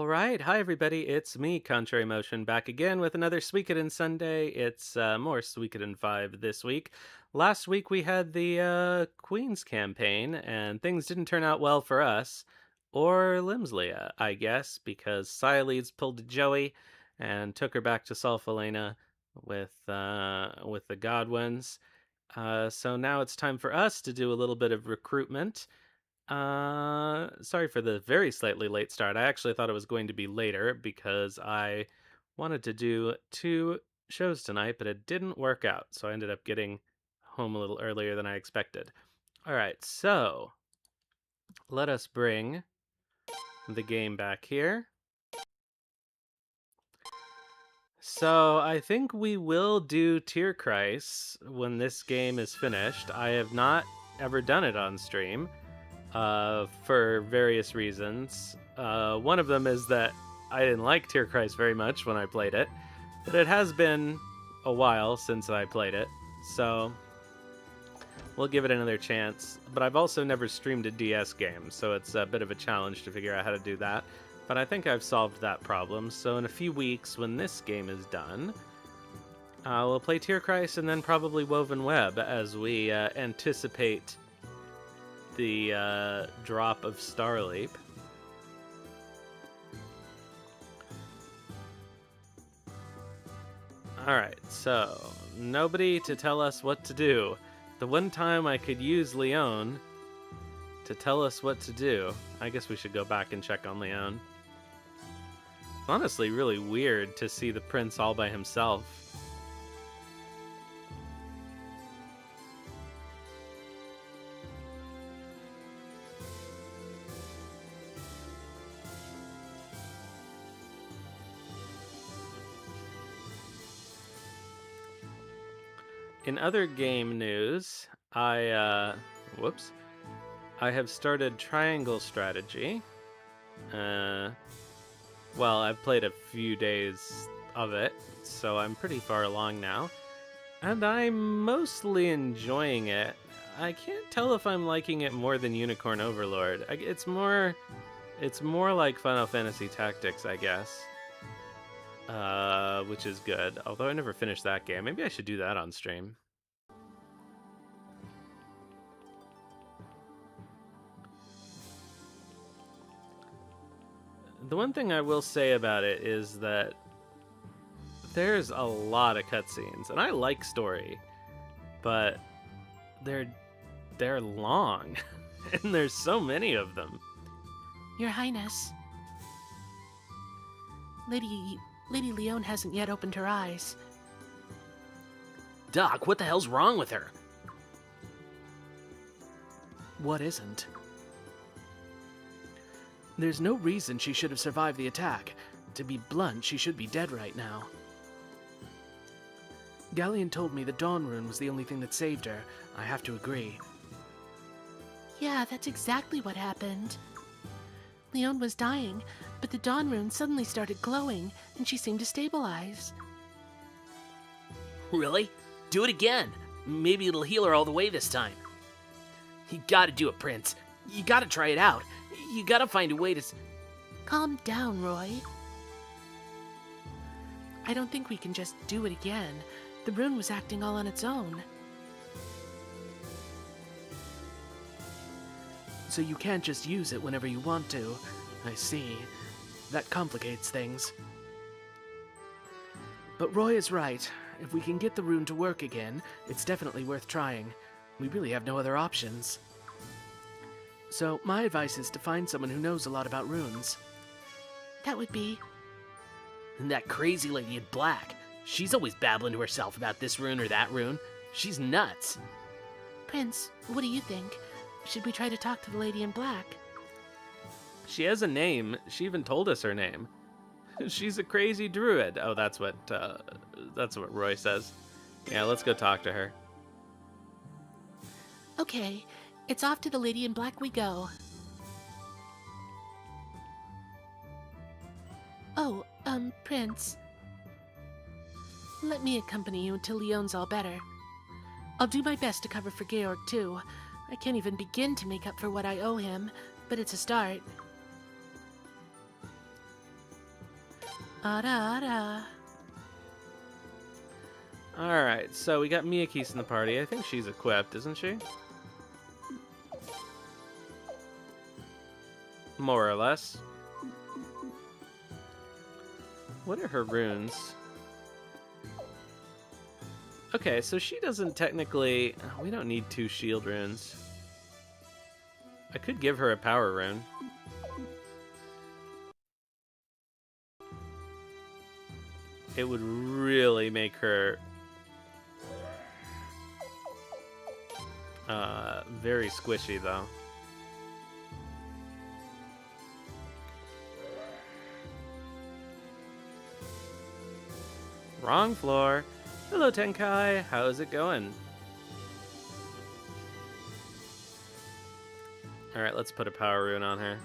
All right, hi everybody. It's me, Contrary Motion, back again with another Suikoden Sunday. It's more Suikoden V this week. Last week we had the Queen's campaign, and things didn't turn out well for us or Limslia, I guess, because Siledes pulled Joey and took her back to Sulfalena with the Godwins. So now it's time for us to do a little bit of recruitment. Sorry for the very slightly late start. I actually thought it was going to be later because I wanted to do two shows tonight, but it didn't work out. So I ended up getting home a little earlier than I expected. All right, so let us bring the game back here. So I think we will do Tierkreis when this game is finished. I have not ever done it on stream. For various reasons. One of them is that I didn't like Tierkreis very much when I played it, but it has been a while since I played it, so we'll give it another chance. But I've also never streamed a DS game, so it's a bit of a challenge to figure out how to do that. But I think I've solved that problem, so in a few weeks when this game is done, we'll play Tierkreis and then probably Woven Web as we anticipate the drop of Starleap. Alright, so nobody to tell us what to do. The one time I could use Leon to tell us what to do. I guess we should go back and check on Leon. It's honestly really weird to see the prince all by himself. In other game news, I have started Triangle Strategy. Well, I've played a few days of it, so I'm pretty far along now. And I'm mostly enjoying it. I can't tell if I'm liking it more than Unicorn Overlord. It's more like Final Fantasy Tactics, I guess. Which is good. Although I never finished that game. Maybe I should do that on stream. The one thing I will say about it is that there's a lot of cutscenes, and I like story, but they're long, and there's so many of them. Your Highness. Lady Leon hasn't yet opened her eyes. Doc, what the hell's wrong with her? What isn't? There's no reason she should have survived the attack. To be blunt, she should be dead right now. Galleon told me the Dawn Rune was the only thing that saved her. I have to agree. Yeah, that's exactly what happened. Leon was dying, but the Dawn Rune suddenly started glowing, and she seemed to stabilize. Really? Do it again. Maybe it'll heal her all the way this time. You gotta do it, Prince. You gotta try it out. You gotta find a way to... Calm down, Roy. I don't think we can just do it again. The rune was acting all on its own. So you can't just use it whenever you want to. I see. That complicates things. But Roy is right. If we can get the rune to work again, it's definitely worth trying. We really have no other options. So my advice is to find someone who knows a lot about runes. That would be... And that crazy lady in black. She's always babbling to herself about this rune or that rune. She's nuts. Prince, what do you think? Should we try to talk to the lady in black? She has a name. She even told us her name. She's a crazy druid. Oh, that's what Roy says. Yeah, let's go talk to her. Okay, it's off to the lady in black we go. Oh, Prince. Let me accompany you until Leon's all better. I'll do my best to cover for Georg, too. I can't even begin to make up for what I owe him, but it's a start. Ara ara. Alright, so we got Miyakis in the party. I think she's equipped, isn't she? More or less. What are her runes? Okay, so she doesn't technically... We don't need 2 shield runes. I could give her a power rune. It would really make her... very squishy, though. Wrong floor. Hello, Tenkai. How's it going? Alright, let's put a power rune on her.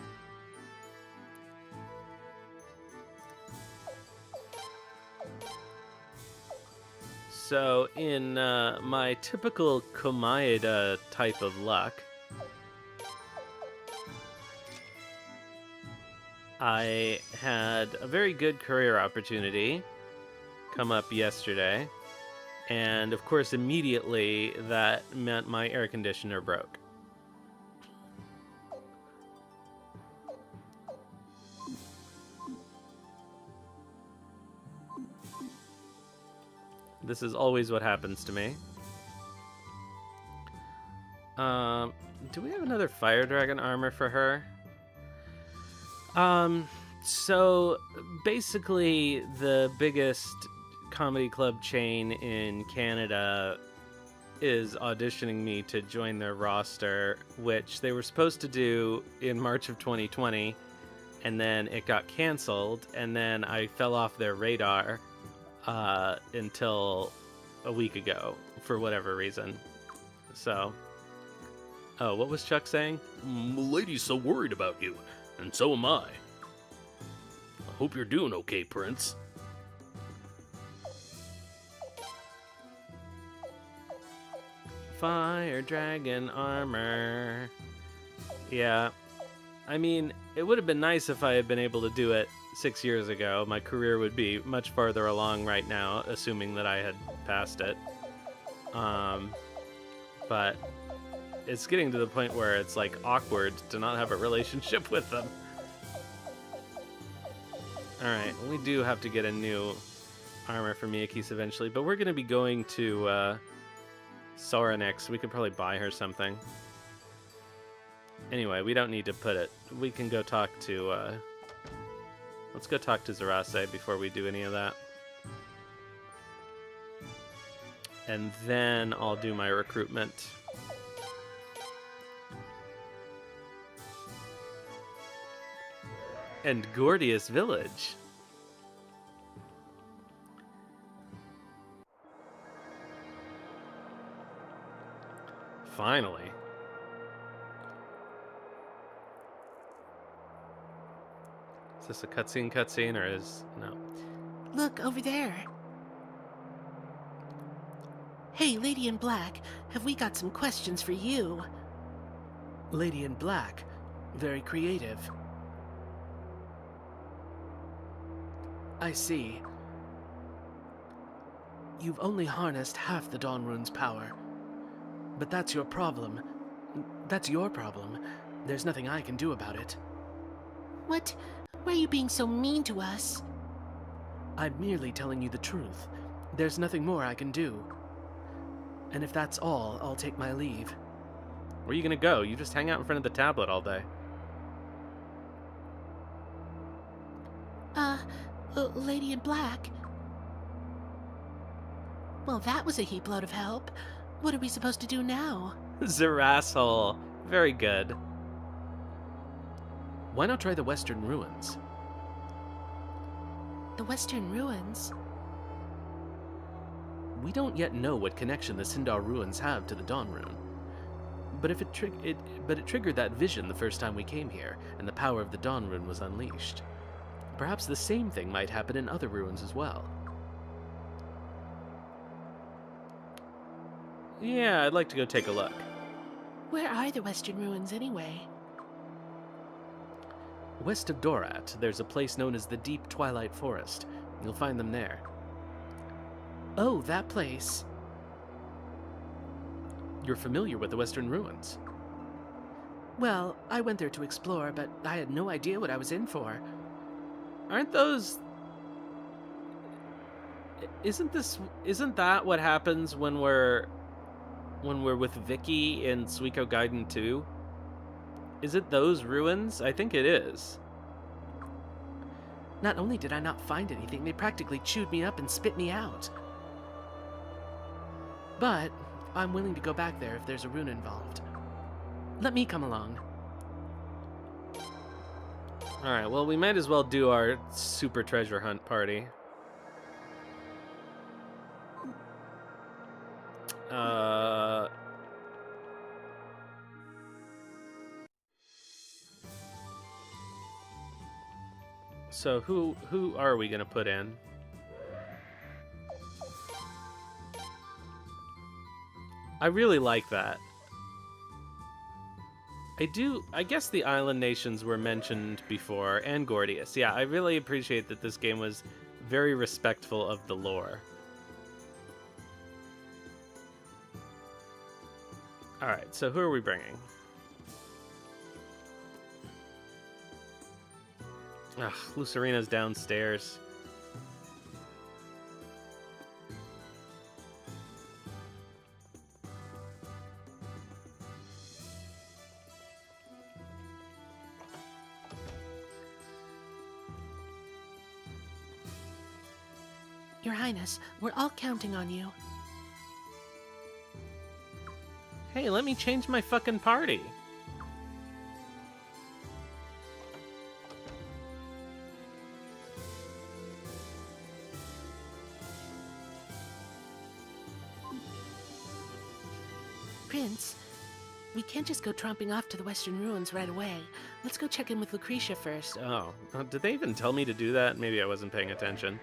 So, in my typical Komaeda type of luck, I had a very good career opportunity come up yesterday, and of course immediately that meant my air conditioner broke. This is always what happens to me. Do we have another fire dragon armor for her? So basically the biggest comedy club chain in Canada is auditioning me to join their roster, which they were supposed to do in March of 2020, and then it got canceled, and then I fell off their radar until a week ago for whatever reason. So, oh, what was Chuck saying? Milady's so worried about you, and so am I. I hope you're doing okay, Prince. Fire dragon armor. Yeah, I mean, it would have been nice if I had been able to do it 6 years ago. My career would be much farther along right now, assuming that I had passed it. But it's getting to the point where it's like awkward to not have a relationship with them. Alright, we do have to get a new armor for Miyakis eventually, but we're going to be going to Sauronix. We could probably buy her something. Anyway, we don't need to put it. We can go talk to... let's go talk to Zarase before we do any of that. And then I'll do my recruitment. And Gordius Village. Finally. Is this a cutscene or is... No. Look, over there. Hey, Lady in Black, have we got some questions for you? Lady in Black. Very creative. I see. You've only harnessed half the Dawn Rune's power. But that's your problem. That's your problem. There's nothing I can do about it. What? Why are you being so mean to us? I'm merely telling you the truth. There's nothing more I can do. And if that's all, I'll take my leave. Where are you gonna go? You just hang out in front of the tablet all day. Lady in Black? Well, that was a heap load of help. What are we supposed to do now? Zarasshole. Very good. Why not try the Western Ruins? The Western Ruins? We don't yet know what connection the Sindar Ruins have to the Dawn Rune. But if it triggered that vision the first time we came here, and the power of the Dawn Rune was unleashed. Perhaps the same thing might happen in other ruins as well. Yeah, I'd like to go take a look. Where are the Western Ruins, anyway? West of Dorat, there's a place known as the Deep Twilight Forest. You'll find them there. Oh, that place. You're familiar with the Western Ruins? Well, I went there to explore, but I had no idea what I was in for. Aren't those... Isn't that what happens when we're with Vicky in Suikoden 2? Is it those ruins? I think it is. Not only did I not find anything, they practically chewed me up and spit me out. But I'm willing to go back there if there's a rune involved. Let me come along. Alright, well, we might as well do our super treasure hunt party. So who are we gonna put in? I really like that. I guess the island nations were mentioned before, and Gordius. Yeah, I really appreciate that this game was very respectful of the lore. Alright, so who are we bringing? Ugh, Lucerina's downstairs. Your Highness, we're all counting on you. Hey, let me change my fucking party. Prince, we can't just go tromping off to the Western Ruins right away. Let's go check in with Lucretia first. Oh, did they even tell me to do that? Maybe I wasn't paying attention.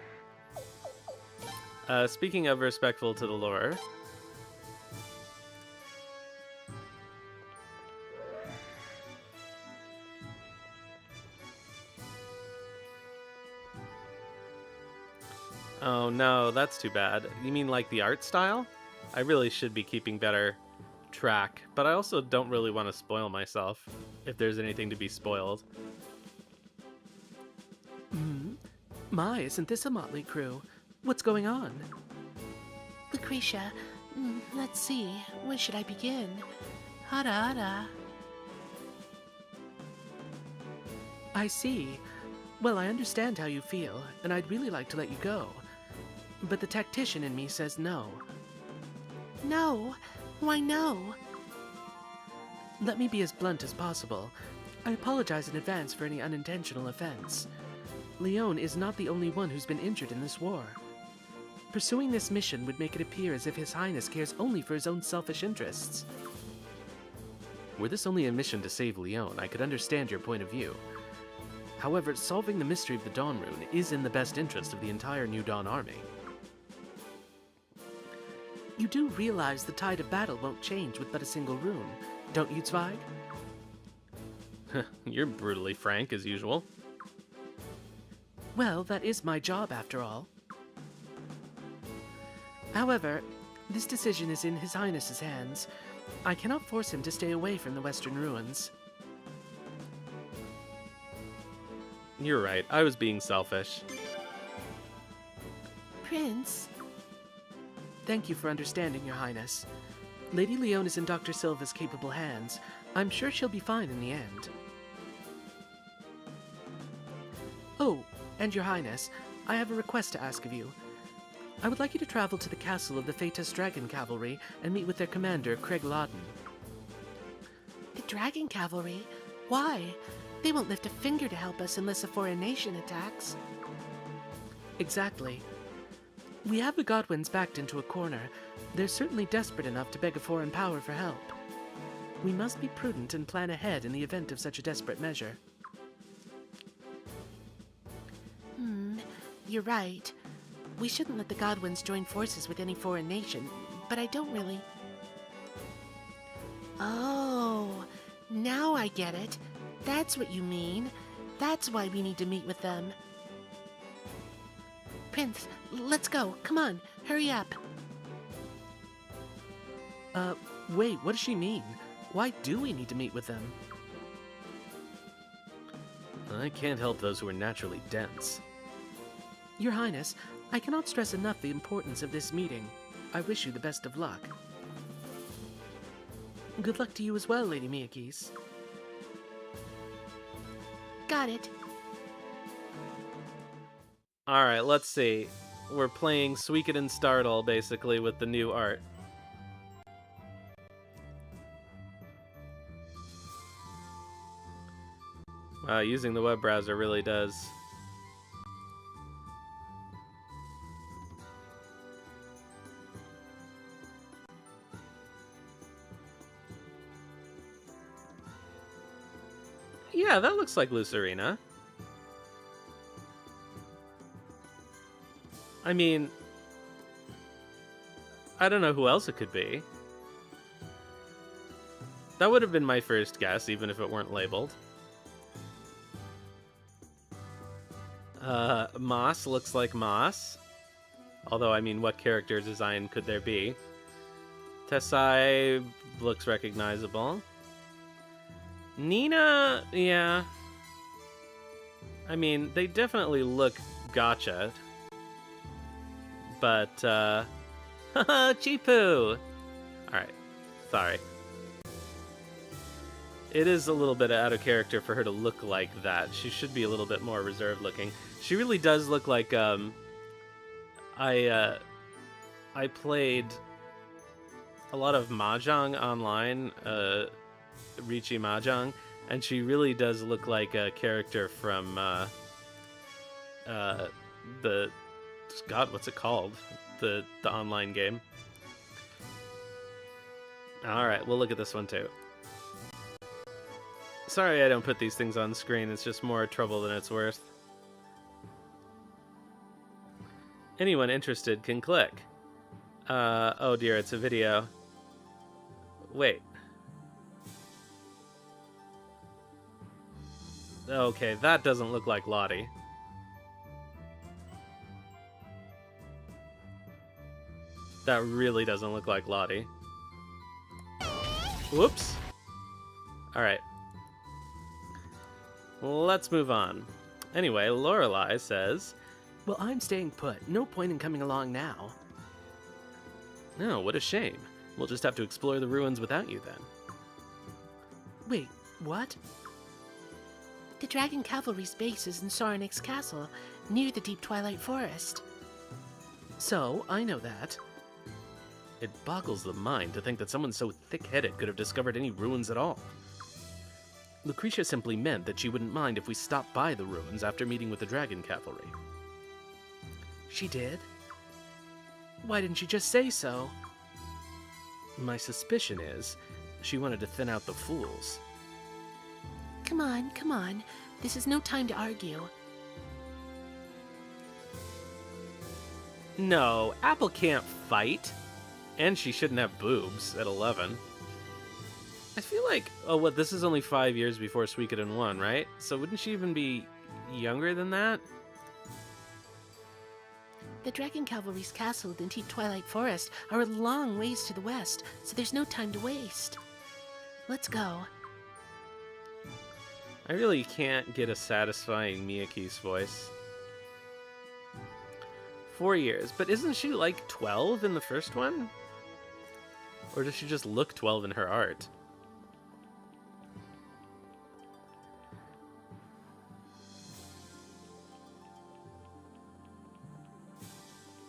Speaking of respectful to the lore... Oh no, that's too bad. You mean like the art style? I really should be keeping better track, but I also don't really want to spoil myself, if there's anything to be spoiled. My, isn't this a motley crew? What's going on? Lucretia, let's see. Where should I begin? Hada hada. I see. Well, I understand how you feel, and I'd really like to let you go. But the tactician in me says no. No? Why no? Let me be as blunt as possible. I apologize in advance for any unintentional offense. Leon is not the only one who's been injured in this war. Pursuing this mission would make it appear as if His Highness cares only for his own selfish interests. Were this only a mission to save Leon, I could understand your point of view. However, solving the mystery of the Dawn Rune is in the best interest of the entire New Dawn army. You do realize the tide of battle won't change with but a single rune, don't you, Zweig? You're brutally frank, as usual. Well, that is my job, after all. However, this decision is in His Highness's hands. I cannot force him to stay away from the Western Ruins. You're right, I was being selfish. Prince? Thank you for understanding, Your Highness. Lady Leon is in Dr. Silva's capable hands. I'm sure she'll be fine in the end. Oh, and Your Highness, I have a request to ask of you. I would like you to travel to the castle of the Phaetus Dragon Cavalry and meet with their commander, Craig Lawden. The Dragon Cavalry? Why? They won't lift a finger to help us unless a foreign nation attacks. Exactly. We have the Godwins backed into a corner. They're certainly desperate enough to beg a foreign power for help. We must be prudent and plan ahead in the event of such a desperate measure. You're right. We shouldn't let the Godwins join forces with any foreign nation, but I don't really... Oh, now I get it. That's what you mean. That's why we need to meet with them. Prince, let's go. Come on, hurry up. Wait, what does she mean? Why do we need to meet with them? I can't help those who are naturally dense. Your Highness, I cannot stress enough the importance of this meeting. I wish you the best of luck. Good luck to you as well, Lady Miyakis. Got it. Alright, let's see. We're playing Suikoden Startle, basically, with the new art. Wow, using the web browser really does. Yeah, that looks like Lucerina. I mean, I don't know who else it could be. That would have been my first guess, even if it weren't labeled. Moss looks like Moss. Although, I mean, what character design could there be? Tessai looks recognizable. Nina, yeah. I mean, they definitely look gotcha. But, Chipu! Alright, sorry. It is a little bit out of character for her to look like that. She should be a little bit more reserved looking. She really does look like, I played a lot of Mahjong online, Richi Mahjong, and she really does look like a character from, the... God, what's it called? The online game. Alright, we'll look at this one too. Sorry I don't put these things on screen, it's just more trouble than it's worth. Anyone interested can click. Oh dear, it's a video. Wait. Okay, that doesn't look like Lottie. That really doesn't look like Lottie. Whoops. Alright. Let's move on. Anyway, Lorelei says... Well, I'm staying put. No point in coming along now. No, what a shame. We'll just have to explore the ruins without you then. Wait, what? The Dragon Cavalry's base is in Sauronix Castle, near the deep Twilight Forest. So, I know that. It boggles the mind to think that someone so thick-headed could have discovered any ruins at all. Lucretia simply meant that she wouldn't mind if we stopped by the ruins after meeting with the Dragon Cavalry. She did? Why didn't she just say so? My suspicion is she wanted to thin out the fools. Come on, come on. This is no time to argue. No, Apple can't fight. And she shouldn't have boobs at 11. I feel like... Oh, what? This is only 5 years before Suikoden 1, right? So wouldn't she even be younger than that? The Dragon Cavalry's castle in deep Twilight Forest are a long ways to the west, so there's no time to waste. Let's go. I really can't get a satisfying Miyake's voice. 4 years, but isn't she like 12 in the first one? Or does she just look 12 in her art?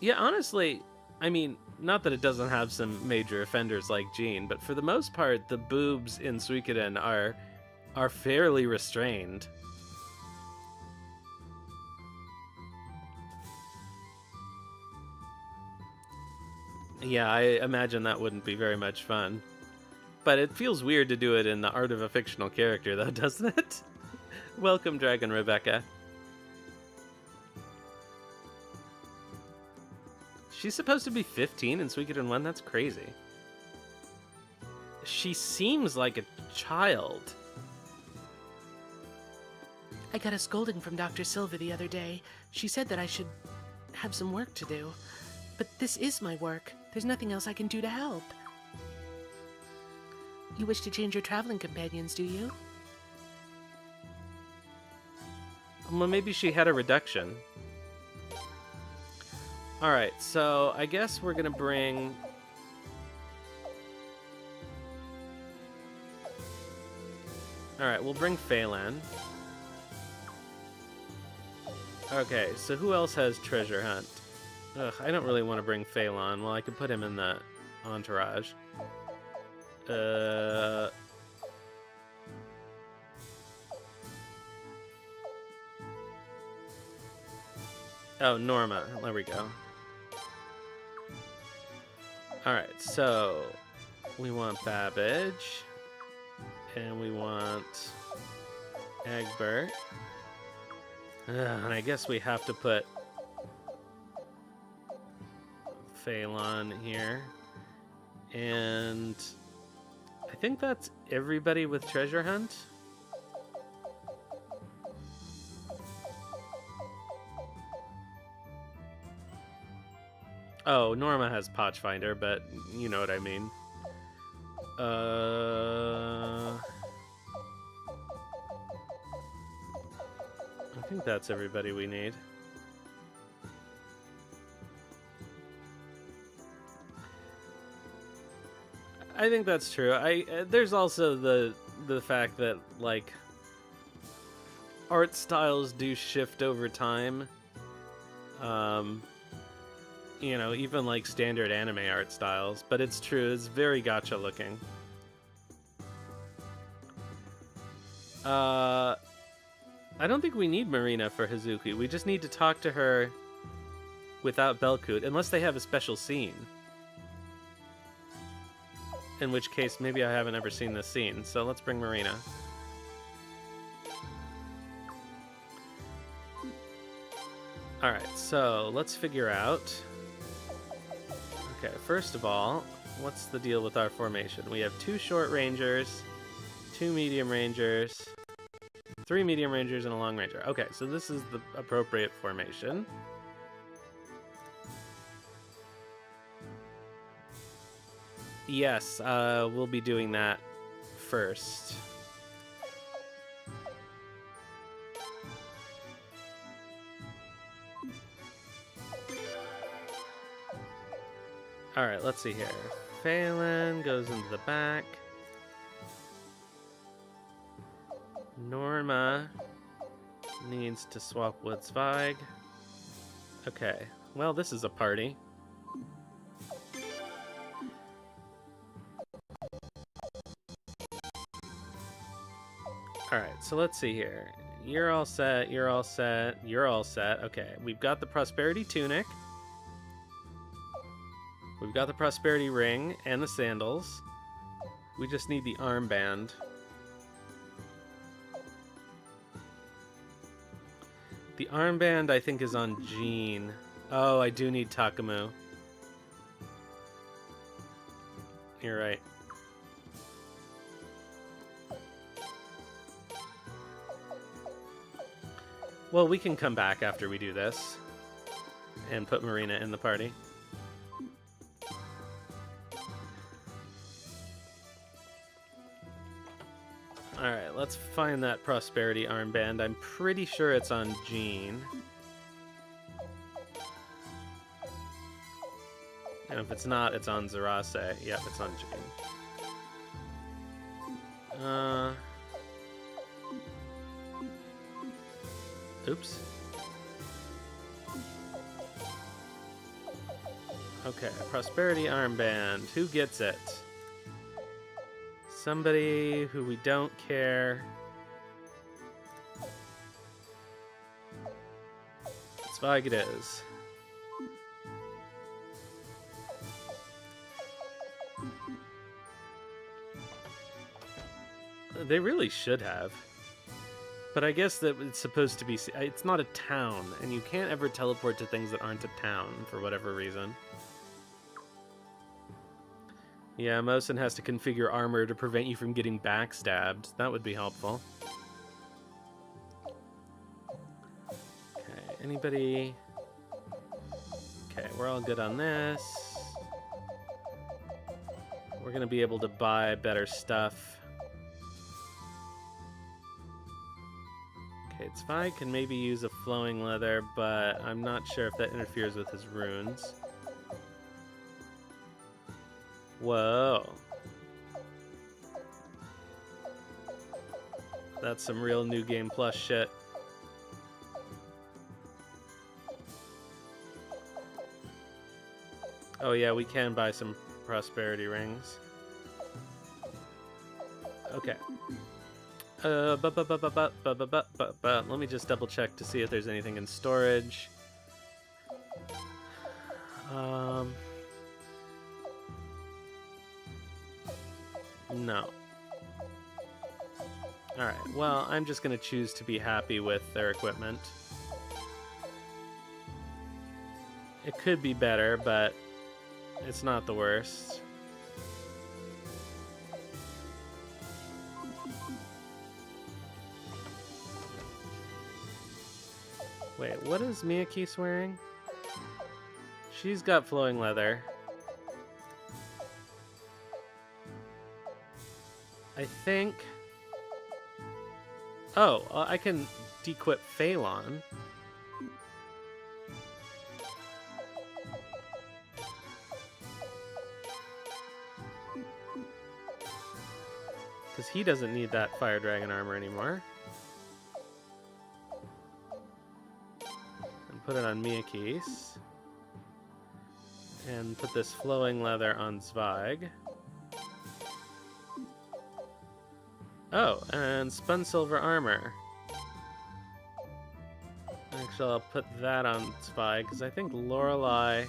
Yeah, honestly, I mean, not that it doesn't have some major offenders like Jean, but for the most part, the boobs in Suikoden are fairly restrained. Yeah, I imagine that wouldn't be very much fun. But it feels weird to do it in the art of a fictional character, though, doesn't it? Welcome, Dragon Rebecca. She's supposed to be 15 in Suikoden 1? That's crazy. She seems like a child. I got a scolding from Dr. Silva the other day. She said that I should have some work to do. But this is my work. There's nothing else I can do to help. You wish to change your traveling companions, do you? Well, maybe she had a reduction. Alright, so I guess we're gonna bring... Alright, we'll bring Phelan. Okay, so who else has treasure hunt? Ugh, I don't really want to bring Phelan. Well, I could put him in the entourage. Oh, Norma. There we go. Alright, so we want Babbage. And we want Egbert. And I guess we have to put Phelan here. And I think that's everybody with treasure hunt. Oh, Norma has Potchfinder, but you know what I mean. I think that's everybody we need. I think that's true. There's also the fact that, like, art styles do shift over time. You know, even like standard anime art styles, but it's true, it's very gacha looking. I don't think we need Marina for Hazuki. We just need to talk to her without Belkut, unless they have a special scene. In which case, maybe I haven't ever seen this scene, so let's bring Marina. Alright, so let's figure out... Okay, first of all, what's the deal with our formation? We have 2 short rangers, 2 medium rangers, 3 medium rangers, and a long ranger. Okay, so this is the appropriate formation. Yes, we'll be doing that first. Alright, let's see here. Phelan goes into the back. Norma needs to swap with Zweig. Okay, well, this is a party. Alright, so let's see here. You're all set, you're all set, you're all set. Okay, we've got the Prosperity Tunic. We've got the Prosperity Ring and the sandals. We just need the armband. The armband, I think, is on Jean. Oh, I do need Takamu. You're right. Well, we can come back after we do this and put Marina in the party. Alright, let's find that Prosperity armband. I'm pretty sure it's on Jean. And if it's not, it's on Zarase. Yep, it's on Jean. Oops. Okay, Prosperity armband. Who gets it? Somebody who we don't care. Zweig it is. They really should have. But I guess that it's supposed to be... It's not a town, and you can't ever teleport to things that aren't a town, for whatever reason. Yeah, Mosin has to configure armor to prevent you from getting backstabbed. That would be helpful. anybody? Okay, we're all good on this. We're gonna be able to buy better stuff. Okay, Zweig can maybe use a flowing leather, but I'm not sure if that interferes with his runes. Whoa. That's some real New Game Plus shit. Oh yeah, we can buy some prosperity rings. Okay. Let me just double check to see if there's anything in storage. No. Alright, well, I'm just gonna choose to be happy with their equipment. It could be better, but it's not the worst. Wait, what is Miyake wearing? She's got flowing leather. I think... Oh, I can dequip Phalon. Because he doesn't need that fire dragon armor anymore. And put it on Miyake's. And put this flowing leather on Zweig. Oh, and spun silver armor. Actually, I'll put that on Zweig, because I think Lorelei...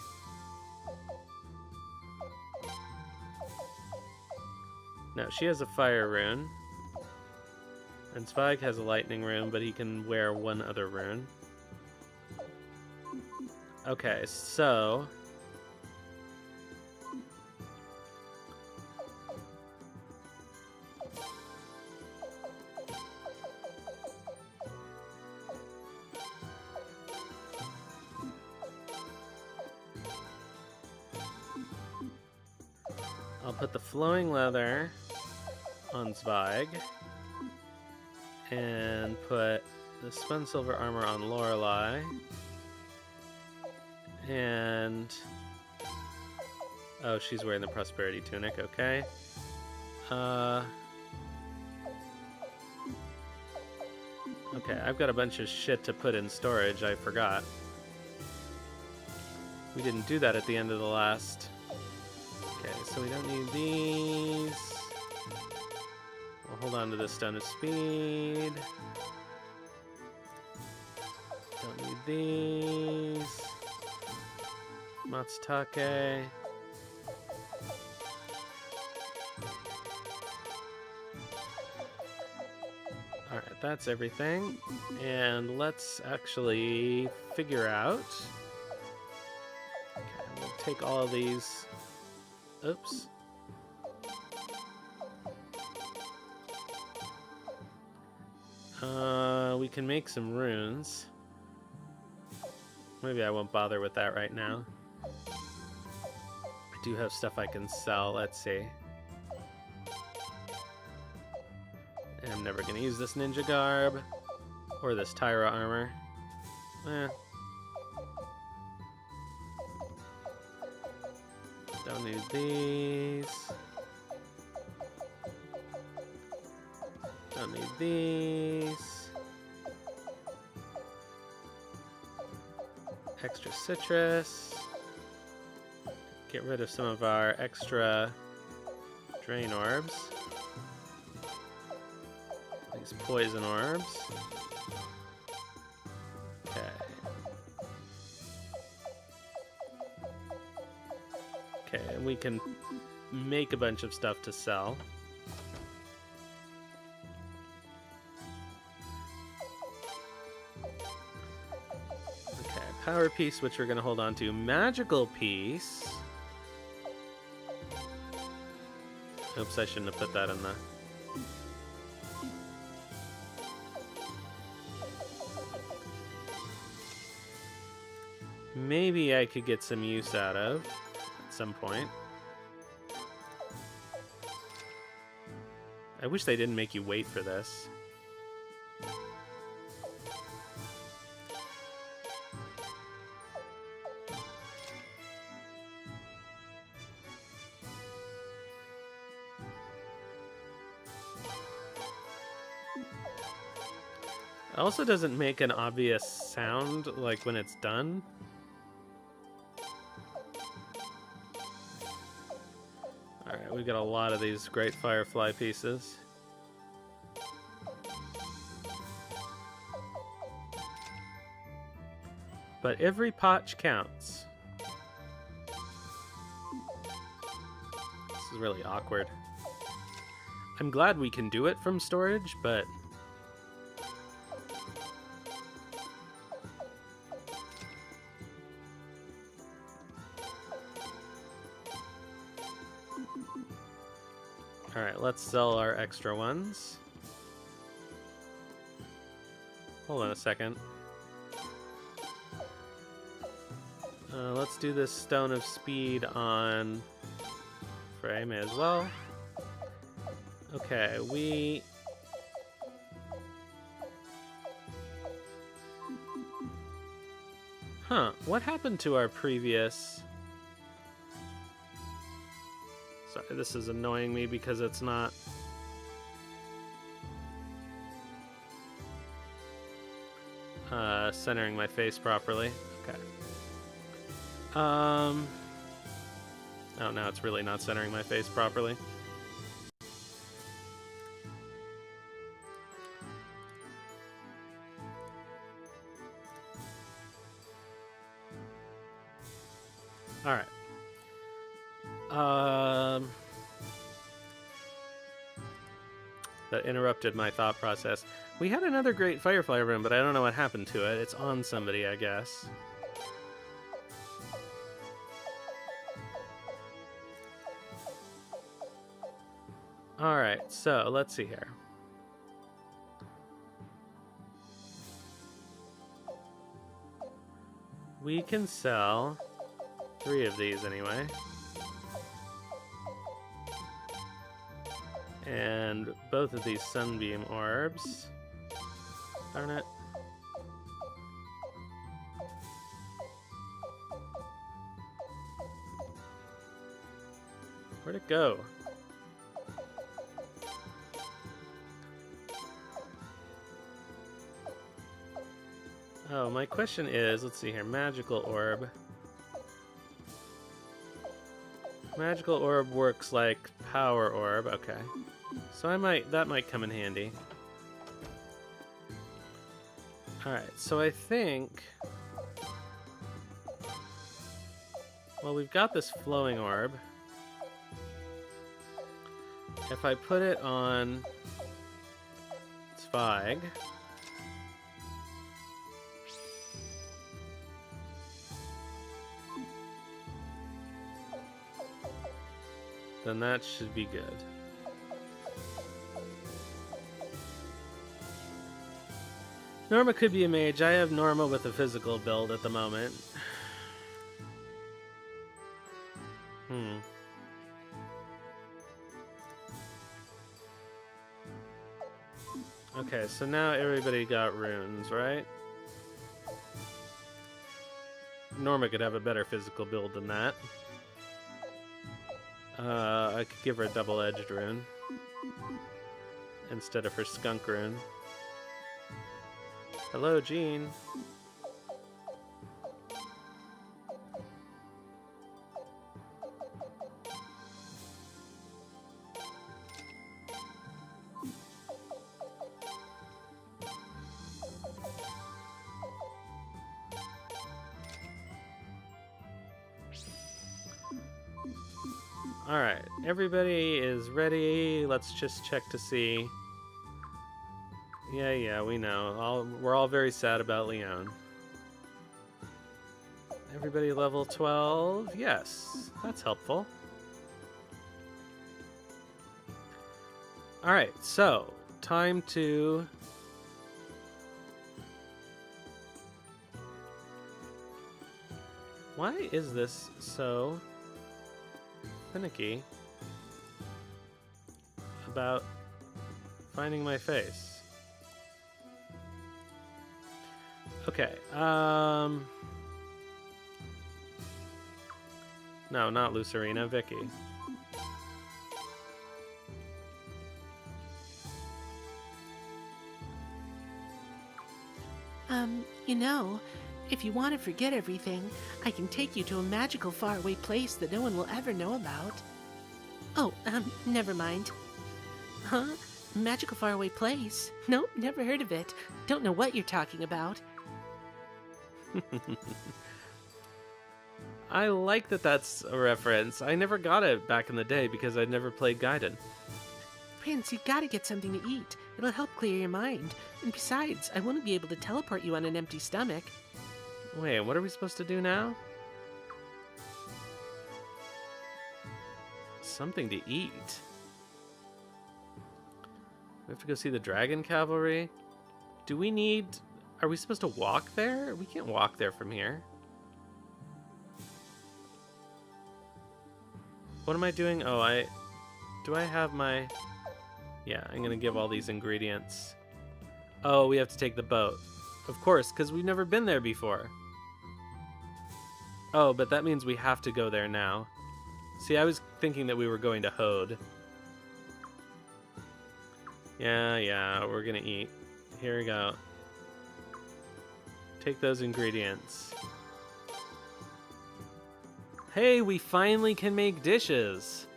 No, she has a fire rune. And Zweig has a lightning rune, but he can wear one other rune. Okay, so... I'll put the flowing leather on Zweig and put the spun silver armor on Lorelei and oh, she's wearing the prosperity tunic. Okay. Okay, I've got a bunch of shit to put in storage. I forgot. We didn't do that at the end of the last. Okay, so we don't need these. We'll hold on to the Stone of Speed. Don't need these. Matsutake. Alright, that's everything. And let's actually figure out. Okay, we'll take all of these. Oops. We can make some runes. Maybe I won't bother with that right now. I do have stuff I can sell. Let's see. And I'm never going to use this ninja garb or this Tyra armor. Don't need these. Don't need these. Extra citrus. Get rid of some of our extra drain orbs. These poison orbs. Okay. Okay, and we can make a bunch of stuff to sell. Okay, power piece, which we're going to hold on to. Magical piece. Oops, I shouldn't have put that in the... maybe I could get some use out of at some point. I wish they didn't make you wait for this. It also doesn't make an obvious sound, like, when it's done. Alright, we've got a lot of these great firefly pieces. But every potch counts. This is really awkward. I'm glad we can do it from storage, but... Alright, let's sell our extra ones. Hold on a second. Let's do this Stone of Speed on Frey, may as well. Okay, we... Huh, what happened to our previous... Sorry, this is annoying me because it's not... centering my face properly. Okay. Oh, now it's really not centering my face properly. Alright. That interrupted my thought process. We had another great Firefly room, but I don't know what happened to it. It's on somebody, I guess. Alright, so let's see here. We can sell 3 of these anyway. And both of these sunbeam orbs. Darn it. Where'd it go? Oh, my question is, let's see here, magical orb. Magical orb works like power orb, okay. So that might come in handy. Alright, so I think... Well, we've got this flowing orb. If I put it on Zweig... then that should be good. Norma could be a mage. I have Norma with a physical build at the moment. Okay, so now everybody got runes, right? Norma could have a better physical build than that. I could give her a double-edged rune instead of her skunk rune. Hello, Jean. Alright, everybody is ready. Let's just check to see. Yeah, we know. We're all very sad about Leon. Everybody level 12? Yes, that's helpful. Alright, so, time to... Why is this so finicky about finding my face? Okay, no, not Lucerina, Vicky. You know, if you want to forget everything, I can take you to a magical faraway place that no one will ever know about. Oh, never mind. Huh? Magical faraway place? Nope, never heard of it. Don't know what you're talking about. I like that that's a reference. I never got it back in the day because I'd never played Gaiden. Prince, you gotta get something to eat. It'll help clear your mind. And besides, I wouldn't be able to teleport you on an empty stomach. Wait, what are we supposed to do now? Something to eat. We have to go see the Dragon Cavalry. Do we need... Are we supposed to walk there? We can't walk there from here. What am I doing? Oh, do I have my... Yeah, I'm gonna give all these ingredients. Oh, we have to take the boat. Of course, because we've never been there before. Oh, but that means we have to go there now. See, I was thinking that we were going to Hode. Yeah, we're gonna eat. Here we go. Take those ingredients. Hey, we finally can make dishes!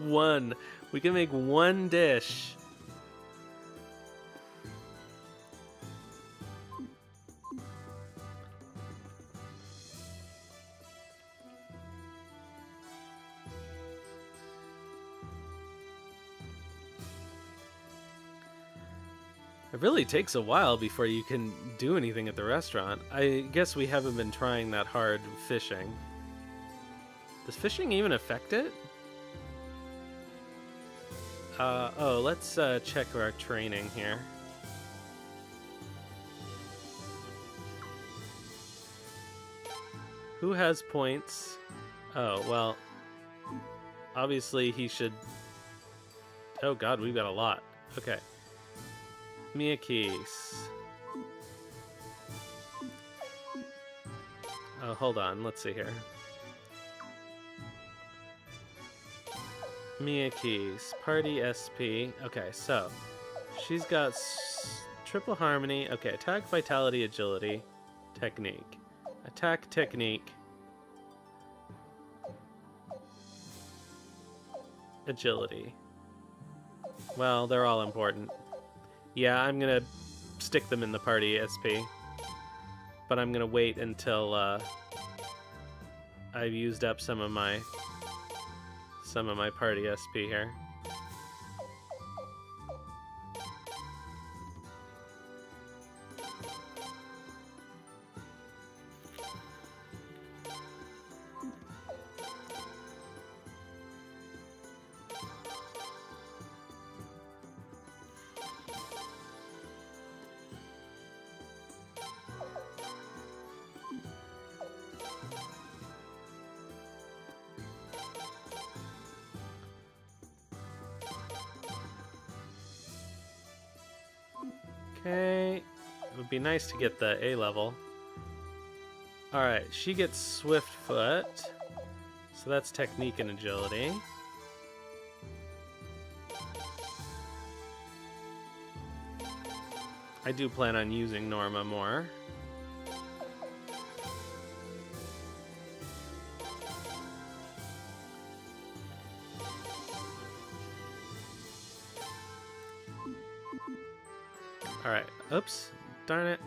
One. We can make one dish. It really takes a while before you can do anything at the restaurant. I guess we haven't been trying that hard fishing. Does fishing even affect it? Oh, let's check our training here. Who has points? Oh, well, obviously he should... Oh god, we've got a lot. Okay. Miyakis. Oh, hold on, let's see here. Miyakis, Party SP. Okay, so she's got triple harmony. Okay, attack, vitality, agility, technique. Attack, technique, agility. Well, they're all important. Yeah, I'm gonna stick them in the party SP, but I'm gonna wait until I've used up some of my party SP here. Okay, it would be nice to get the A level. Alright, she gets Swift Foot, so that's technique and agility. I do plan on using Norma more. Alright, oops, darn it.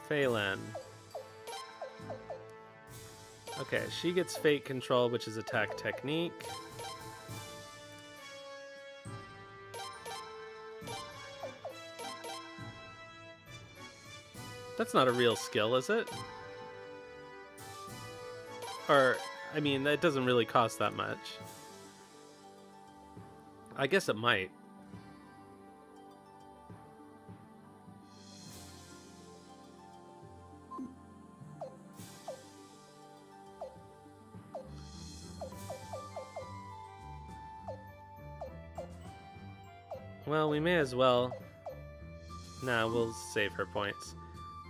Phelan. Okay, she gets Fate Control, which is attack technique. That's not a real skill, is it? Or, I mean, that doesn't really cost that much. I guess it might. Well, we may as well. Nah, we'll save her points.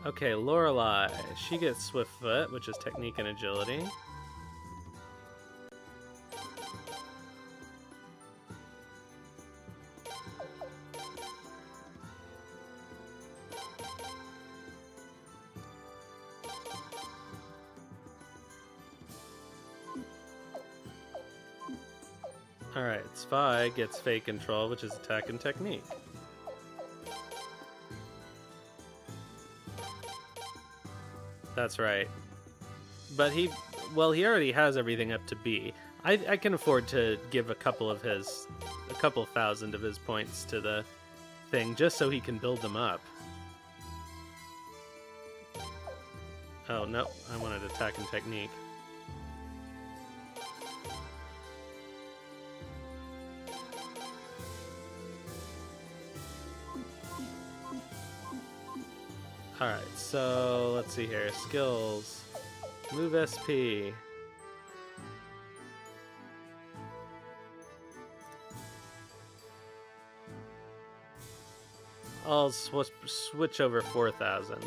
Okay, Lorelei. She gets Swift Foot, which is technique and agility. Alright, Spy gets Fake Control, which is attack and technique. That's right. But he already has everything up to B. I can afford to give a couple thousand of his points to the thing, just so he can build them up. Oh, no, I wanted attack and technique. Alright, so let's see here. Skills. Move SP. I'll switch over 4,000.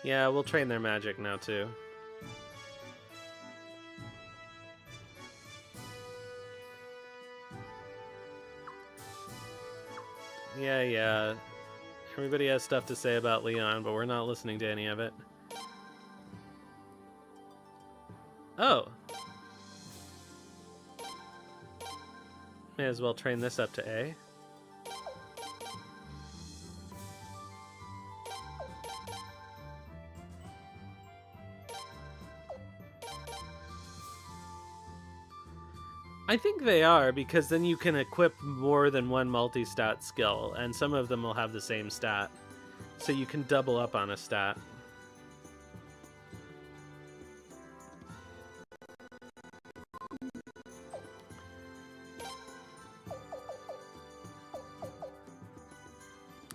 Yeah, we'll train their magic now too. Yeah. Everybody has stuff to say about Leon, but we're not listening to any of it. Oh! May as well train this up to A. I think they are, because then you can equip more than one multi-stat skill, and some of them will have the same stat. So you can double up on a stat.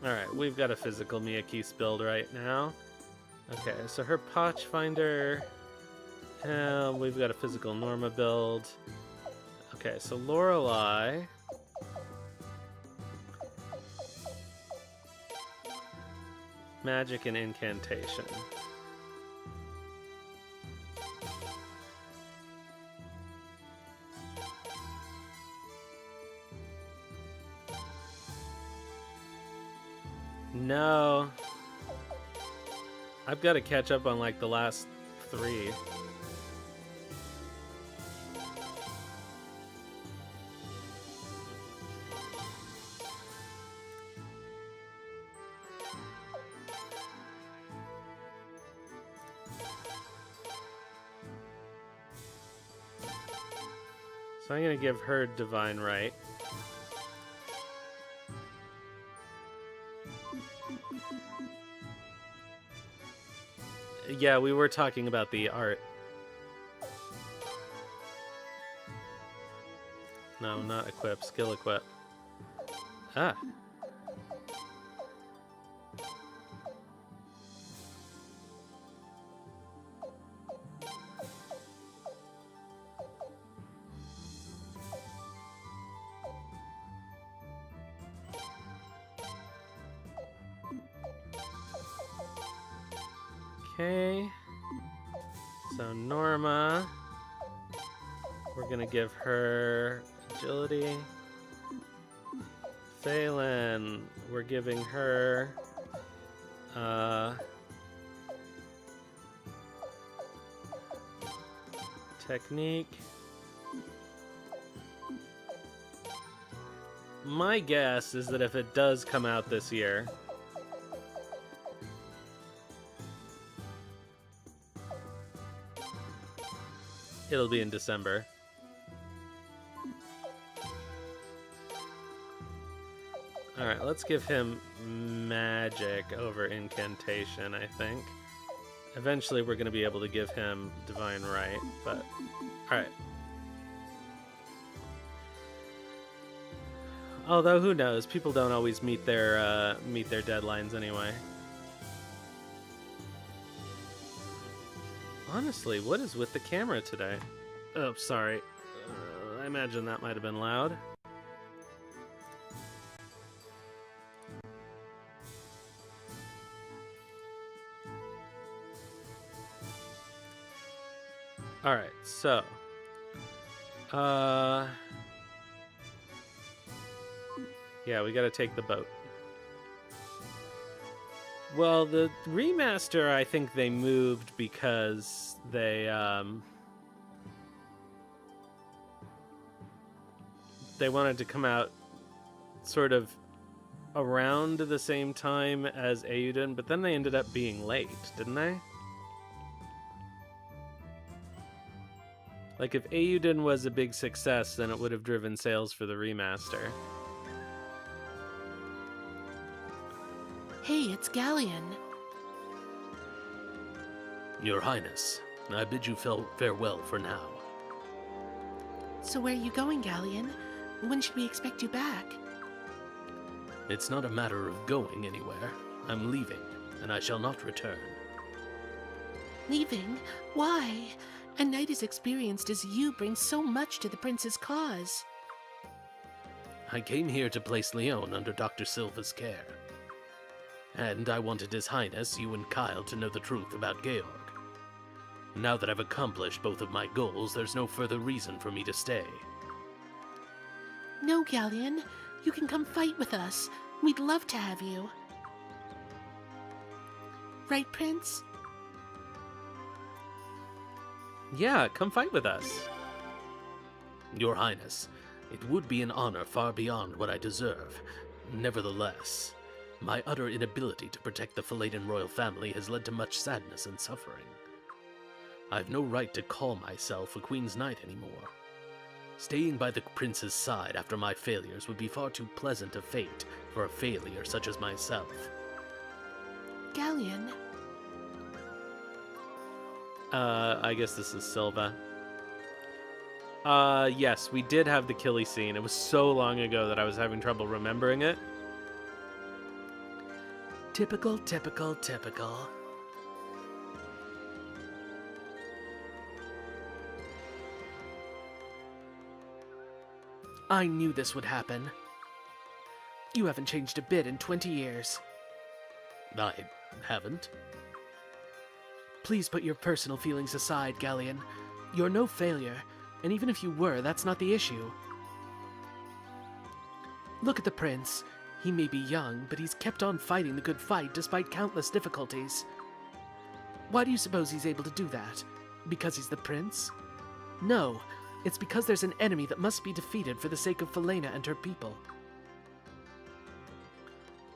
Alright, we've got a physical Miyaki's build right now. Okay, so her Potch Finder... we've got a physical Norma build. Okay, so Lorelei... Magic and Incantation. No. I've got to catch up on like the last 3. So I'm going to give her Divine Right. Yeah, we were talking about the art. No, not equip. Skill equip. Ah. Okay, so Norma, we're gonna give her agility. Phelan, we're giving her technique. My guess is that if it does come out this year, it'll be in December. Alright, let's give him magic over incantation, I think. Eventually we're going to be able to give him Divine Right, but... Alright. Although, who knows? People don't always meet their deadlines anyway. Honestly, what is with the camera today? Oh, sorry. I imagine that might have been loud. Alright, so... yeah, we gotta take the boat. Well, the remaster, I think they moved because they wanted to come out sort of around the same time as Eiyuden, but then they ended up being late, didn't they? Like, if Eiyuden was a big success, then it would have driven sales for the remaster. Hey, it's Galleon. Your Highness, I bid you farewell for now. So where are you going, Galleon? When should we expect you back? It's not a matter of going anywhere. I'm leaving, and I shall not return. Leaving? Why? A knight as experienced as you brings so much to the prince's cause. I came here to place Leon under Dr. Silva's care. And I wanted His Highness, you and Kyle, to know the truth about Georg. Now that I've accomplished both of my goals, there's no further reason for me to stay. No, Galleon. You can come fight with us. We'd love to have you. Right, Prince? Yeah, come fight with us. Your Highness, it would be an honor far beyond what I deserve. Nevertheless, my utter inability to protect the Phaladin royal family has led to much sadness and suffering. I've no right to call myself a Queen's Knight anymore. Staying by the prince's side after my failures would be far too pleasant a fate for a failure such as myself. Galleon? I guess this is Silva. Yes, we did have the Killey scene. It was so long ago that I was having trouble remembering it. Typical, typical, typical. I knew this would happen. You haven't changed a bit in 20 years. I haven't. Please put your personal feelings aside, Galleon. You're no failure, and even if you were, that's not the issue. Look at the prince. He may be young, but he's kept on fighting the good fight despite countless difficulties. Why do you suppose he's able to do that? Because he's the prince? No, it's because there's an enemy that must be defeated for the sake of Falena and her people.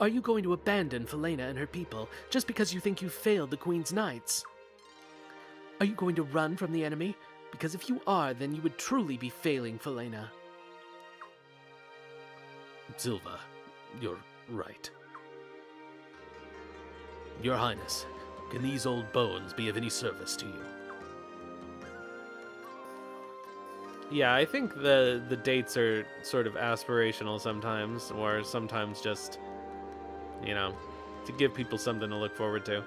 Are you going to abandon Falena and her people just because you think you failed the Queen's Knights? Are you going to run from the enemy? Because if you are, then you would truly be failing Falena. Silva, you're right. Your Highness, can these old bones be of any service to you? Yeah, I think the dates are sort of aspirational sometimes, or sometimes just, you know, to give people something to look forward to.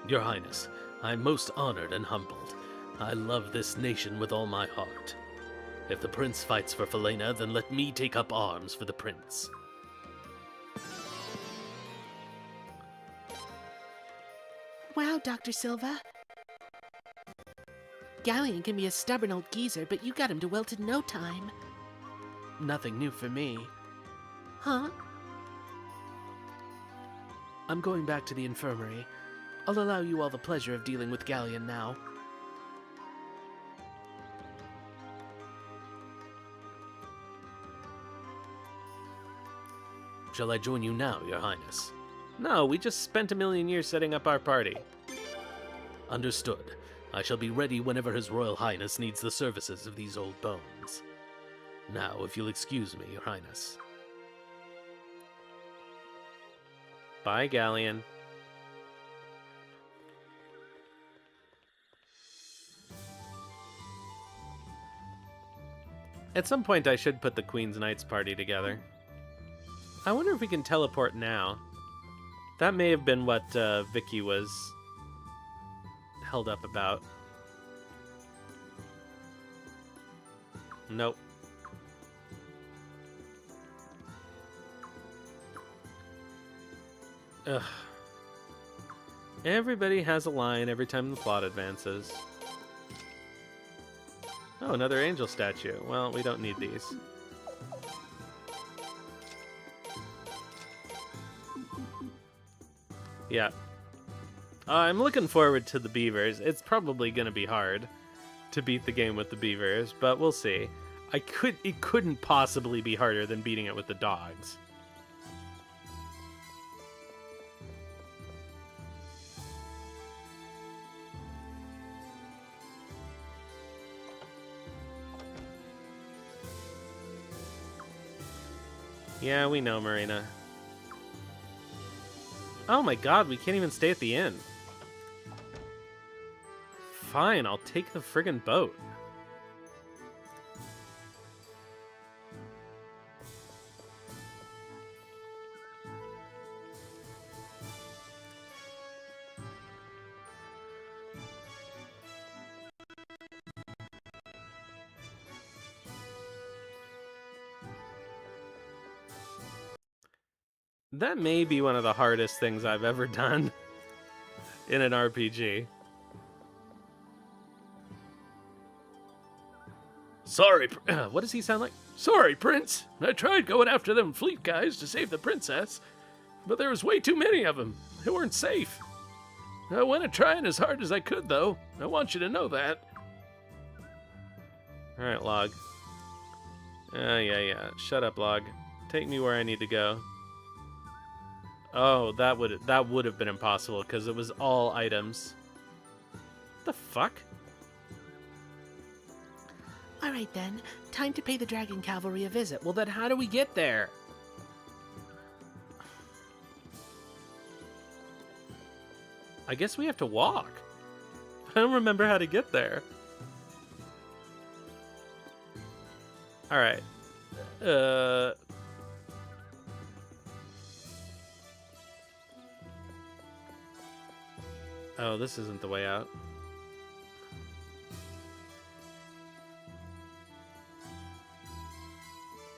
Your Highness, I'm most honored and humbled. I love this nation with all my heart. If the prince fights for Falena, then let me take up arms for the prince. Wow, Dr. Silva. Galleon can be a stubborn old geezer, but you got him to wilt in no time. Nothing new for me. Huh? I'm going back to the infirmary. I'll allow you all the pleasure of dealing with Galleon now. Shall I join you now, Your Highness? No, we just spent a million years setting up our party. Understood. I shall be ready whenever His Royal Highness needs the services of these old bones. Now, if you'll excuse me, Your Highness. Bye, Galleon. At some point, I should put the Queen's Knights party together. I wonder if we can teleport now. That may have been what Vicky was held up about. Nope. Ugh. Everybody has a line every time the plot advances. Oh, another angel statue. Well, we don't need these. Yeah. I'm looking forward to the beavers. It's probably going to be hard to beat the game with the beavers, but we'll see. It couldn't possibly be harder than beating it with the dogs. Yeah, we know, Marina. Oh my god, we can't even stay at the inn. Fine, I'll take the friggin' boat. That may be one of the hardest things I've ever done in an RPG. Sorry, what does he sound like? Sorry, Prince. I tried going after them fleet guys to save the princess, but there was way too many of them. They weren't safe. I went to trying as hard as I could, though. I want you to know that. Alright, Log. Yeah. Shut up, Log. Take me where I need to go. Oh, that would have been impossible because it was all items. What the fuck? All right then, time to pay the Dragon Cavalry a visit. Well, then how do we get there? I guess we have to walk. I don't remember how to get there. Alright. Oh, this isn't the way out.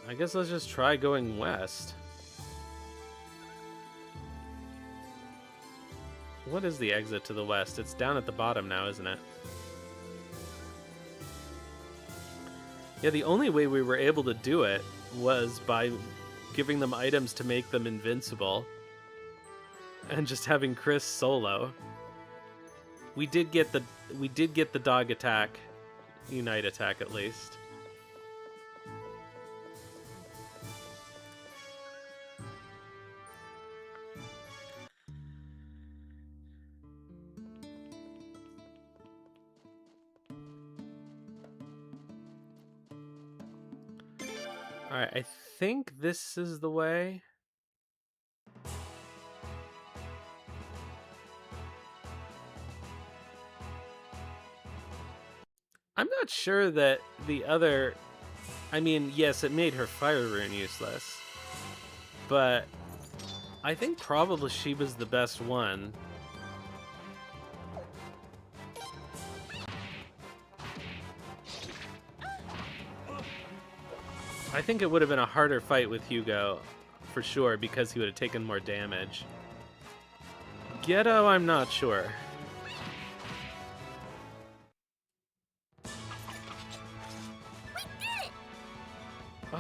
I guess let's just try going west. What is the exit to the west? It's down at the bottom now, isn't it? Yeah, the only way we were able to do it was by giving them items to make them invincible. And just having Chris solo. We did get the dog attack, unite attack at least. Alright, I think this is the way. I'm not sure that the other... I mean, yes, it made her fire rune useless. But I think probably she was the best one. I think it would have been a harder fight with Hugo, for sure, because he would have taken more damage. Ghetto, I'm not sure.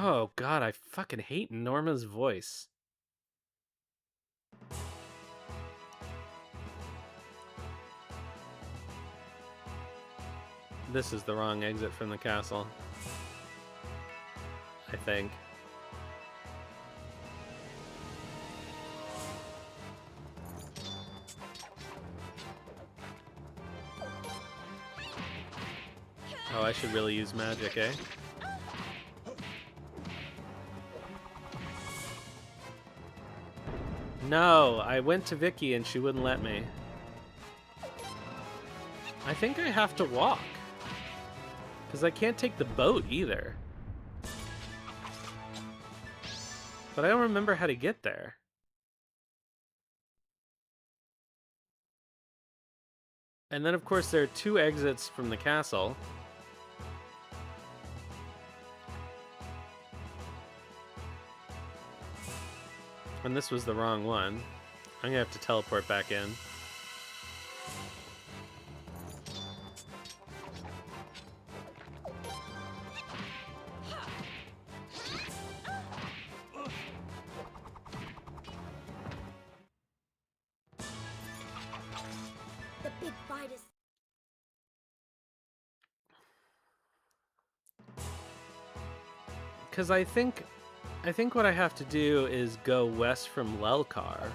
Oh god, I fucking hate Norma's voice. This is the wrong exit from the castle. I think. Oh, I should really use magic, eh? No, I went to Vicky and she wouldn't let me. I think I have to walk. Because I can't take the boat either. But I don't remember how to get there. And then, of course, there are two exits from the castle. And this was the wrong one. I'm gonna have to teleport back in. The big fight is... Because I think what I have to do is go west from Lelkar.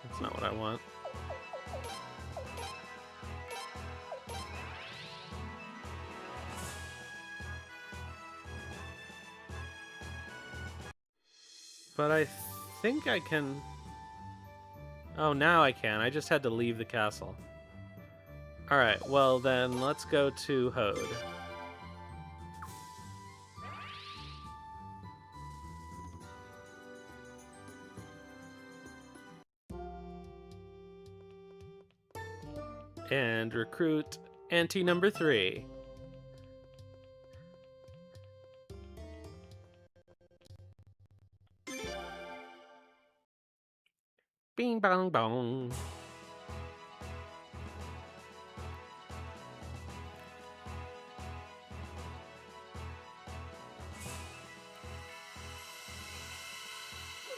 That's not what I want. But I think I can... Oh, now I can. I just had to leave the castle. Alright, well then, let's go to Hode. And recruit Auntie number 3. Bing bong bong.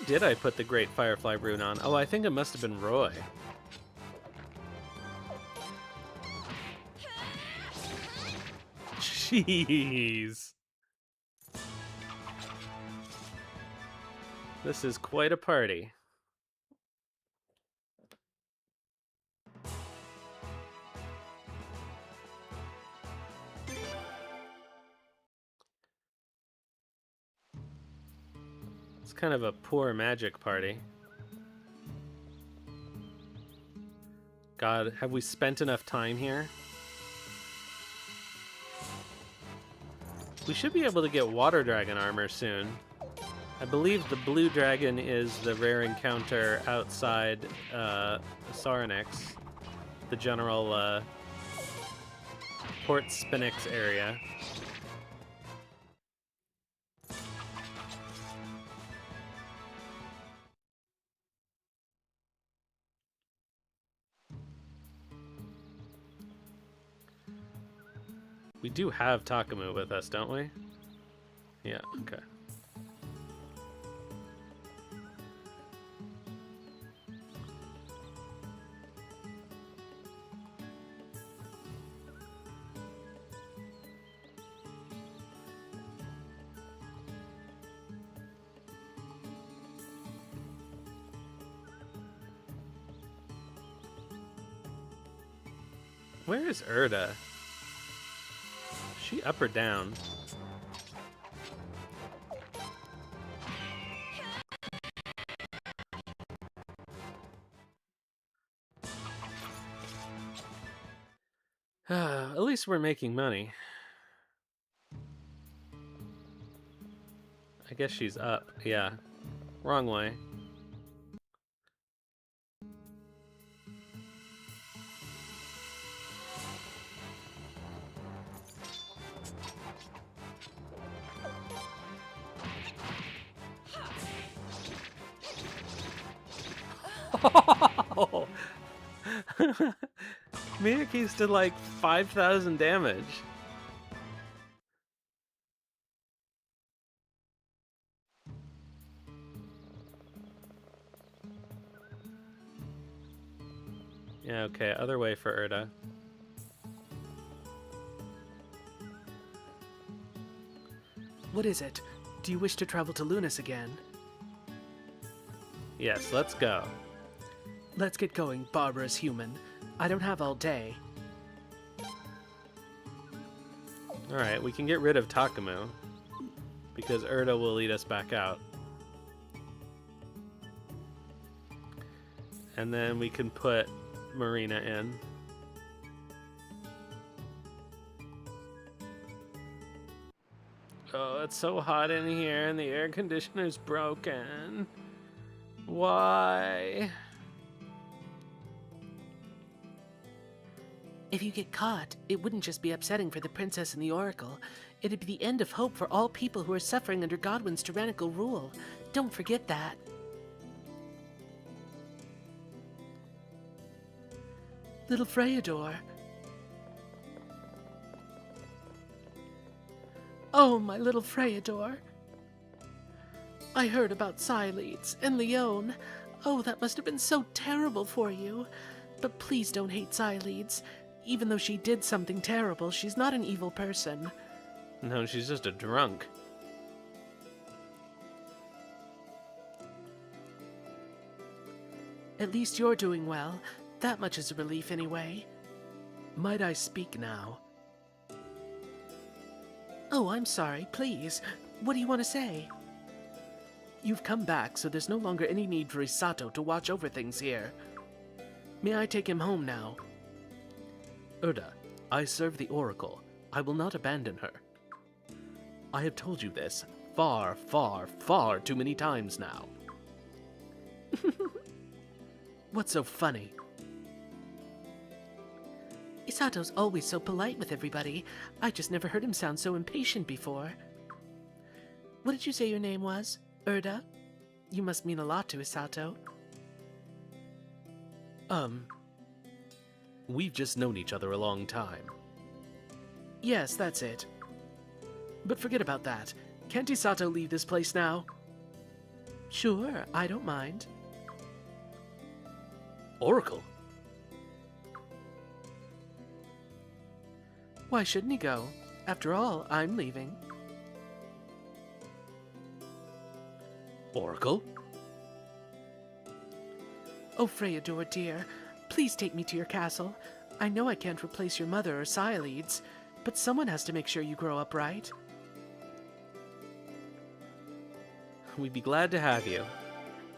Did I put the Great Firefly rune on? Oh, I think it must have been Roy. Jeez. This is quite a party. It's kind of a poor magic party. God, have we spent enough time here? We should be able to get water dragon armor soon. I believe the blue dragon is the rare encounter outside Sauronix, the general Port Spinix area. We do have Takamu with us, don't we? Yeah, okay. Where is Urda? Is she up or down? At least we're making money. I guess she's up. Yeah. Wrong way. Oh. Miyake's did like 5,000 damage. Yeah, okay, other way for Urda. What is it? Do you wish to travel to Lunas again? Yes, let's go. Let's get going, barbarous human. I don't have all day. Alright, we can get rid of Takamu, because Urda will lead us back out. And then we can put Marina in. Oh, it's so hot in here and the air conditioner's broken. Why? If you get caught, it wouldn't just be upsetting for the princess and the oracle. It'd be the end of hope for all people who are suffering under Godwin's tyrannical rule. Don't forget that. Little Freyador. Oh, my little Freyador. I heard about Xyletes and Leone. Oh, that must have been so terrible for you. But please don't hate Xyleads. Even though she did something terrible, she's not an evil person. No, she's just a drunk. At least you're doing well. That much is a relief anyway. Might I speak now? Oh, I'm sorry. Please. What do you want to say? You've come back, so there's no longer any need for Isato to watch over things here. May I take him home now? Urda, I serve the Oracle. I will not abandon her. I have told you this far, far, far too many times now. What's so funny? Isato's always so polite with everybody. I just never heard him sound so impatient before. What did you say your name was? Urda? You must mean a lot to Isato. We've just known each other a long time. Yes, that's it. But forget about that. Can't Isato leave this place now? Sure, I don't mind. Oracle? Why shouldn't he go? After all, I'm leaving. Oracle? Oh, Freyador, dear, please take me to your castle. I know I can't replace your mother or Xyleads, but someone has to make sure you grow up right. We'd be glad to have you.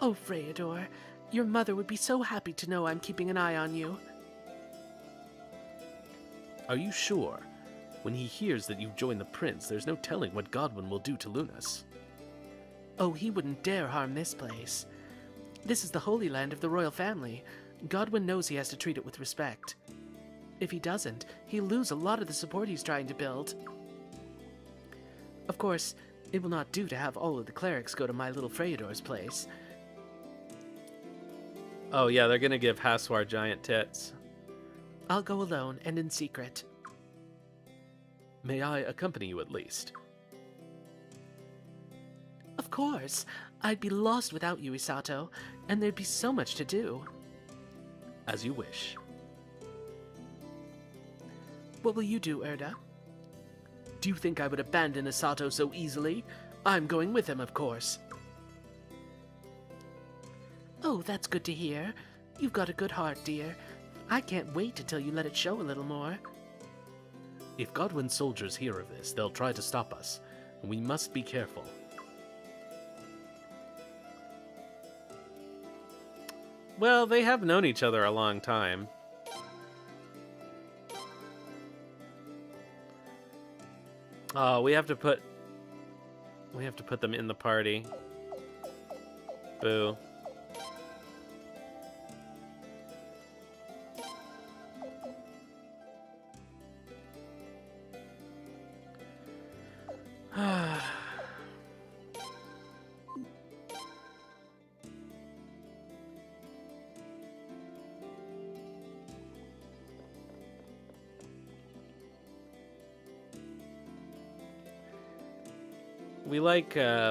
Oh, Freyador, your mother would be so happy to know I'm keeping an eye on you. Are you sure? When he hears that you've joined the prince, there's no telling what Godwin will do to Lunas. Oh, he wouldn't dare harm this place. This is the Holy Land of the royal family. Godwin knows he has to treat it with respect. If he doesn't, he'll lose a lot of the support he's trying to build. Of course, it will not do to have all of the clerics go to my little Freyador's place. Oh yeah, they're gonna give Haswar giant tits. I'll go alone and in secret. May I accompany you at least? Of course. I'd be lost without you, Isato, and there'd be so much to do. As you wish. What will you do, Urda? Do you think I would abandon Isato so easily? I'm going with him, of course. Oh, that's good to hear. You've got a good heart, dear. I can't wait until you let it show a little more. If Godwin's soldiers hear of this, they'll try to stop us. We must be careful. Well, they have known each other a long time. Oh, we have to put them in the party. Boo.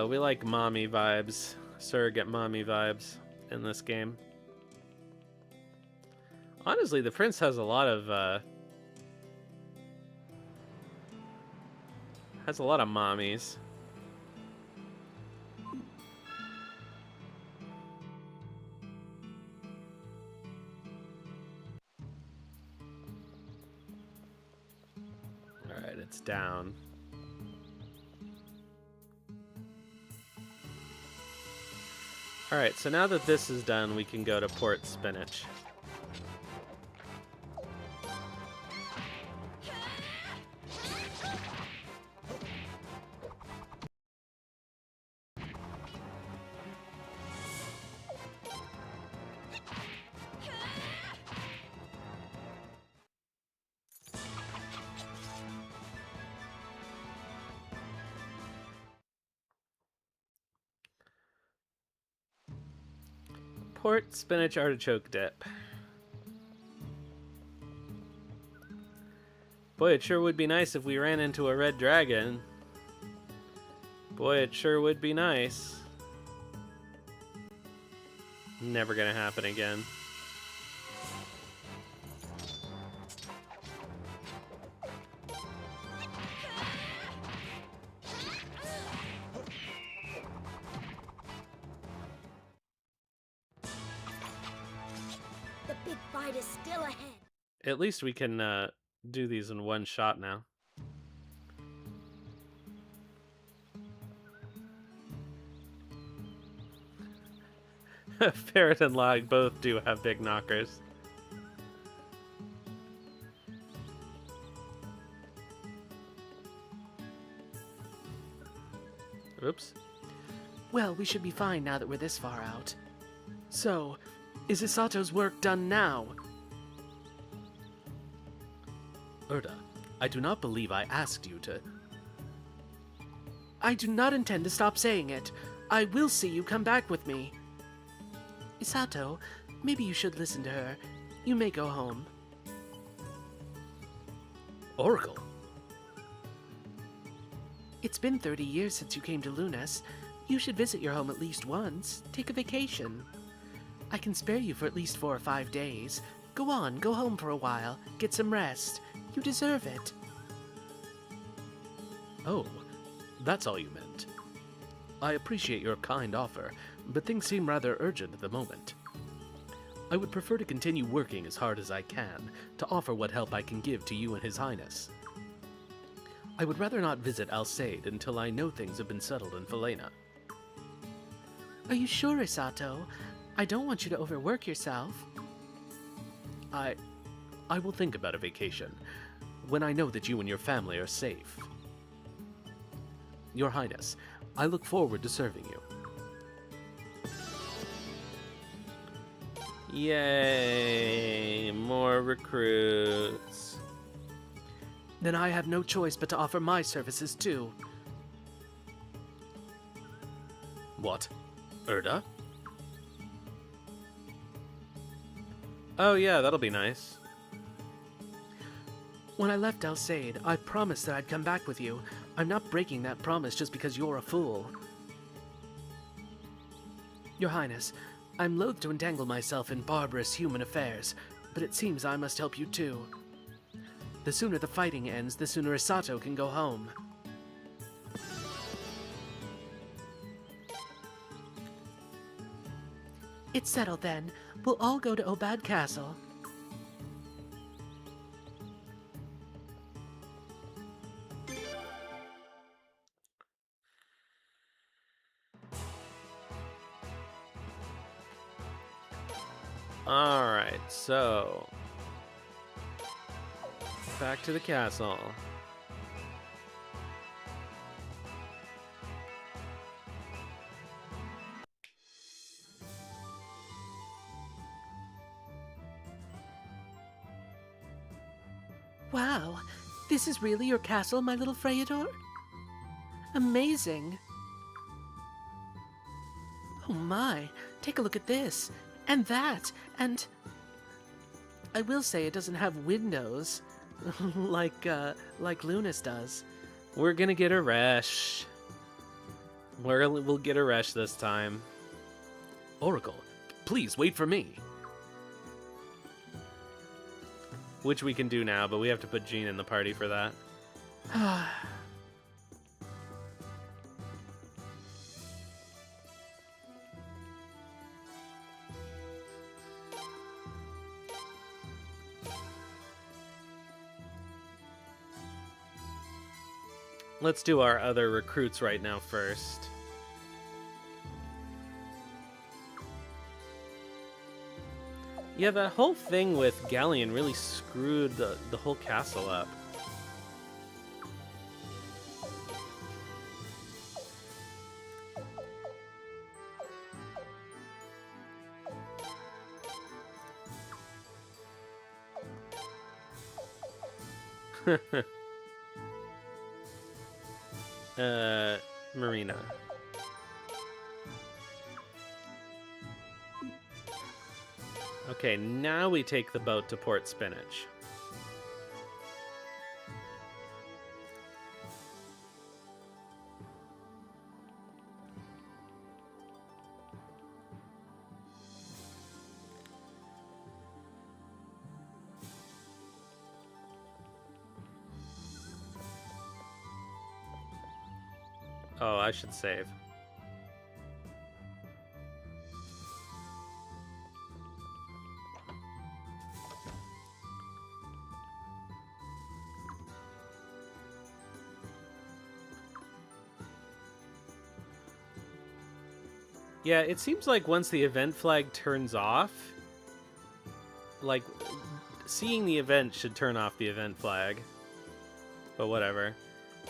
We like mommy vibes, surrogate mommy vibes in this game. Honestly, the prince has a lot of mommies. All right, it's down. Alright, so now that this is done, we can go to Port Spinach. Port Spinach Artichoke Dip. Boy, it sure would be nice if we ran into a red dragon. Boy, it sure would be nice. Never gonna happen again. The big fight is still ahead. At least we can do these in one shot now. Ferret and Log both do have big knockers. Oops. Well, we should be fine now that we're this far out. So, is Isato's work done now? Urda, I do not believe I asked you to... I do not intend to stop saying it. I will see you come back with me. Isato, maybe you should listen to her. You may go home. Oracle? It's been 30 years since you came to Lunas. You should visit your home at least once. Take a vacation. I can spare you for at least 4 or 5 days. Go on, go home for a while. Get some rest. You deserve it. Oh, that's all you meant. I appreciate your kind offer, but things seem rather urgent at the moment. I would prefer to continue working as hard as I can to offer what help I can give to you and His Highness. I would rather not visit Alsaid until I know things have been settled in Falena. Are you sure, Isato? I don't want you to overwork yourself. I will think about a vacation when I know that you and your family are safe. Your Highness, I look forward to serving you. Yay! More recruits. Then I have no choice but to offer my services too. What? Urda? Oh yeah, that'll be nice. When I left Alsaid, I promised that I'd come back with you. I'm not breaking that promise just because you're a fool. Your Highness, I'm loath to entangle myself in barbarous human affairs, but it seems I must help you too. The sooner the fighting ends, the sooner Isato can go home. It's settled then. We'll all go to Obad Castle. Alright, so... back to the castle. Wow, this is really your castle, my little Freyador? Amazing. Oh my, take a look at this, and that, and... I will say it doesn't have windows, like Lunas does. We're gonna get a Resh. We'll get a Resh this time. Oracle, please wait for me. Which we can do now, but we have to put Jean in the party for that. Let's do our other recruits right now first. Yeah, that whole thing with Galleon really screwed the whole castle up. Marina. Okay, now we take the boat to Port Spinach. Oh, I should save. Yeah, it seems like once the event flag turns off, like, seeing the event should turn off the event flag. But whatever.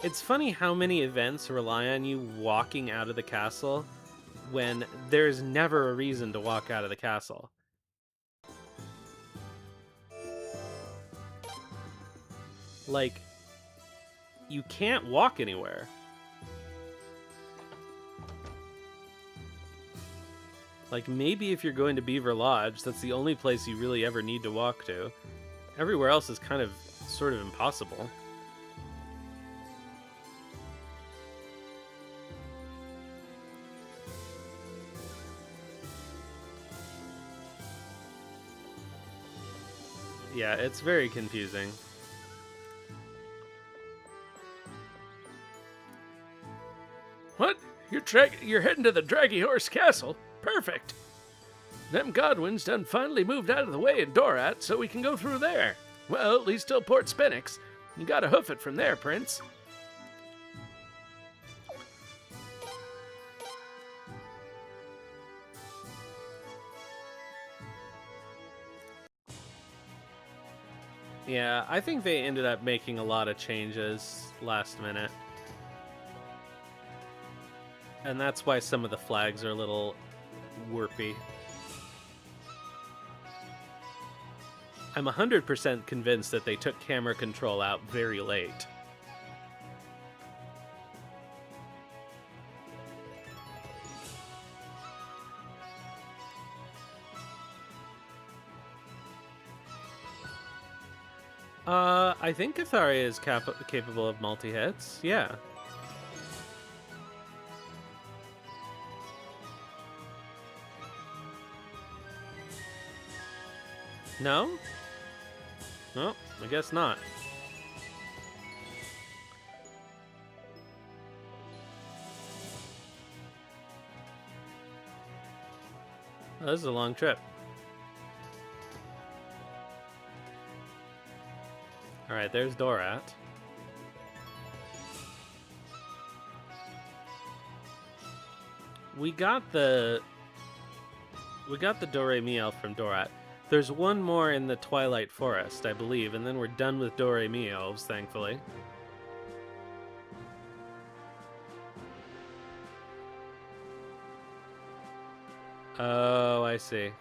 It's funny how many events rely on you walking out of the castle when there's never a reason to walk out of the castle. Like, you can't walk anywhere. Like, maybe if you're going to Beaver Lodge, that's the only place you really ever need to walk to. Everywhere else is kind of, sort of impossible. Yeah, it's very confusing. What? You're heading to the Dragonhorse Castle? Perfect. Them Godwins done finally moved out of the way in Dorat, so we can go through there. Well, at least till Port Spinix. You gotta hoof it from there, Prince. Yeah, I think they ended up making a lot of changes last minute. And that's why some of the flags are a little warpy. I'm 100% convinced that they took camera control out very late. I think Cathari is capable of multi-hits, yeah. No? No, I guess not. Oh, this is a long trip. Alright, there's Dorat. We got the Do-Re-Mi elf from Dorat. There's one more in the Twilight Forest, I believe, and then we're done with Do-Re-Mi elves, thankfully. Oh, I see.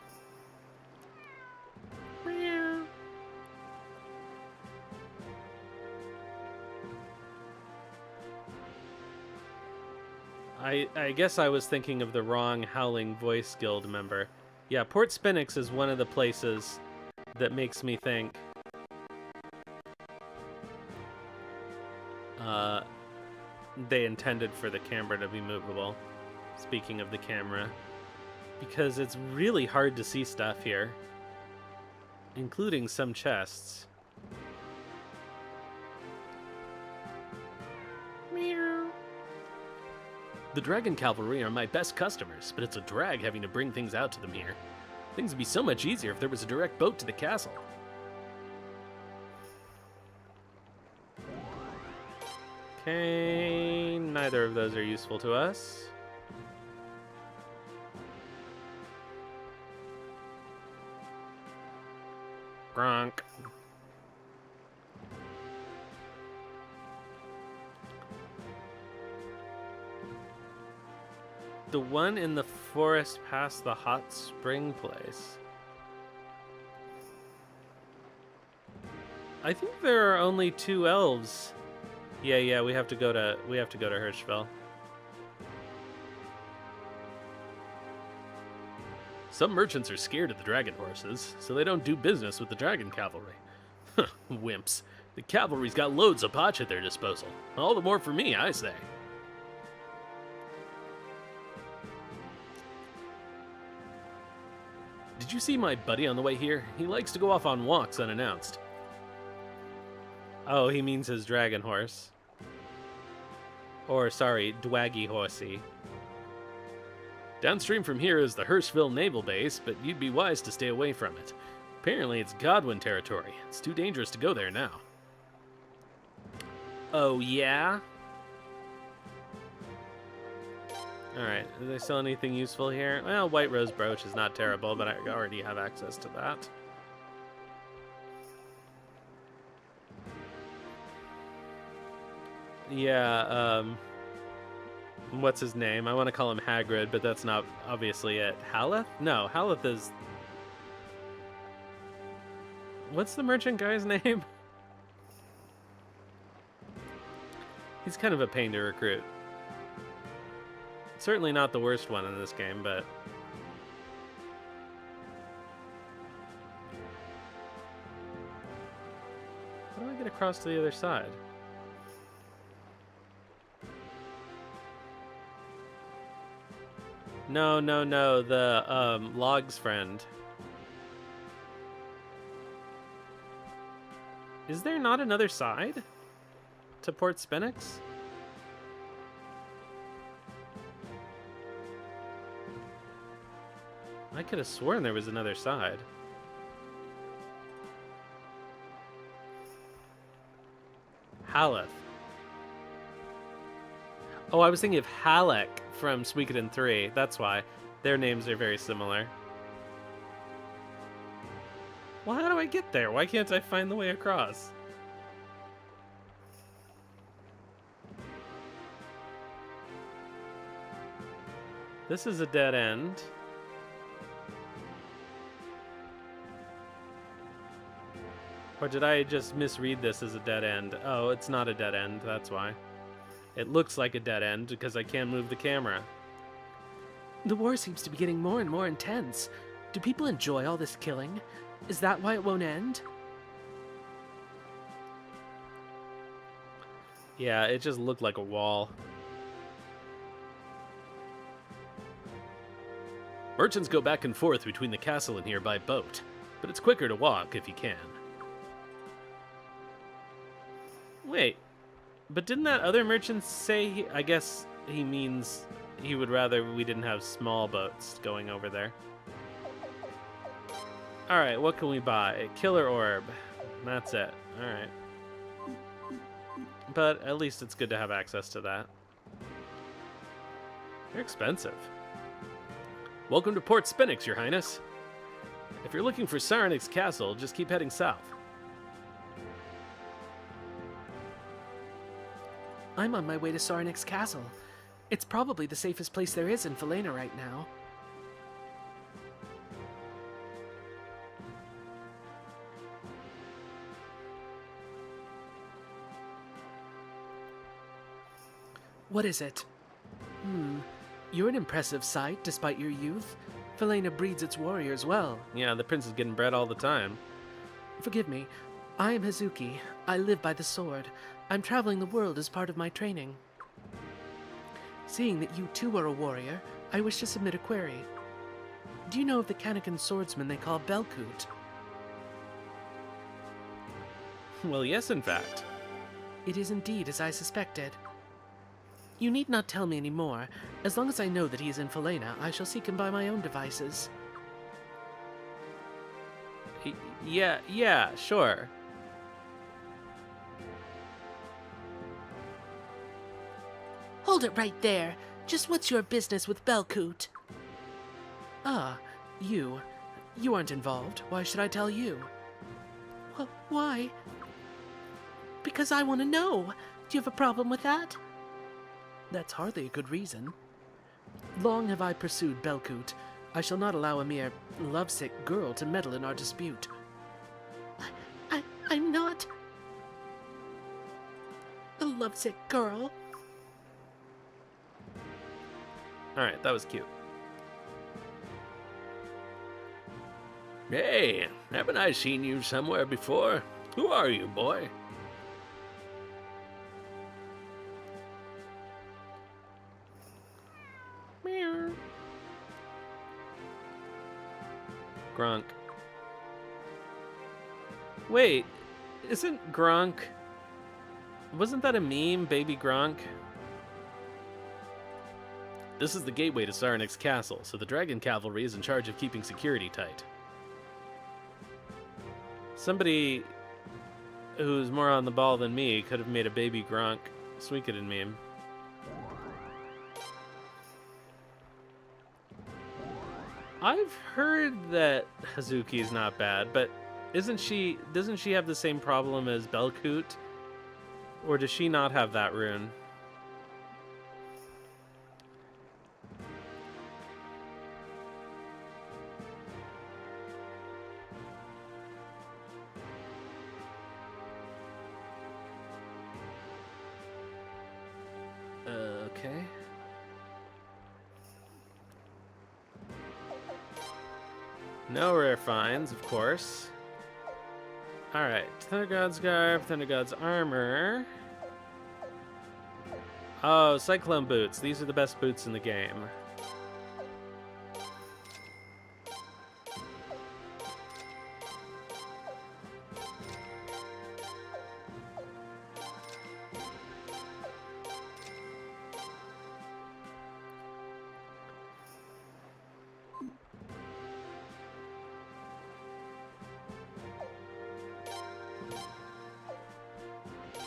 I guess I was thinking of the wrong Howling Voice Guild member. Yeah, Port Spinix is one of the places that makes me think they intended for the camera to be movable. Speaking of the camera. Because it's really hard to see stuff here. Including some chests. The Dragon Cavalry are my best customers, but it's a drag having to bring things out to them here. Things would be so much easier if there was a direct boat to the castle. Okay, neither of those are useful to us. Gronk. The one in the forest past the hot spring place. I think there are only 2 elves. Yeah, we have to go to Hirschfell. Some merchants are scared of the dragon horses, so they don't do business with the dragon cavalry. Wimps. The cavalry's got loads of potch at their disposal. All the more for me, I say. Did you see my buddy on the way here? He likes to go off on walks unannounced. Oh, he means his dragon horse. Or, sorry, Dwaggy Horsey. Downstream from here is the Hirschville Naval Base, but you'd be wise to stay away from it. Apparently it's Godwin territory. It's too dangerous to go there now. Oh, yeah? Alright, is there still anything useful here? Well, White Rose Brooch is not terrible, but I already have access to that. Yeah, what's his name? I want to call him Hagrid, but that's not obviously it. Haleth? No, Haleth is... What's the merchant guy's name? He's kind of a pain to recruit. Certainly not the worst one in this game, but... How do I get across to the other side? No, the, Log's friend. Is there not another side to Port Spinix? I could have sworn there was another side. Haleth. Oh, I was thinking of Halleck from Suikoden 3. That's why. Their names are very similar. Well, how do I get there? Why can't I find the way across? This is a dead end. Or did I just misread this as a dead end? Oh, it's not a dead end, that's why. It looks like a dead end because I can't move the camera. The war seems to be getting more and more intense. Do people enjoy all this killing? Is that why it won't end? Yeah, it just looked like a wall. Merchants go back and forth between the castle and here by boat, but it's quicker to walk if you can. Wait, but didn't that other merchant say, I guess he means he would rather we didn't have small boats going over there. Alright, what can we buy? Killer Orb. That's it. Alright. But at least it's good to have access to that. They're expensive. Welcome to Port Spinix, Your Highness. If you're looking for Sauronix Castle, just keep heading south. I'm on my way to Sauronix Castle. It's probably the safest place there is in Falena right now. What is it? You're an impressive sight, despite your youth. Falena breeds its warriors well. Yeah, the prince is getting bred all the time. Forgive me. I am Hazuki. I live by the sword. I'm traveling the world as part of my training. Seeing that you too are a warrior, I wish to submit a query. Do you know of the Kannakin swordsman they call Belkut? Well, yes, in fact. It is indeed as I suspected. You need not tell me any more. As long as I know that he is in Falena, I shall seek him by my own devices. Yeah, sure. Hold it right there. Just what's your business with Belkut? Ah, you. You aren't involved. Why should I tell you? Why? Because I want to know. Do you have a problem with that? That's hardly a good reason. Long have I pursued Belkut. I shall not allow a mere lovesick girl to meddle in our dispute. I'm not a lovesick girl. Alright, that was cute. Hey, haven't I seen you somewhere before? Who are you, boy? Meow. Gronk. Wait, isn't Gronk... Wasn't that a meme, Baby Gronk? This is the gateway to Sauronix Castle, so the Dragon Cavalry is in charge of keeping security tight. Somebody who's more on the ball than me could have made a baby Gronk Suikoden meme. I've heard that Hazuki's not bad, but doesn't she have the same problem as Belkut? Or does she not have that rune? Okay. No rare finds, of course. Alright, Thunder God's Garb, Thunder God's Armor. Oh, Cyclone Boots. These are the best boots in the game.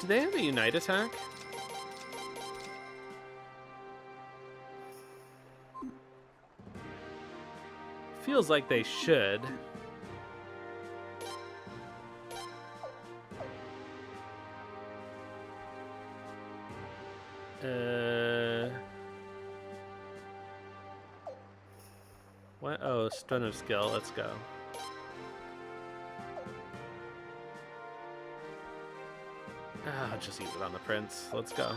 Do they have a Unite attack? Feels like they should. What? Oh, Stun of Skill. Let's go. I'll just use it on the prince. Let's go.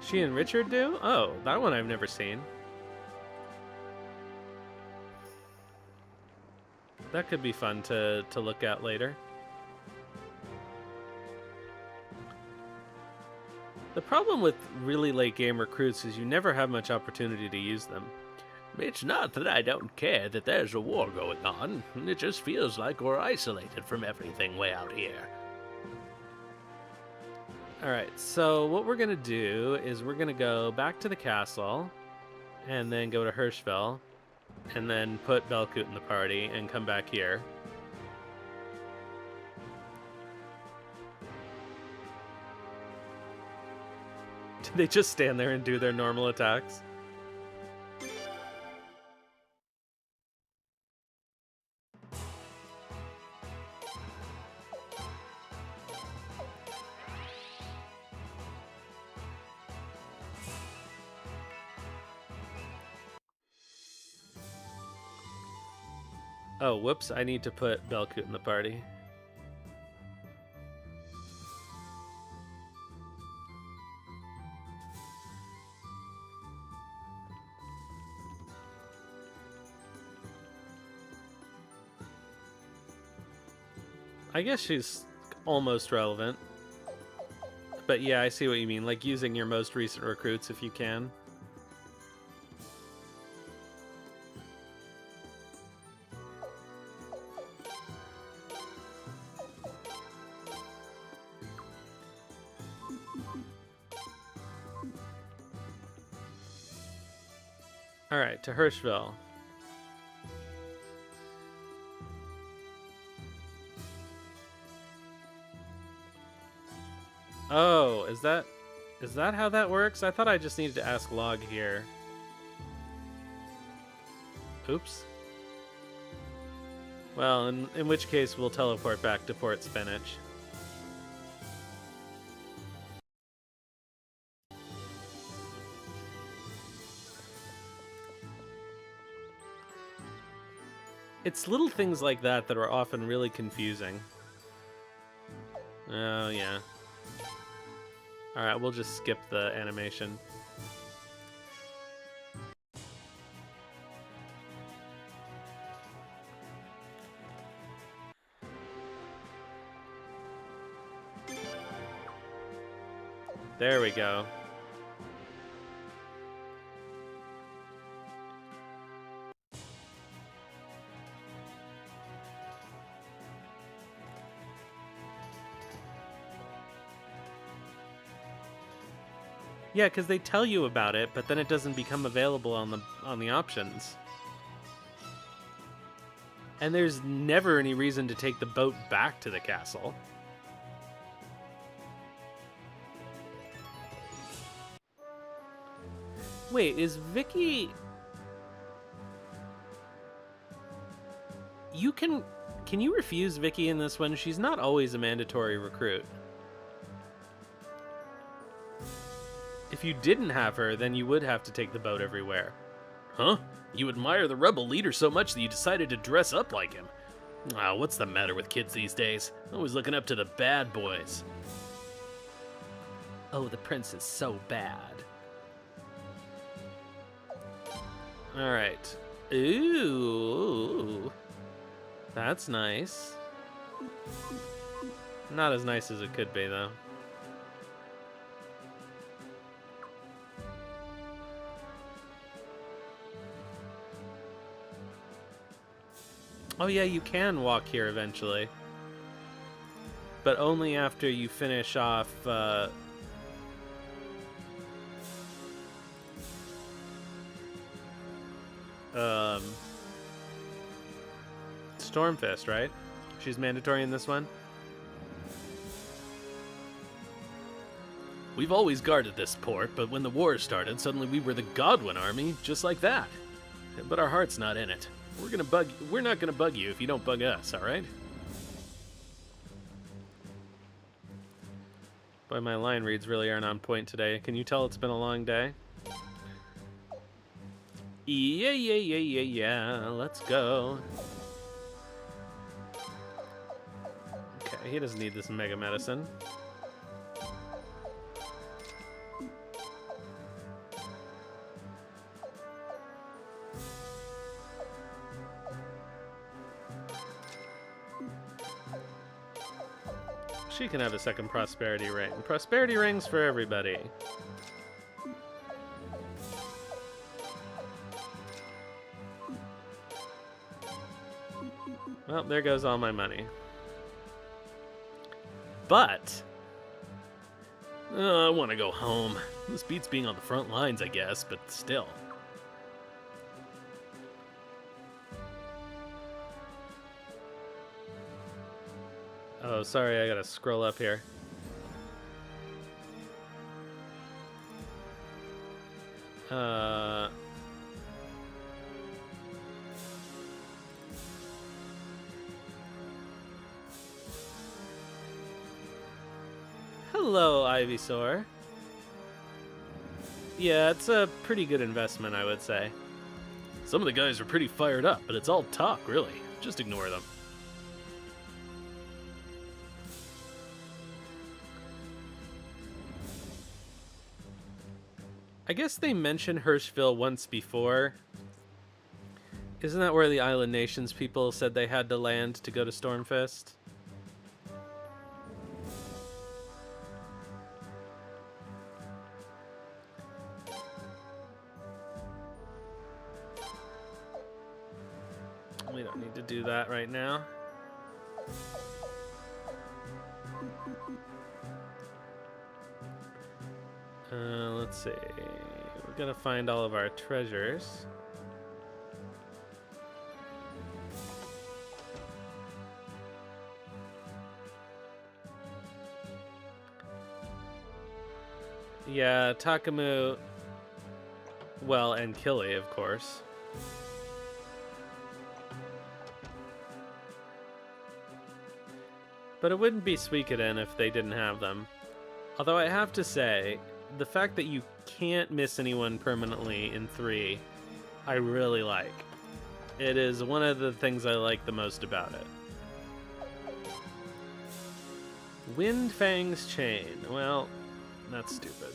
She and Richard do? Oh, that one I've never seen. That could be fun to look at later. The problem with really late game recruits is you never have much opportunity to use them. It's not that I don't care that there's a war going on. It just feels like we're isolated from everything way out here. Alright, so what we're going to do is we're going to go back to the castle and then go to Hirschfell and then put Belkut in the party and come back here. Did they just stand there and do their normal attacks? Oh, whoops, I need to put Belkut in the party. I guess she's almost relevant. But yeah, I see what you mean, like using your most recent recruits if you can. Alright, to Hirschfell. Oh, is that how that works? I thought I just needed to ask Log here. Oops. Well, in which case we'll teleport back to Port Spinach. It's little things like that that are often really confusing. Oh, yeah. Alright, we'll just skip the animation. There we go. Yeah, because they tell you about it, but then it doesn't become available on the options. And there's never any reason to take the boat back to the castle. Wait, is Vicky... Can you refuse Vicky in this one? She's not always a mandatory recruit. If you didn't have her, then you would have to take the boat everywhere. Huh? You admire the rebel leader so much that you decided to dress up like him. Ah, what's the matter with kids these days? Always looking up to the bad boys. Oh, the prince is so bad. Alright. Ooh. That's nice. Not as nice as it could be, though. Oh yeah, you can walk here eventually. But only after you finish off, Stormfist, right? She's mandatory in this one? We've always guarded this port, but when the war started, suddenly we were the Godwin army, just like that. But our heart's not in it. We're not gonna bug you if you don't bug us, alright? Boy, my line reads really aren't on point today. Can you tell it's been a long day? Yeah, let's go. Okay, he doesn't need this mega medicine. She can have a second prosperity ring. Prosperity rings for everybody. Well, there goes all my money. But I want to go home. This beats being on the front lines, I guess, but still. Oh, sorry, I gotta scroll up here. Hello, Ivysaur. Yeah, it's a pretty good investment, I would say. Some of the guys are pretty fired up, but it's all talk, really. Just ignore them. I guess they mentioned Hirschville once before. Isn't that where the Island Nations people said they had to land to go to Stormfist? We don't need to do that right now. Let's see. We're gonna find all of our treasures. Yeah, Takamu. Well, and Killey, of course. But it wouldn't be Suikoden if they didn't have them. Although I have to say, the fact that you can't miss anyone permanently in 3, I really like. It is one of the things I like the most about it. Windfang's Chain. Well, that's stupid.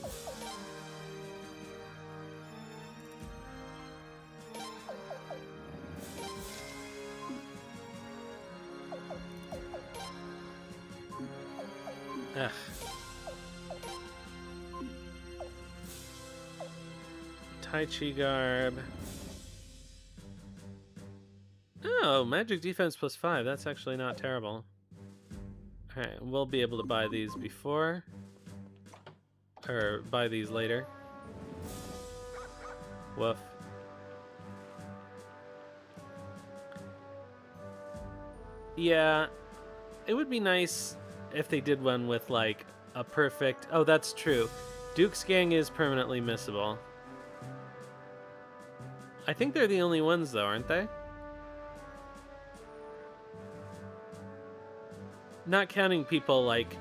Ugh. Tai Chi Garb. Oh, magic defense +5. That's actually not terrible. Alright, we'll be able to buy these before. Or buy these later. Woof. Yeah, it would be nice if they did one with, like, a perfect... Oh, that's true. Duke's Gang is permanently missable. I think they're the only ones, though, aren't they? Not counting people, like,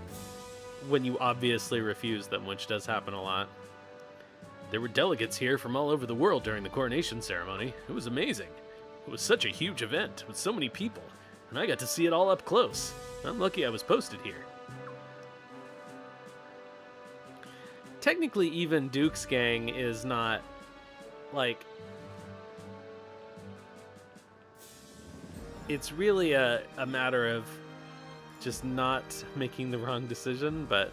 when you obviously refuse them, which does happen a lot. There were delegates here from all over the world during the coronation ceremony. It was amazing. It was such a huge event with so many people, and I got to see it all up close. I'm lucky I was posted here. Technically, even Duke's Gang is not, like... It's really a matter of just not making the wrong decision, but...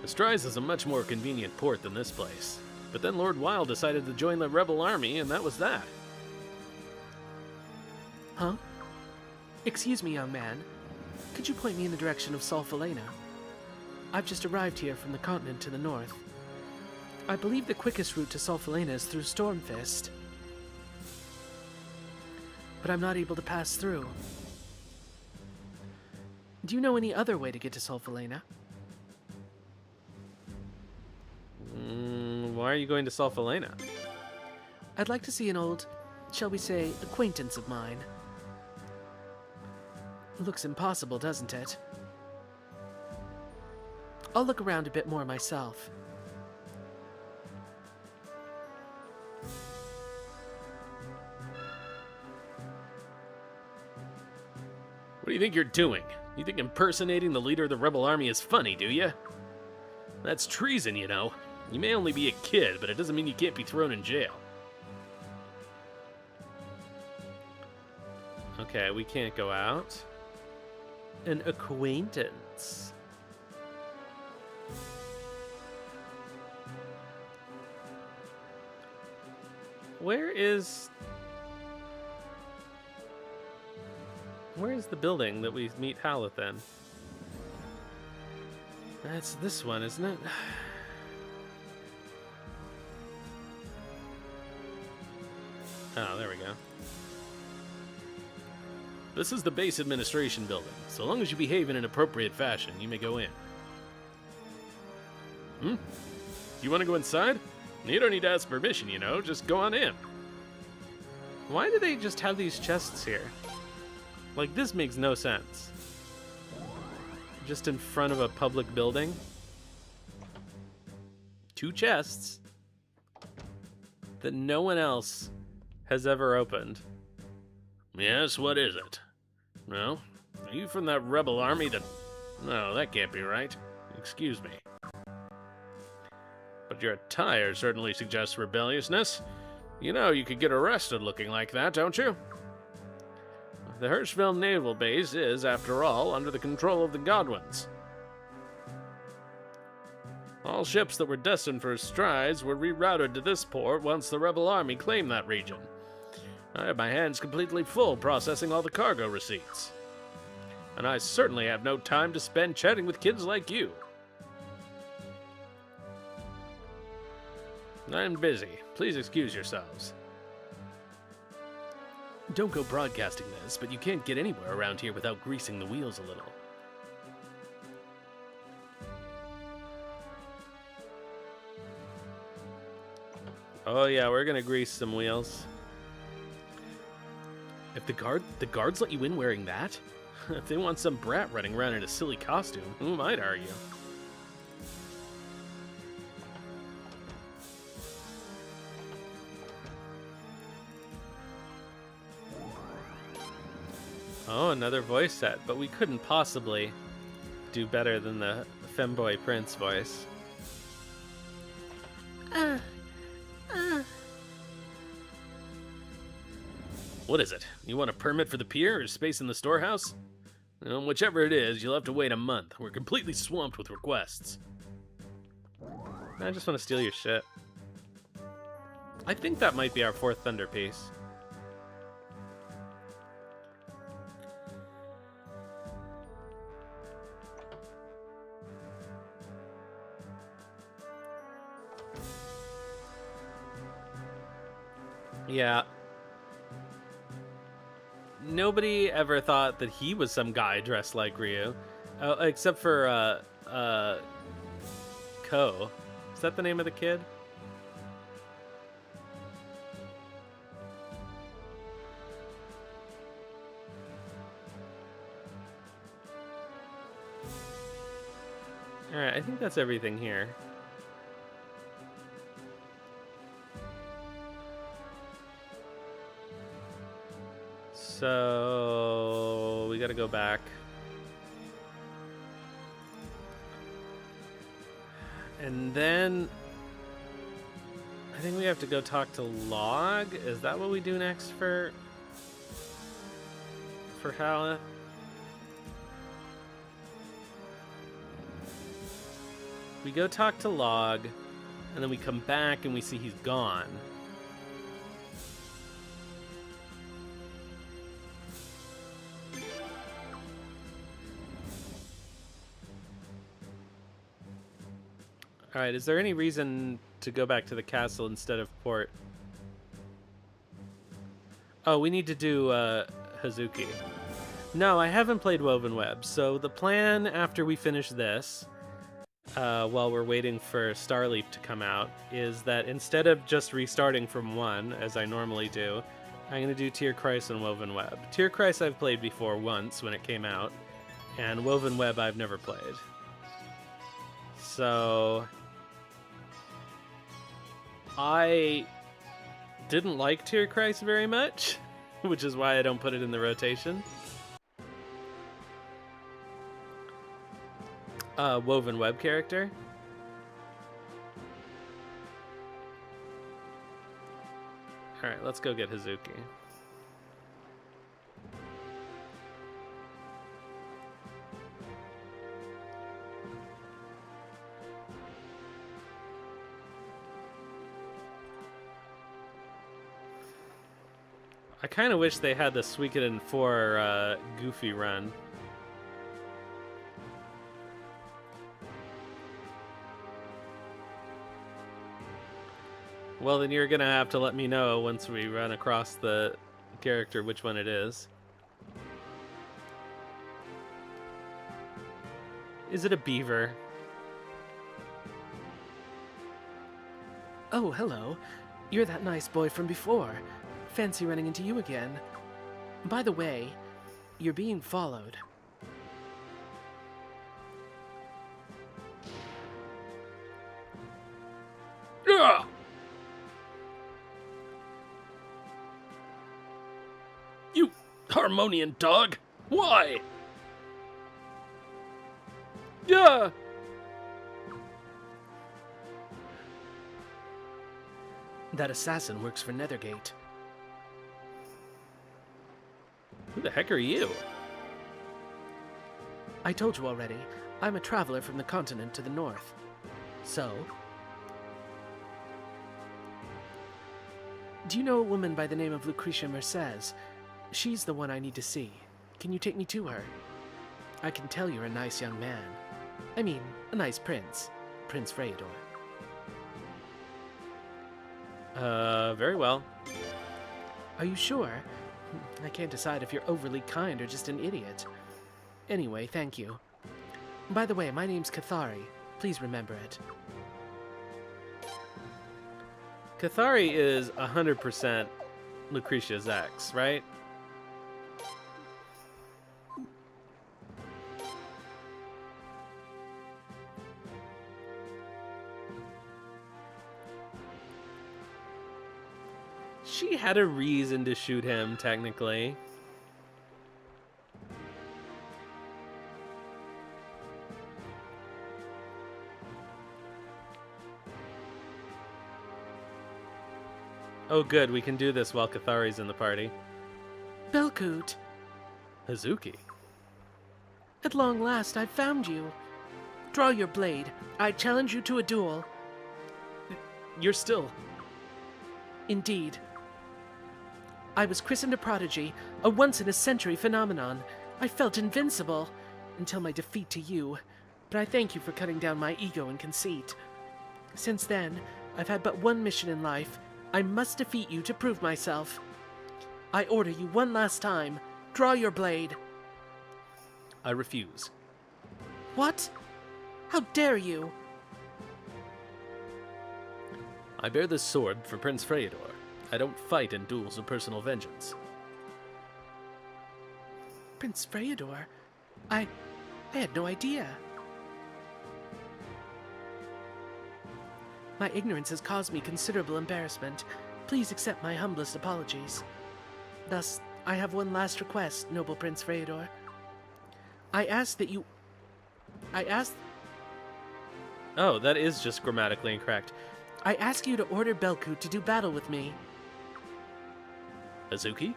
Astrais is a much more convenient port than this place. But then Lord Weil decided to join the rebel army, and that was that. Huh? Excuse me, young man. Could you point me in the direction of Solfalena? I've just arrived here from the continent to the north. I believe the quickest route to Solfalena is through Stormfist. But I'm not able to pass through. Do you know any other way to get to Solfalena? Why are you going to Solfalena? I'd like to see an old, shall we say, acquaintance of mine. Looks impossible, doesn't it? I'll look around a bit more myself. What do you think you're doing? You think impersonating the leader of the rebel army is funny, do you? That's treason, you know. You may only be a kid, but it doesn't mean you can't be thrown in jail. Okay, we can't go out. An acquaintance. Where is the building that we meet Haleth in? That's this one, isn't it? Oh, there we go. This is the base administration building. So long as you behave in an appropriate fashion, you may go in. You want to go inside? You don't need to ask permission, you know. Just go on in. Why do they just have these chests here? Like, this makes no sense. Just in front of a public building. 2 chests that no one else has ever opened. Yes, what is it? No? Are you from that rebel army that... No, that can't be right. Excuse me. But your attire certainly suggests rebelliousness. You know you could get arrested looking like that, don't you? The Hirschfeld Naval Base is, after all, under the control of the Godwins. All ships that were destined for Astrais were rerouted to this port once the rebel army claimed that region. I have my hands completely full processing all the cargo receipts. And I certainly have no time to spend chatting with kids like you. I'm busy. Please excuse yourselves. Don't go broadcasting this, but you can't get anywhere around here without greasing the wheels a little. Oh yeah, we're gonna grease some wheels. If the guards let you in wearing that? If they want some brat running around in a silly costume, who might argue? Oh, another voice set, but we couldn't possibly do better than the femboy prince voice. What is it? You want a permit for the pier or space in the storehouse? Well, whichever it is, you'll have to wait a month. We're completely swamped with requests. I just want to steal your shit. I think that might be our 4th Thunder piece. Yeah. Nobody ever thought that he was some guy dressed like Ryu. Except for, Ko. Is that the name of the kid? Alright, I think that's everything here. So we gotta go back. And then I think we have to go talk to Log. Is that what we do next for Halla? We go talk to Log, and then we come back and we see he's gone. Alright, is there any reason to go back to the castle instead of port? Oh, we need to do Hazuki. No, I haven't played Woven Web, so the plan after we finish this, while we're waiting for Starleaf to come out, is that instead of just restarting from 1, as I normally do, I'm going to do Tier Christ and Woven Web. Tier Christ I've played before once when it came out, and Woven Web I've never played. So I didn't like Tier Christ very much, which is why I don't put it in the rotation. Woven Web character. Alright, let's go get Hazuki. I kind of wish they had the Suikoden 4 Goofy run. Well, then you're gonna have to let me know once we run across the character which one it is. Is it a beaver? Oh, hello. You're that nice boy from before. Fancy running into you again. By the way, you're being followed. Ugh! You Harmonian dog! Why? Yeah! That assassin works for Nethergate. Who the heck are you? I told you already, I'm a traveler from the continent to the north. So? Do you know a woman by the name of Lucretia Mercedes? She's the one I need to see. Can you take me to her? I can tell you're a nice young man. I mean, a nice prince. Prince Freydor. Very well. Are you sure? I can't decide if you're overly kind or just an idiot. Anyway, thank you. By the way, my name's Cathari. Please remember it. Cathari is 100% Lucretia's ex, right? She had a reason to shoot him, technically. Oh good, we can do this while Cathari's in the party. Belkoot! Hazuki. At long last, I've found you. Draw your blade. I challenge you to a duel. You're still... Indeed. I was christened a prodigy, a once-in-a-century phenomenon. I felt invincible, until my defeat to you. But I thank you for cutting down my ego and conceit. Since then, I've had but one mission in life, I must defeat you to prove myself. I order you one last time. Draw your blade. I refuse. What? How dare you? I bear this sword for Prince Freydor. I don't fight in duels of personal vengeance. Prince Freydor? I had no idea. My ignorance has caused me considerable embarrassment. Please accept my humblest apologies. Thus, I have one last request, noble Prince Freydor. I ask that you... Oh, that is just grammatically incorrect. I ask you to order Belkut to do battle with me. Hazuki?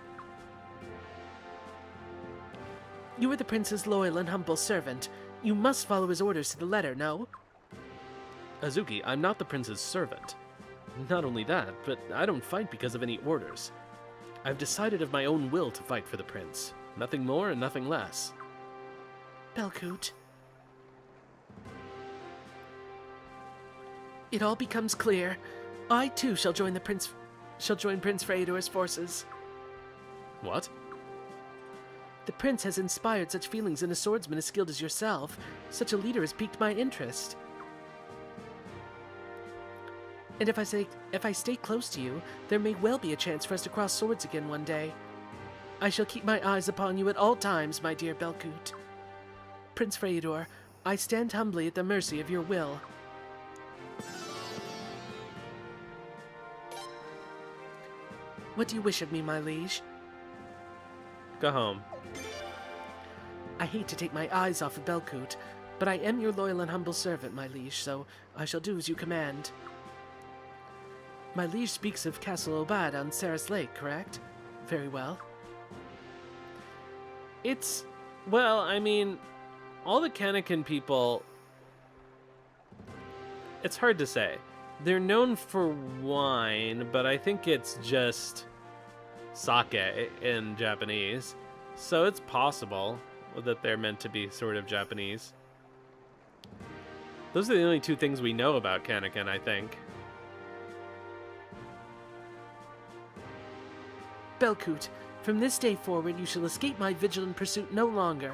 You are the prince's loyal and humble servant. You must follow his orders to the letter, no? Hazuki, I'm not the prince's servant. Not only that, but I don't fight because of any orders. I've decided of my own will to fight for the prince. Nothing more and nothing less. Belkut. It all becomes clear. I too shall join Prince Freydor's forces. What? The prince has inspired such feelings in a swordsman as skilled as yourself. Such a leader has piqued my interest. And if I stay close to you, there may well be a chance for us to cross swords again one day. I shall keep my eyes upon you at all times, my dear Belkut. Prince Freydor, I stand humbly at the mercy of your will. What do you wish of me, my liege? Go home. I hate to take my eyes off of Belkut, but I am your loyal and humble servant, my liege, so I shall do as you command. My liege speaks of Castle Obad on Saris Lake, correct? Very well. Well, I mean, all the Kannakin people... It's hard to say. They're known for wine, but I think it's just sake in Japanese. So it's possible that they're meant to be sort of Japanese. Those are the only two things we know about Kannakin, I think. Belkut, from this day forward you shall escape my vigilant pursuit no longer.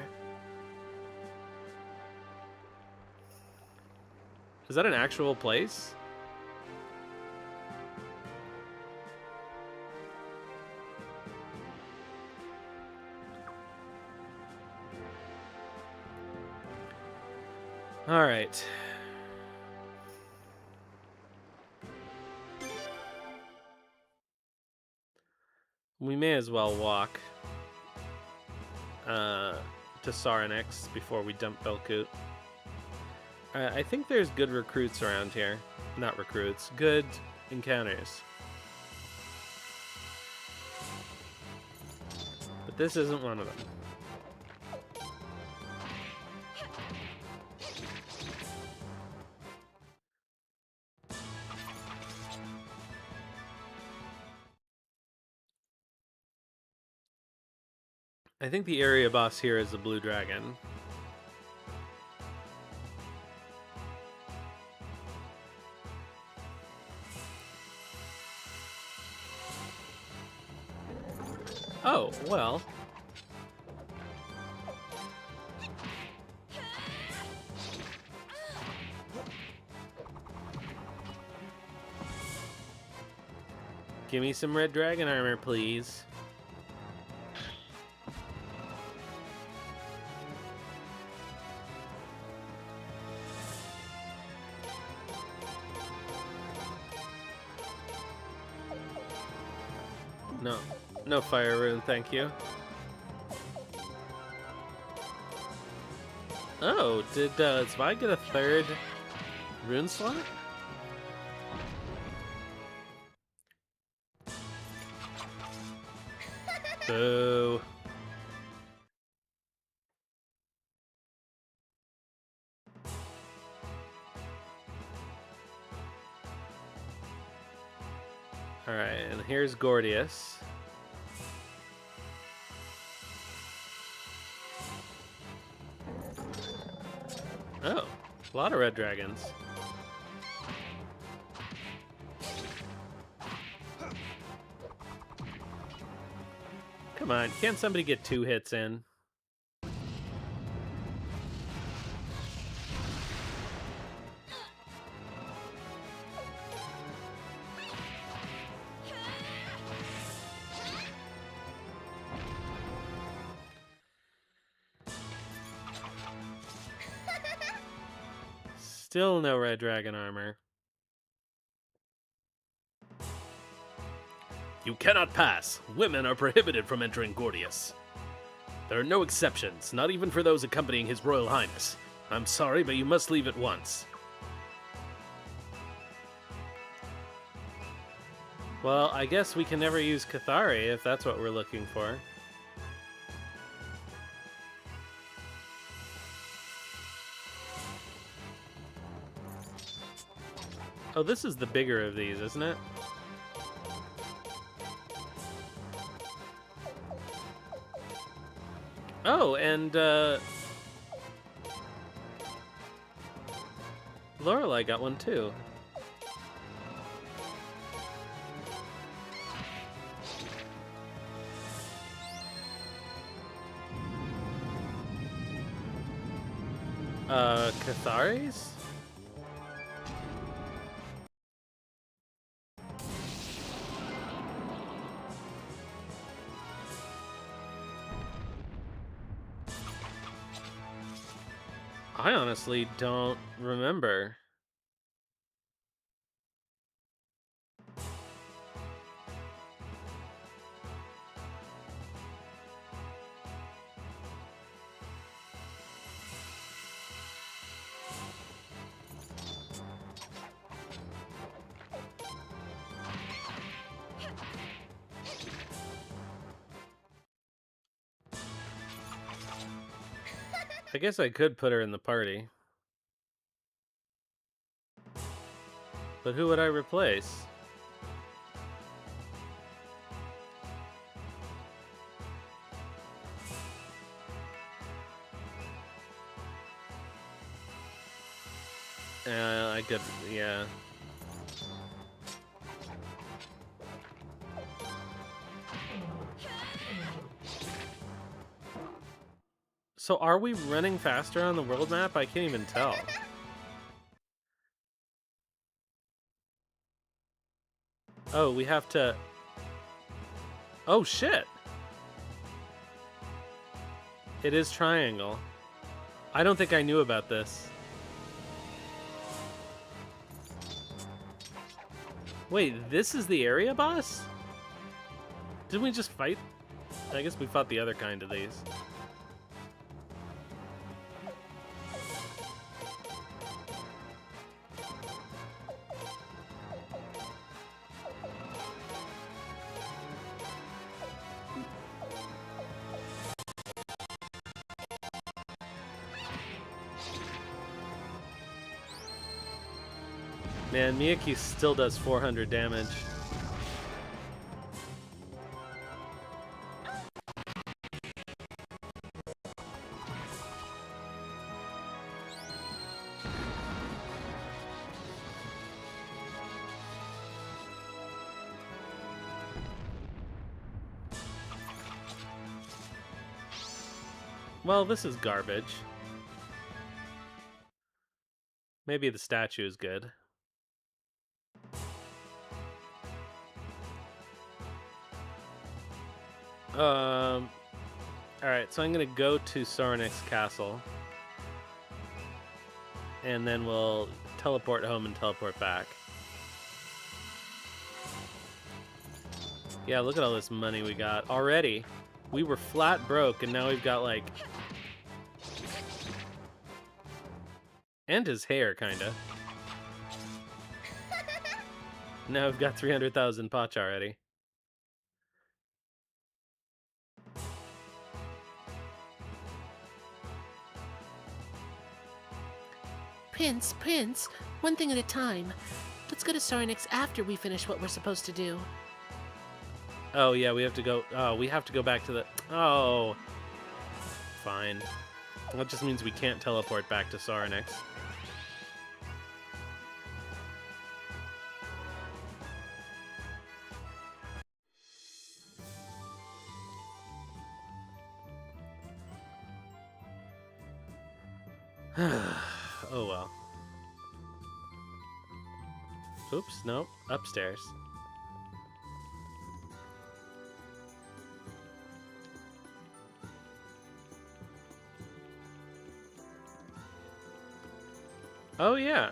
Is that an actual place? All right. We may as well walk to Sauronix before we dump Belkut. I think there's good recruits around here. Not recruits, good encounters. But this isn't one of them. I think the area boss here is the blue dragon. Oh, well. Give me some red dragon armor, please. No. No fire rune, thank you. Oh, did Zwei get a third rune slot? Boo. Alright, and here's Gordius. Oh, a lot of red dragons. Come on, can't somebody get 2 hits in? Still no red dragon armor. You cannot pass. Women are prohibited from entering Gordius. There are no exceptions, not even for those accompanying His Royal Highness. I'm sorry, but you must leave at once. Well, I guess we can never use Cathari if that's what we're looking for. Oh, this is the bigger of these, isn't it? Oh, and Lorelei got one too. Catharis? I honestly don't remember. I guess I could put her in the party. But who would I replace? I could, yeah. So are we running faster on the world map? I can't even tell. Oh, we have to... Oh, shit! It is triangle. I don't think I knew about this. Wait, this is the area boss? Didn't we just fight? I guess we fought the other kind of these. Man, Miyaki still does 400 damage. Well, this is garbage. Maybe the statue is good. Alright, so I'm gonna go to Sauronix Castle. And then we'll teleport home and teleport back. Yeah, look at all this money we got. Already, we were flat broke, and now we've got, like... And his hair, kinda. Now we've got 300,000 potch already. Prince, one thing at a time. Let's go to Sauronix after we finish what we're supposed to do. Oh, yeah, we have to go... Oh, we have to go back to the... Oh. Fine. That just means we can't teleport back to Sauronix. Oh well. Oops, nope, upstairs. Oh yeah.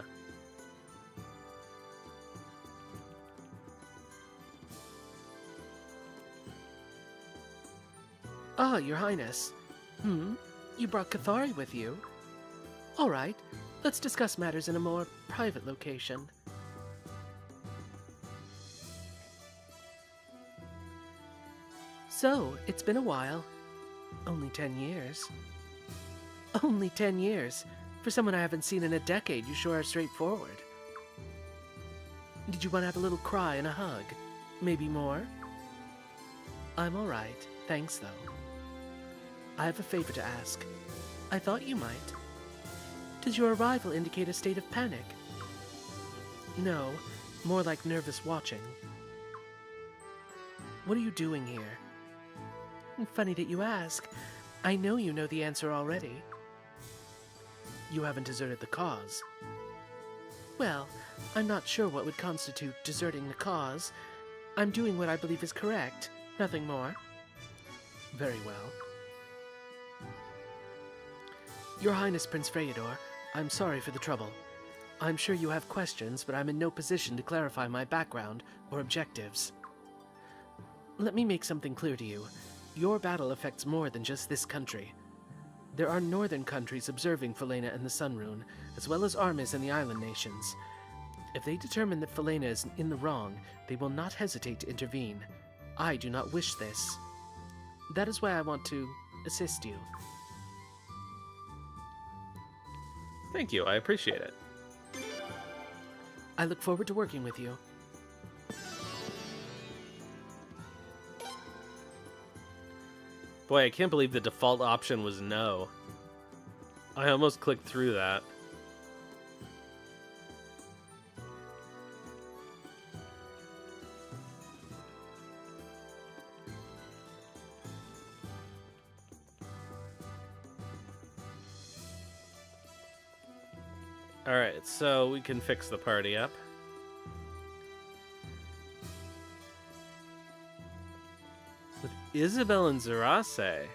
Ah, Your Highness. You brought Cathari with you? All right, let's discuss matters in a more private location. So, it's been a while. Only 10 years. Only 10 years. For someone I haven't seen in a decade, you sure are straightforward. Did you want to have a little cry and a hug? Maybe more? I'm all right. Thanks, though. I have a favor to ask. I thought you might. Does your arrival indicate a state of panic? No, more like nervous watching. What are you doing here? Funny that you ask. I know you know the answer already. You haven't deserted the cause. Well, I'm not sure what would constitute deserting the cause. I'm doing what I believe is correct, nothing more. Very well. Your Highness Prince Freyador, I'm sorry for the trouble. I'm sure you have questions, but I'm in no position to clarify my background or objectives. Let me make something clear to you. Your battle affects more than just this country. There are northern countries observing Falena and the Sun Rune, as well as armies in the island nations. If they determine that Falena is in the wrong, they will not hesitate to intervene. I do not wish this. That is why I want to assist you. Thank you, I appreciate it. I look forward to working with you. Boy, I can't believe the default option was no. I almost clicked through that. Alright, so we can fix the party up. With Isabel and Zerase.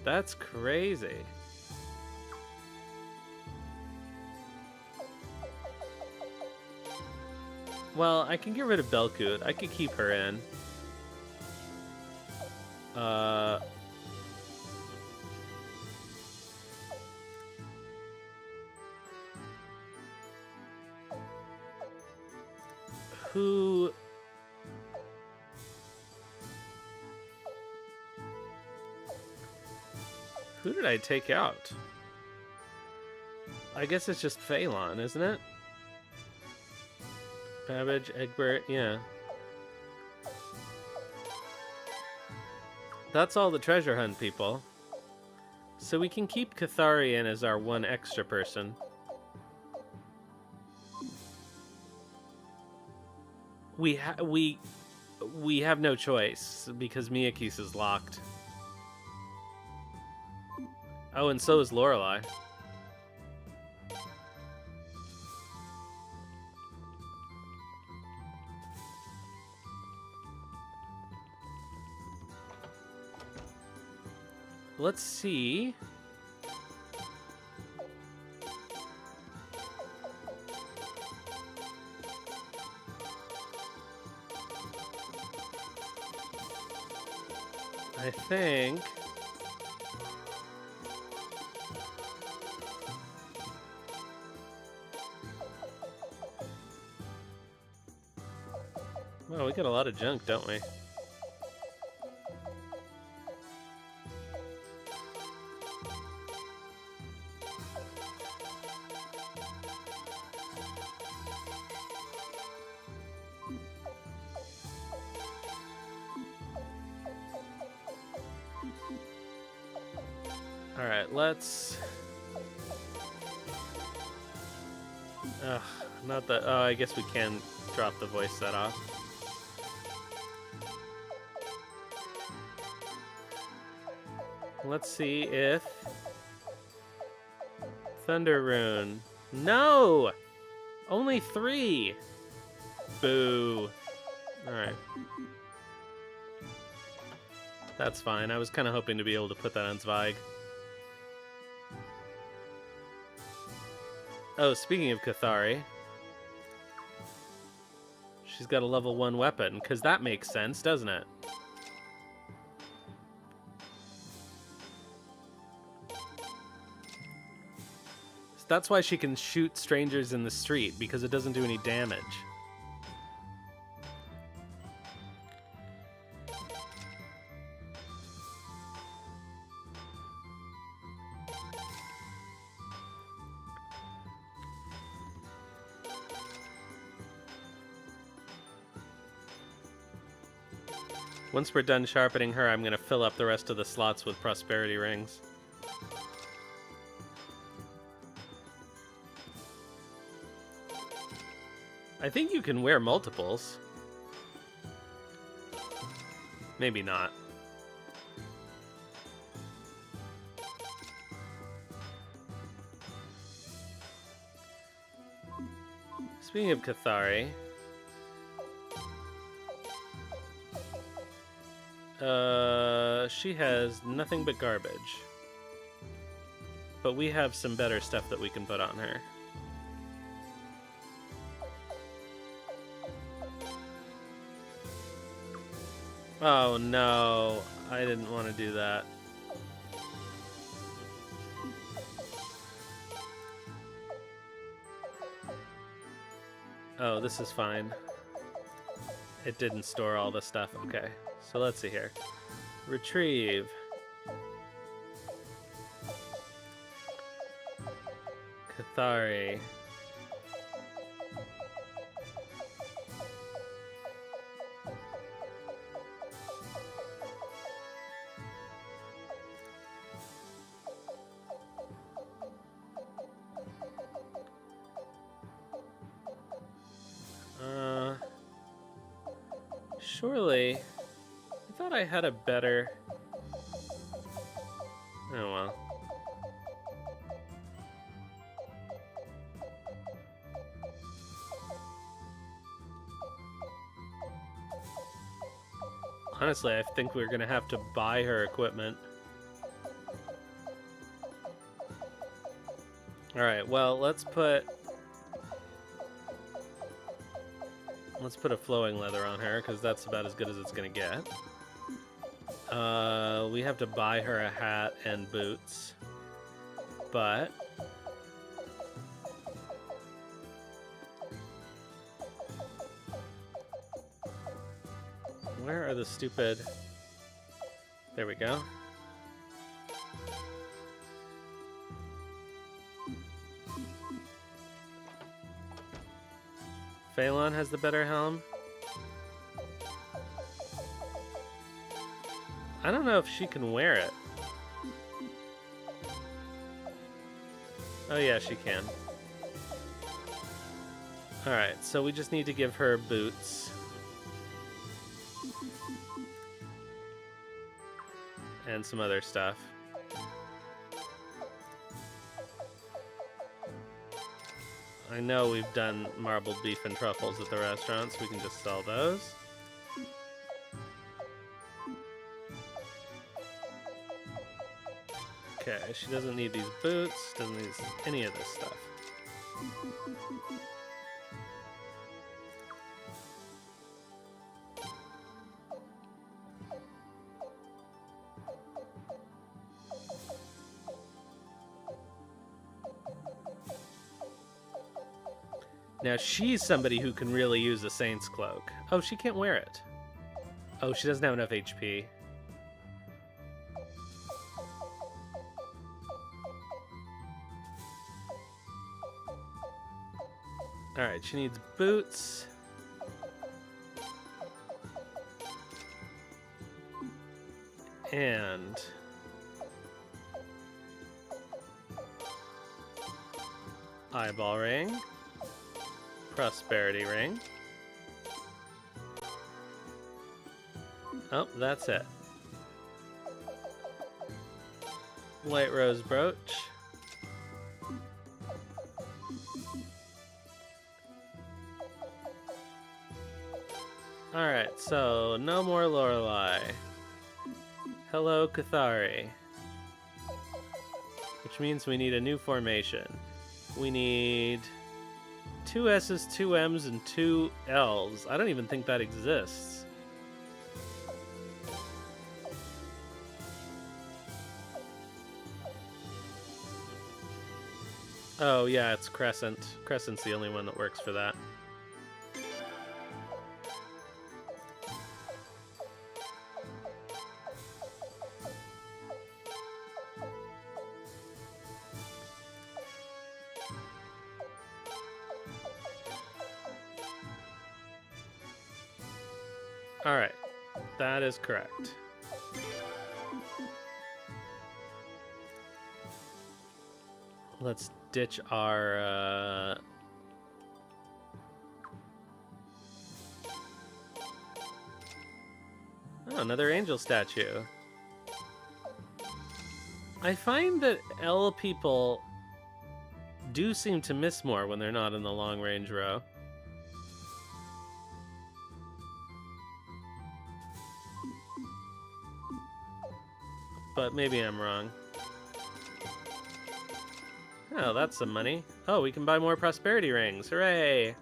That's crazy. Well, I can get rid of Belkut. I could keep her in. Who... Who did I take out? I guess it's just Phelan, isn't it? Babbage, Egbert, yeah. That's all the treasure hunt people. So we can keep Cathari in as our one extra person. We have no choice because Miyakis is locked. Oh, and so is Lorelei. Let's see. I think... Well, we got a lot of junk, don't we? Alright, let's... not that... Oh, I guess we can drop the voice set off. Let's see if Thunder Rune. No! Only 3! Boo. Alright. That's fine. I was kind of hoping to be able to put that on Zweig. Oh, speaking of Cathari, she's got a level 1 weapon, because that makes sense, doesn't it? So that's why she can shoot strangers in the street, because it doesn't do any damage. Once we're done sharpening her, I'm going to fill up the rest of the slots with prosperity rings. I think you can wear multiples. Maybe not. Speaking of Cathari... she has nothing but garbage. But we have some better stuff that we can put on her. Oh no, I didn't want to do that. Oh, this is fine. It didn't store all the stuff. Okay, so let's see here. Retrieve. Cathari. Surely, I thought I had a better... Oh well. Honestly, I think we're gonna have to buy her equipment. Alright, well, let's put a flowing leather on her, because that's about as good as it's gonna get. We have to buy her a hat and boots. But... where are the stupid... There we go. Phelan has the better helm. I don't know if she can wear it. Oh yeah, she can. Alright, so we just need to give her boots. And some other stuff. I know we've done marbled beef and truffles at the restaurant, so we can just sell those. Okay, she doesn't need these boots, doesn't need any of this stuff. Now she's somebody who can really use a Saint's Cloak. Oh, she can't wear it. Oh, she doesn't have enough HP. Alright, she needs boots. And... eyeball ring. Prosperity ring. Oh, that's it. White rose brooch. So, no more Lorelei. Hello, Cathari. Which means we need a new formation. We need 2 S's, 2 M's, and 2 L's. I don't even think that exists. Oh, yeah, it's Crescent. Crescent's the only one that works for that. Alright, that is correct. Let's ditch our, Oh, another angel statue. I find that L people do seem to miss more when they're not in the long-range row. But maybe I'm wrong. Oh, that's some money. Oh, we can buy more prosperity rings. Hooray!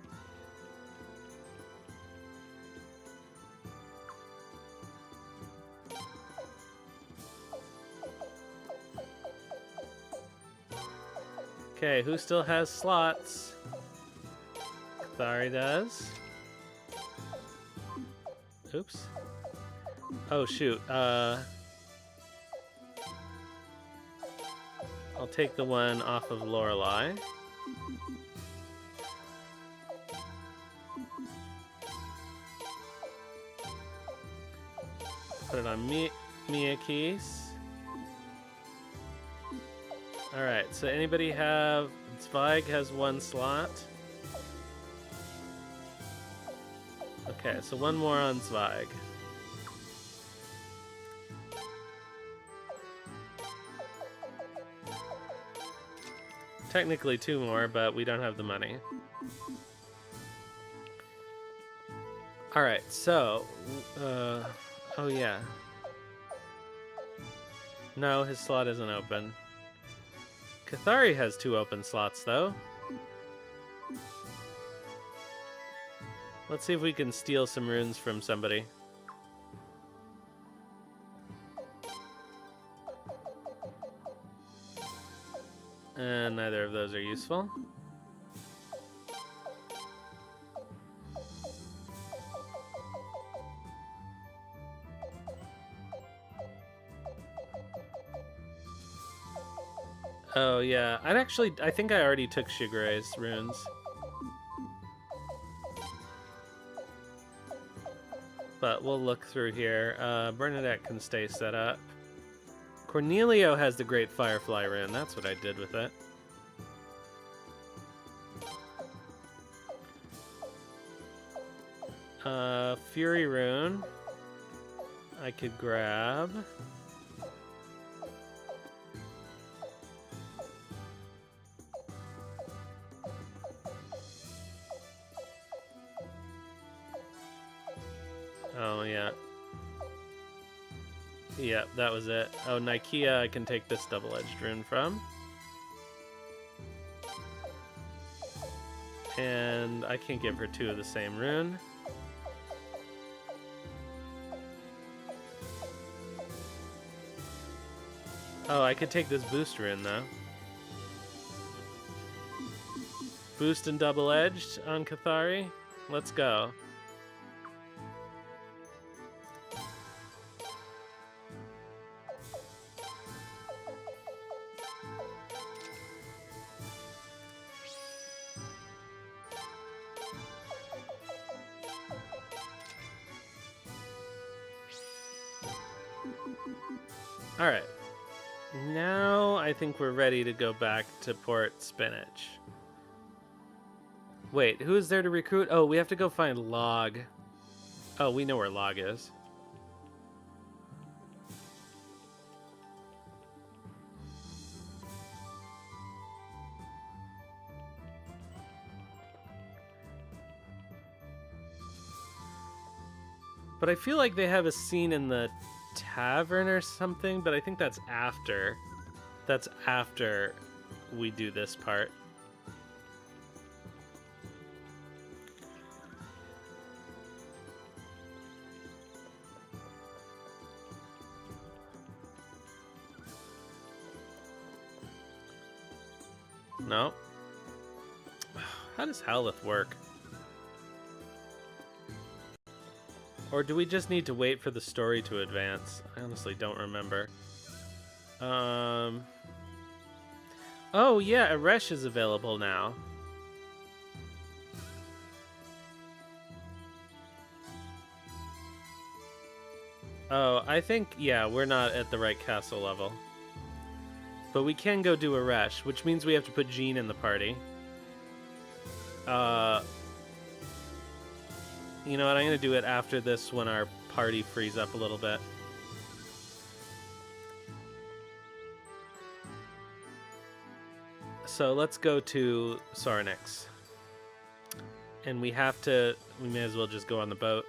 Okay, who still has slots? Cathari does. Oops. Oh, shoot. I'll take the one off of Lorelei. Put it on Miyake's. Alright, so anybody have... Zweig has 1 slot. Okay, so 1 more on Zweig. Technically 2 more, but we don't have the money. Alright, so... oh yeah. No, his slot isn't open. Cathari has 2 open slots, though. Let's see if we can steal some runes from somebody. And neither of those are useful. Oh yeah, I think I already took Shigure's runes. But we'll look through here. Bernadette can stay set up. Cornelio has the Great Firefly rune. That's what I did with it. Fury rune. I could grab. Oh, yeah. Yep, that was it. Oh, Nikia, I can take this double-edged rune from. And I can't give her 2 of the same rune. Oh, I could take this boost rune, though. Boost and double-edged on Cathari. Let's go. Alright. Now I think we're ready to go back to Port Spinach. Wait, who is there to recruit? Oh, we have to go find Log. Oh, we know where Log is. But I feel like they have a scene in the tavern or something, but I think that's after. That's after we do this part. No? How does Howleth work? Or do we just need to wait for the story to advance? I honestly don't remember. Oh yeah, Eresh is available now. Oh, I think, yeah, we're not at the right castle level. But we can go do Eresh, which means we have to put Jean in the party. You know what, I'm going to do it after this when our party frees up a little bit. So let's go to Sauronix. And we may as well just go on the boat.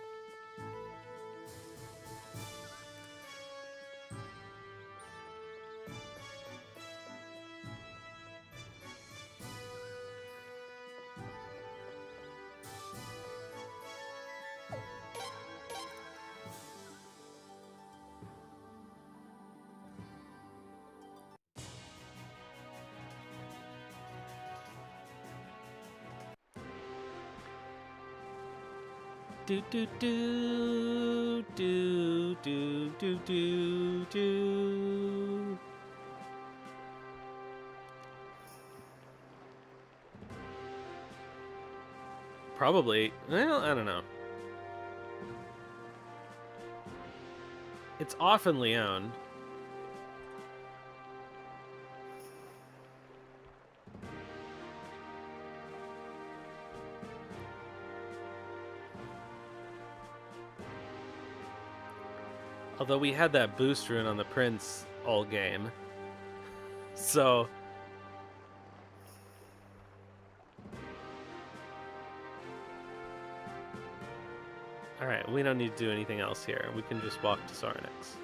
Do do do do do do do do. Probably. Well, I don't know. It's often Leon. Although we had that boost rune on the Prince all game. So... Alright, we don't need to do anything else here. We can just walk to Sauronix.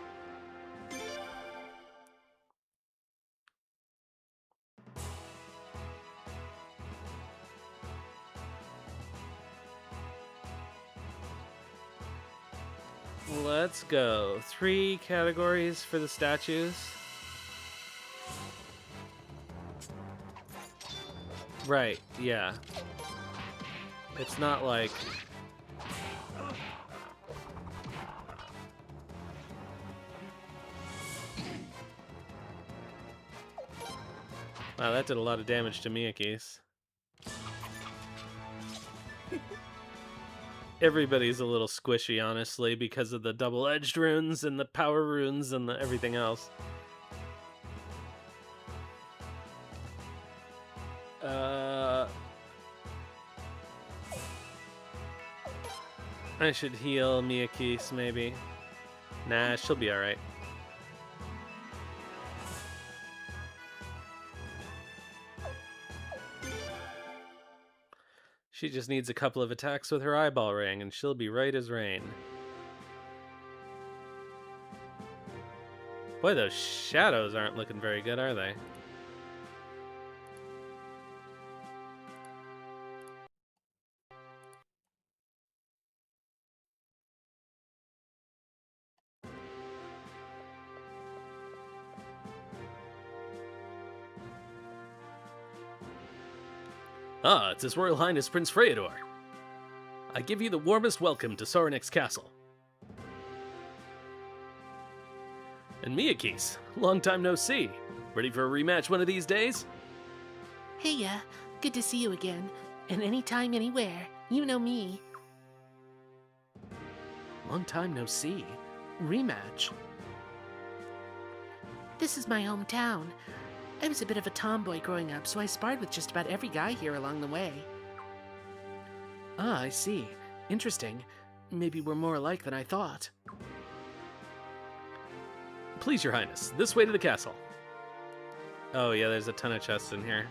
Let's go. 3 categories for the statues. Right, yeah. It's not like... Wow, that did a lot of damage to Miyaki's. Everybody's a little squishy, honestly, because of the double-edged runes and the power runes and the everything else. I should heal Miyaki's, maybe. Nah, she'll be alright. She just needs a couple of attacks with her eyeball ring, and she'll be right as rain. Boy, those shadows aren't looking very good, are they? Ah, it's His Royal Highness Prince Freydor. I give you the warmest welcome to Sauronix Castle. And Miyaki's, long time no see. Ready for a rematch one of these days? Hey, good to see you again. And anytime, anywhere. You know me. Long time no see. Rematch. This is my hometown. I was a bit of a tomboy growing up, so I sparred with just about every guy here along the way. Ah, I see. Interesting. Maybe we're more alike than I thought. Please, Your Highness, this way to the castle. Oh yeah, there's a ton of chests in here.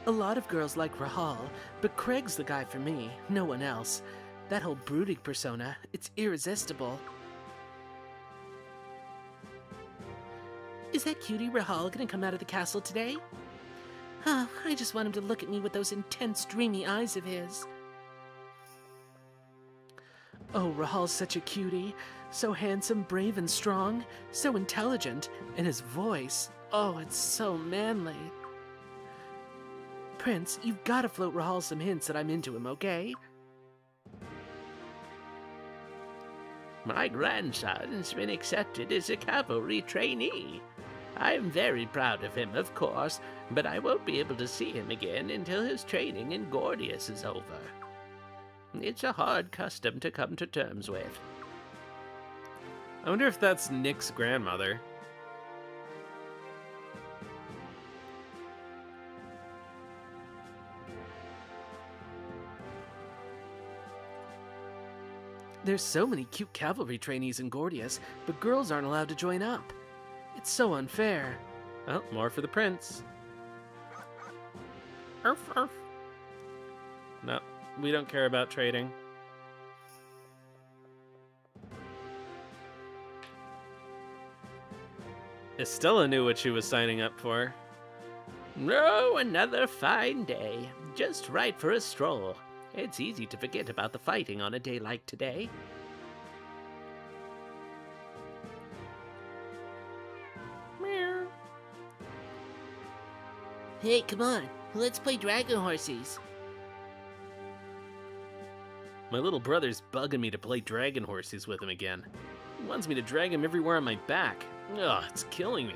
A lot of girls like Rahal, but Craig's the guy for me, no one else. That whole brooding persona, it's irresistible. Is that cutie Rahal gonna come out of the castle today? Oh, I just want him to look at me with those intense, dreamy eyes of his. Oh, Rahal's such a cutie. So handsome, brave, and strong. So intelligent. And his voice, oh, it's so manly. Prince, you've got to float Rahal some hints that I'm into him, okay? My grandson's been accepted as a cavalry trainee. I'm very proud of him, of course, but I won't be able to see him again until his training in Gordius is over. It's a hard custom to come to terms with. I wonder if that's Nick's grandmother. There's so many cute cavalry trainees in Gordius, but girls aren't allowed to join up. It's so unfair. Well, more for the prince. Arf, arf. No, we don't care about trading. Estella knew what she was signing up for. Oh, another fine day. Just right for a stroll. It's easy to forget about the fighting on a day like today. Meow. Hey, come on, let's play Dragonhorses. My little brother's bugging me to play Dragonhorses with him again. He wants me to drag him everywhere on my back. Ugh, it's killing me.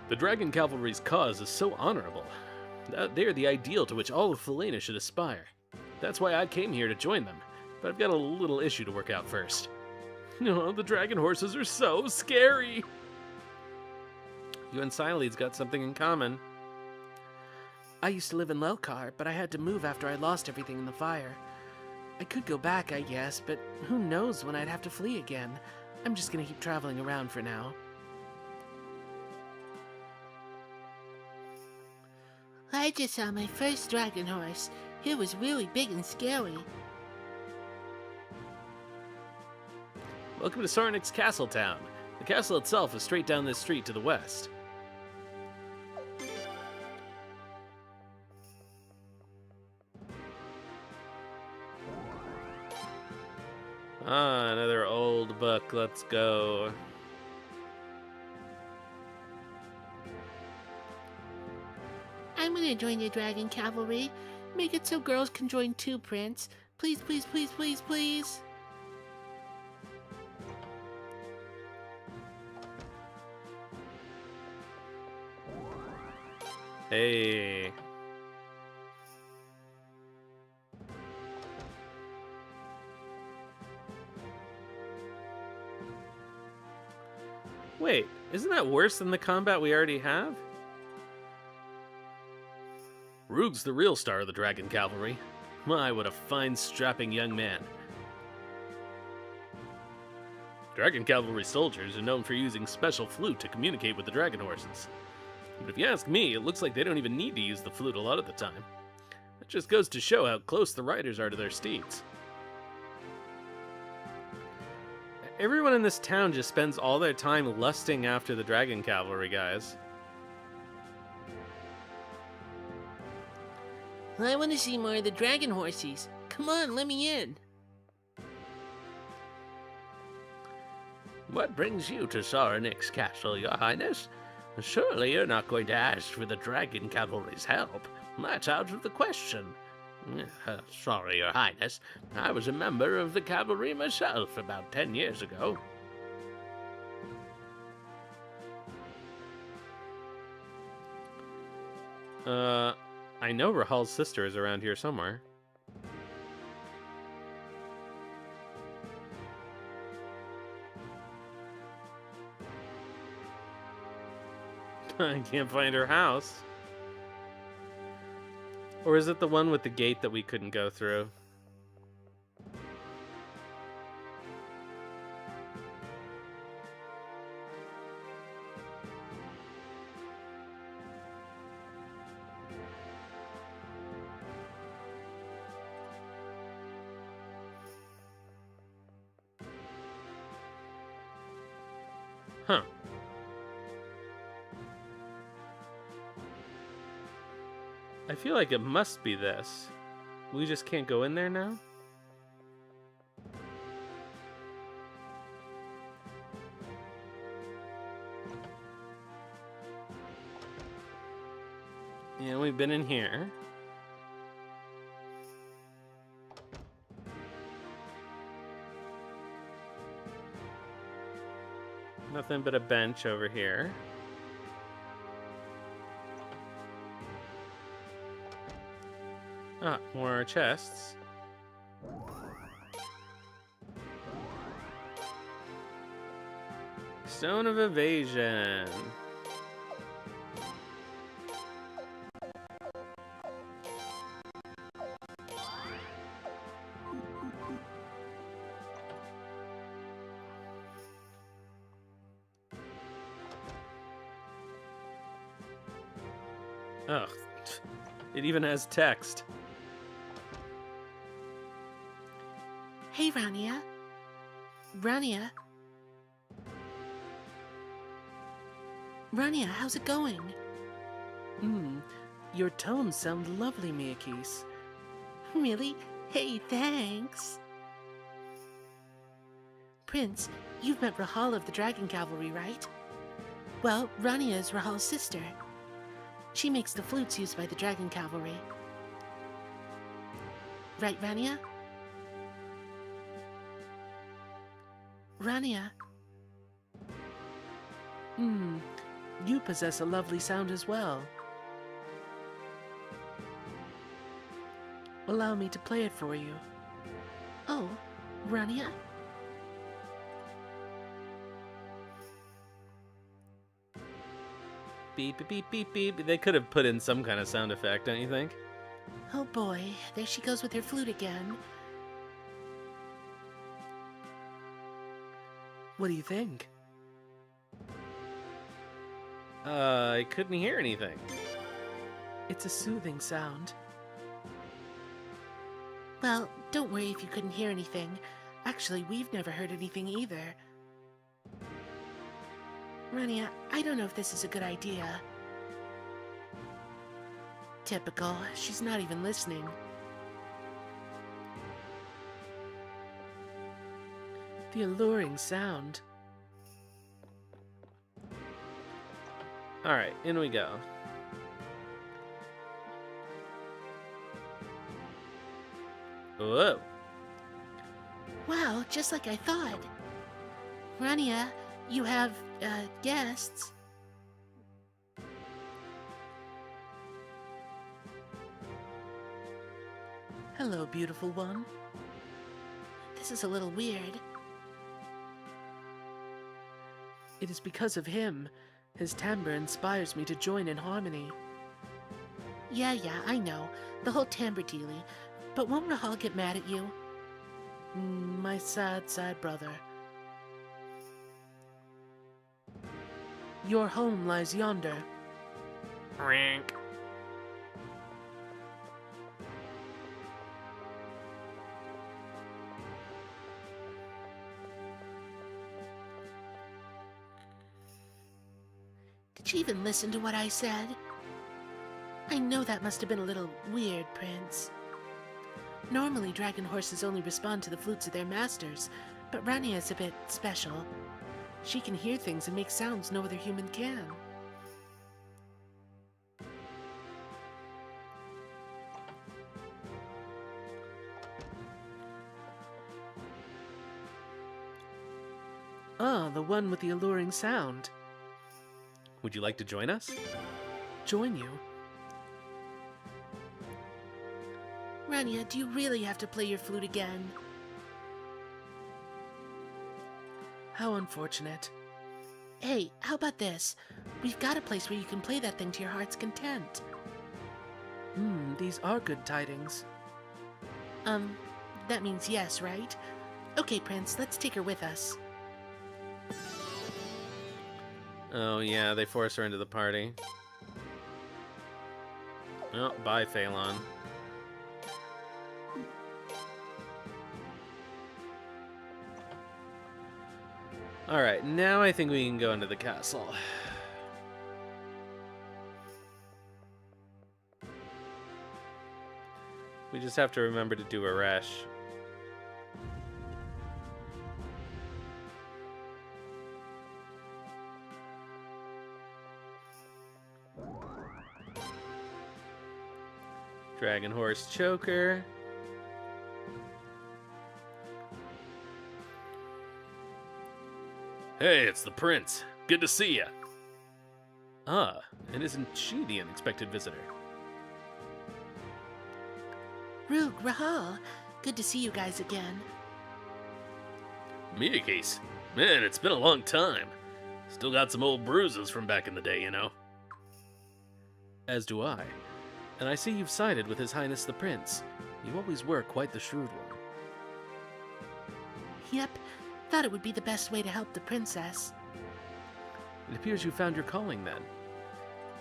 The Dragon Cavalry's cause is so honorable. They are the ideal to which all of Felena should aspire. That's why I came here to join them, but I've got a little issue to work out first. Oh, the Dragon Horses are so scary! You and Sileid's got something in common. I used to live in Lelkar, but I had to move after I lost everything in the fire. I could go back, I guess, but who knows when I'd have to flee again. I'm just gonna keep traveling around for now. I just saw my first dragon horse. It was really big and scary. Welcome to Sauronix Castle town. The castle itself is straight down this street to the west. Ah, another old book. Let's go. I'm gonna join the Dragon Cavalry. Make it so girls can join too, Prince. Please, please, please, please, please. Hey. Wait, isn't that worse than the combat we already have? Rug's the real star of the Dragon Cavalry. My, what a fine, strapping young man. Dragon Cavalry soldiers are known for using special flute to communicate with the Dragon Horses. But if you ask me, it looks like they don't even need to use the flute a lot of the time. It just goes to show how close the riders are to their steeds. Everyone in this town just spends all their time lusting after the Dragon Cavalry guys. I want to see more of the Dragon Horses. Come on, let me in. What brings you to Sauronix Castle, Your Highness? Surely you're not going to ask for the Dragon Cavalry's help. That's out of the question. Sorry, Your Highness. I was a member of the cavalry myself about 10 years ago. I know Rahal's sister is around here somewhere. I can't find her house. Or is it the one with the gate that we couldn't go through? Huh. I feel like it must be this. We just can't go in there now? Yeah, we've been in here. Nothing but a bench over here. Ah, more chests. Stone of Evasion. Ugh, it even has text. Hey, Rania. Rania? Rania, how's it going? Your tones sound lovely, Miyakis. Really? Hey, thanks. Prince, you've met Rahal of the Dragon Cavalry, right? Well, Rania is Rahal's sister. She makes the flutes used by the Dragon Cavalry. Right, Rania? Rania? You possess a lovely sound as well. Allow me to play it for you. Oh, Rania? Beep, beep, beep, beep, beep. They could have put in some kind of sound effect, don't you think? Oh boy, there she goes with her flute again. What do you think? I couldn't hear anything. It's a soothing sound. Well, don't worry if you couldn't hear anything. Actually, we've never heard anything either. Rania, I don't know if this is a good idea. Typical. She's not even listening. The alluring sound. Alright, in we go. Whoa. Wow, just like I thought. Rania, you have, guests. Hello, beautiful one. This is a little weird. It is because of him. His timbre inspires me to join in harmony. Yeah, I know. The whole timbre dealie. But won't Rahal get mad at you? My sad, sad brother. Your home lies yonder. Rank. Did she even listen to what I said? I know that must have been a little weird, Prince. Normally, dragon horses only respond to the flutes of their masters, but Rania is a bit special. She can hear things and make sounds no other human can. Ah, the one with the alluring sound. Would you like to join us? Join you? Rania, do you really have to play your flute again? How unfortunate. Hey, how about this? We've got a place where you can play that thing to your heart's content. These are good tidings. That means yes, right? Okay, Prince, let's take her with us. Oh yeah, they force her into the party. Oh, bye, Phelan. Alright, now I think we can go into the castle. We just have to remember to do a rush. Dragonhorse choker. Hey, it's the prince. Good to see ya. Ah, and isn't she the unexpected visitor? Rug Rahal, good to see you guys again. Miyakis. Man, it's been a long time. Still got some old bruises from back in the day, you know. As do I. And I see you've sided with His Highness the Prince. You always were quite the shrewd one. Yep, thought it would be the best way to help the princess. It appears you found your calling then.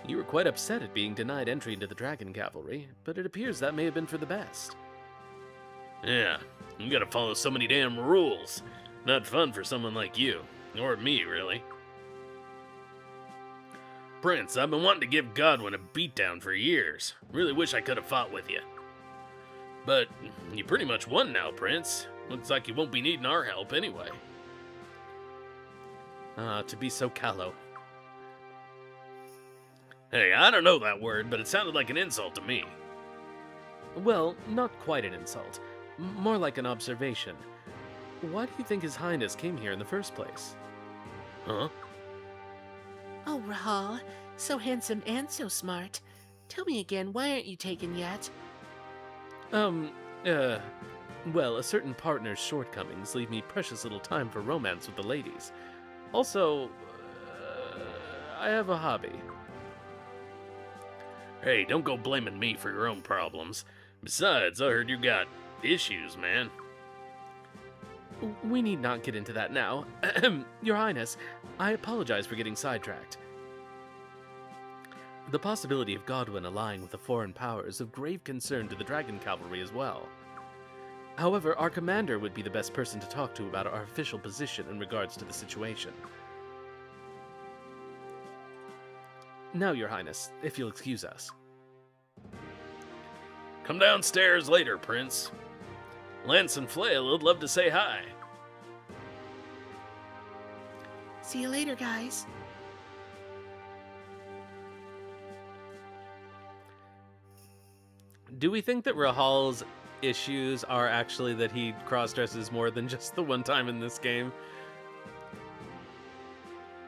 You were quite upset at being denied entry into the Dragon Cavalry, but it appears that may have been for the best. Yeah, you gotta follow so many damn rules. Not fun for someone like you. Or me, really. Prince, I've been wanting to give Godwin a beatdown for years. Really wish I could have fought with you. But you pretty much won now, Prince. Looks like you won't be needing our help anyway. Ah, to be so callow. Hey, I don't know that word, but it sounded like an insult to me. Well, not quite an insult. More like an observation. Why do you think His Highness came here in the first place? Huh? Oh, Rahal, so handsome and so smart. Tell me again, why aren't you taken yet? Well, a certain partner's shortcomings leave me precious little time for romance with the ladies. Also, I have a hobby. Hey, don't go blaming me for your own problems. Besides, I heard you got issues, man. We need not get into that now. Your Highness, I apologize for getting sidetracked. The possibility of Godwin allying with a foreign power is of grave concern to the Dragon Cavalry as well. However, our commander would be the best person to talk to about our official position in regards to the situation. Now, Your Highness, if you'll excuse us. Come downstairs later, Prince. Lance and Flail would love to say hi. See you later, guys. Do we think that Rahal's issues are actually that he cross-dresses more than just the one time in this game?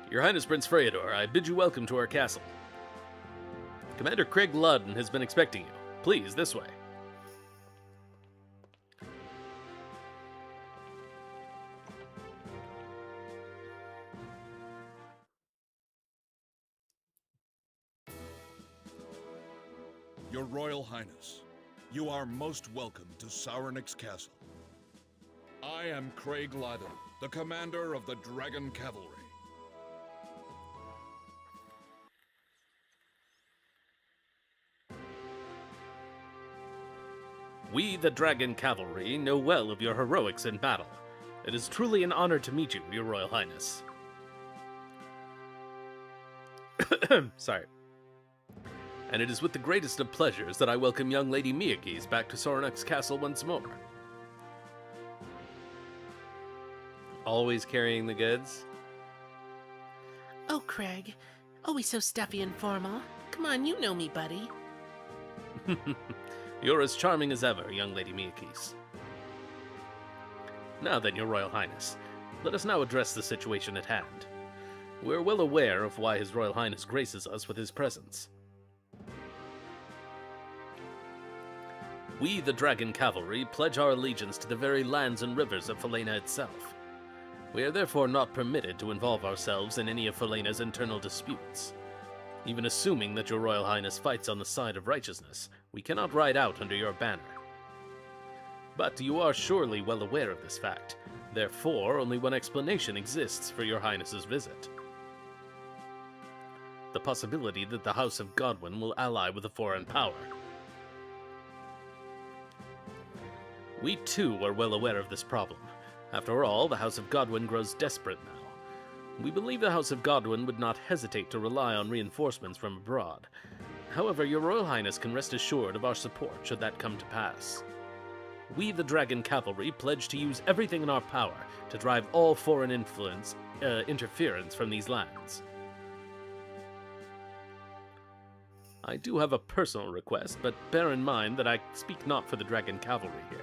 Your Highness Prince Freydor, I bid you welcome to our castle. Commander Craig Ludden has been expecting you. Please, this way. Your Royal Highness, you are most welcome to Sauronix Castle. I am Craig Ludden, the commander of the Dragon Cavalry. We, the Dragon Cavalry, know well of your heroics in battle. It is truly an honor to meet you, Your Royal Highness. Sorry. And it is with the greatest of pleasures that I welcome young Lady Miyakis back to Sauronix Castle once more. Always carrying the goods? Oh, Craig, always so stuffy and formal. Come on, you know me, buddy. You're as charming as ever, young Lady Miyakis. Now then, Your Royal Highness, let us now address the situation at hand. We're well aware of why His Royal Highness graces us with his presence. We, the Dragon Cavalry, pledge our allegiance to the very lands and rivers of Falena itself. We are therefore not permitted to involve ourselves in any of Falena's internal disputes. Even assuming that Your Royal Highness fights on the side of righteousness, we cannot ride out under your banner. But you are surely well aware of this fact. Therefore, only one explanation exists for Your Highness's visit. The possibility that the House of Godwin will ally with a foreign power. We too are well aware of this problem. After all, the House of Godwin grows desperate now. We believe the House of Godwin would not hesitate to rely on reinforcements from abroad. However, your Royal Highness can rest assured of our support should that come to pass. We, the Dragon Cavalry, pledge to use everything in our power to drive all foreign interference from these lands. I do have a personal request, but bear in mind that I speak not for the Dragon Cavalry here.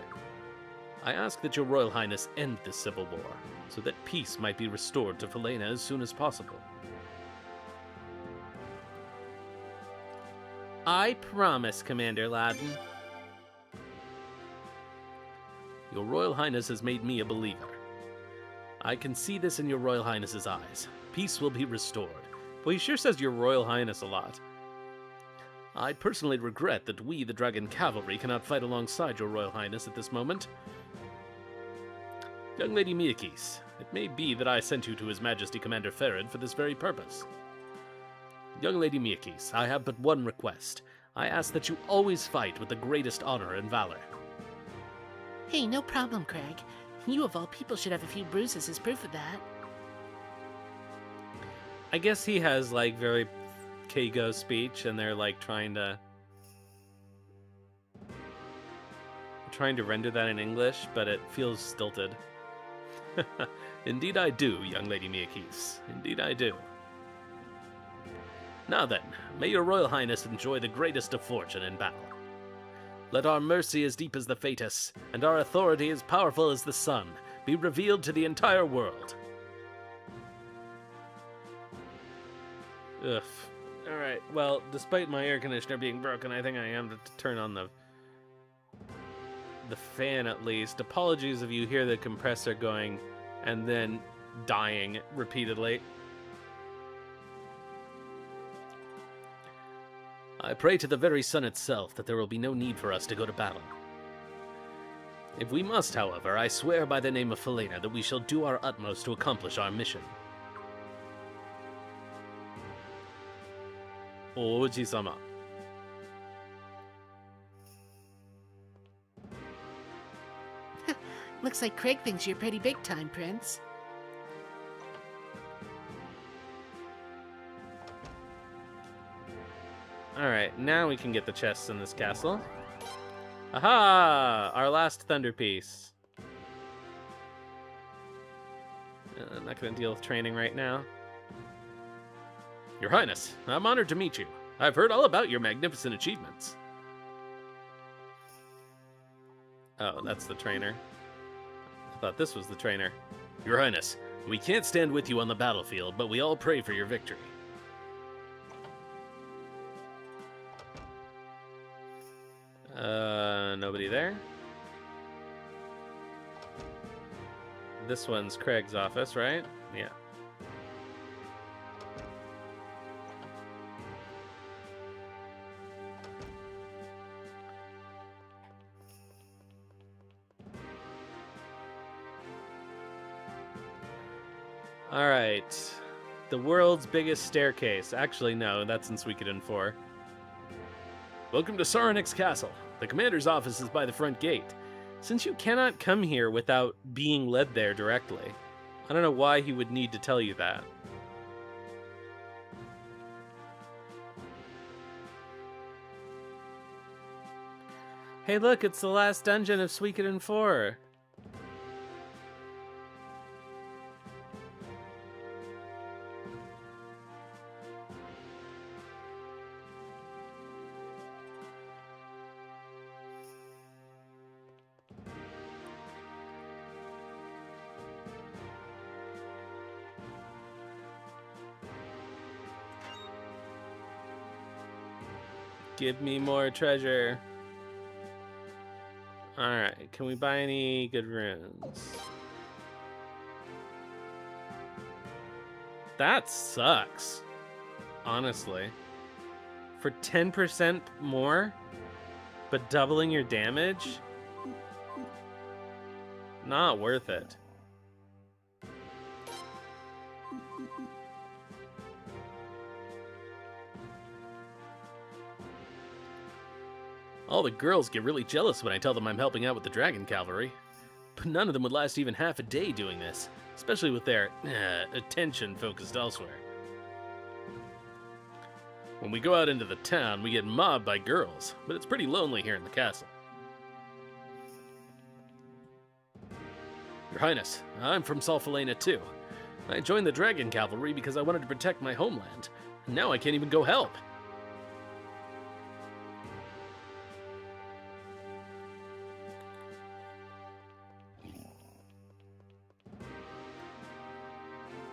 I ask that your Royal Highness end this civil war, so that peace might be restored to Falena as soon as possible. I promise, Commander Loudon. Your Royal Highness has made me a believer. I can see this in your Royal Highness's eyes. Peace will be restored. Well, he sure says your Royal Highness a lot. I personally regret that we, the Dragon Cavalry, cannot fight alongside your Royal Highness at this moment. Young Lady Miyakis, it may be that I sent you to His Majesty Commander Ferid for this very purpose. Young Lady Miyakis, I have but one request. I ask that you always fight with the greatest honor and valor. Hey, no problem, Craig. You of all people should have a few bruises as proof of that. I guess he has, like, very Keigo speech, and they're, like, trying to render that in English, but it feels stilted. Indeed I do, young Lady Miyakis. Indeed I do. Now then, may your Royal Highness enjoy the greatest of fortune in battle. Let our mercy as deep as the Fatus, and our authority as powerful as the sun, be revealed to the entire world. Ugh. Alright, well, despite my air conditioner being broken, I think I am to turn on the fan at least. Apologies if you hear the compressor going and then dying repeatedly. I pray to the very sun itself that there will be no need for us to go to battle. If we must, however, I swear by the name of Falena that we shall do our utmost to accomplish our mission. Oji-sama. Looks like Craig thinks you're pretty big time, Prince. Alright, now we can get the chests in this castle. Aha! Our last Thunder Piece. I'm not going to deal with training right now. Your Highness, I'm honored to meet you. I've heard all about your magnificent achievements. Oh, that's the trainer. I thought this was the trainer. Your Highness, we can't stand with you on the battlefield, but we all pray for your victory. Nobody there. This one's Craig's office, right? Yeah. Alright. The world's biggest staircase. Actually, no, that's in Suikoden 4. Welcome to Sauronix Castle. The commander's office is by the front gate. Since you cannot come here without being led there directly, I don't know why he would need to tell you that. Hey look, it's the last dungeon of Suikoden 4. Give me more treasure. Alright, can we buy any good runes? That sucks. Honestly. For 10% more, but doubling your damage? Not worth it. All the girls get really jealous when I tell them I'm helping out with the Dragon Cavalry. But none of them would last even half a day doing this, especially with their attention focused elsewhere. When we go out into the town, we get mobbed by girls, but it's pretty lonely here in the castle. Your Highness, I'm from Solfalena too. I joined the Dragon Cavalry because I wanted to protect my homeland. And now I can't even go help.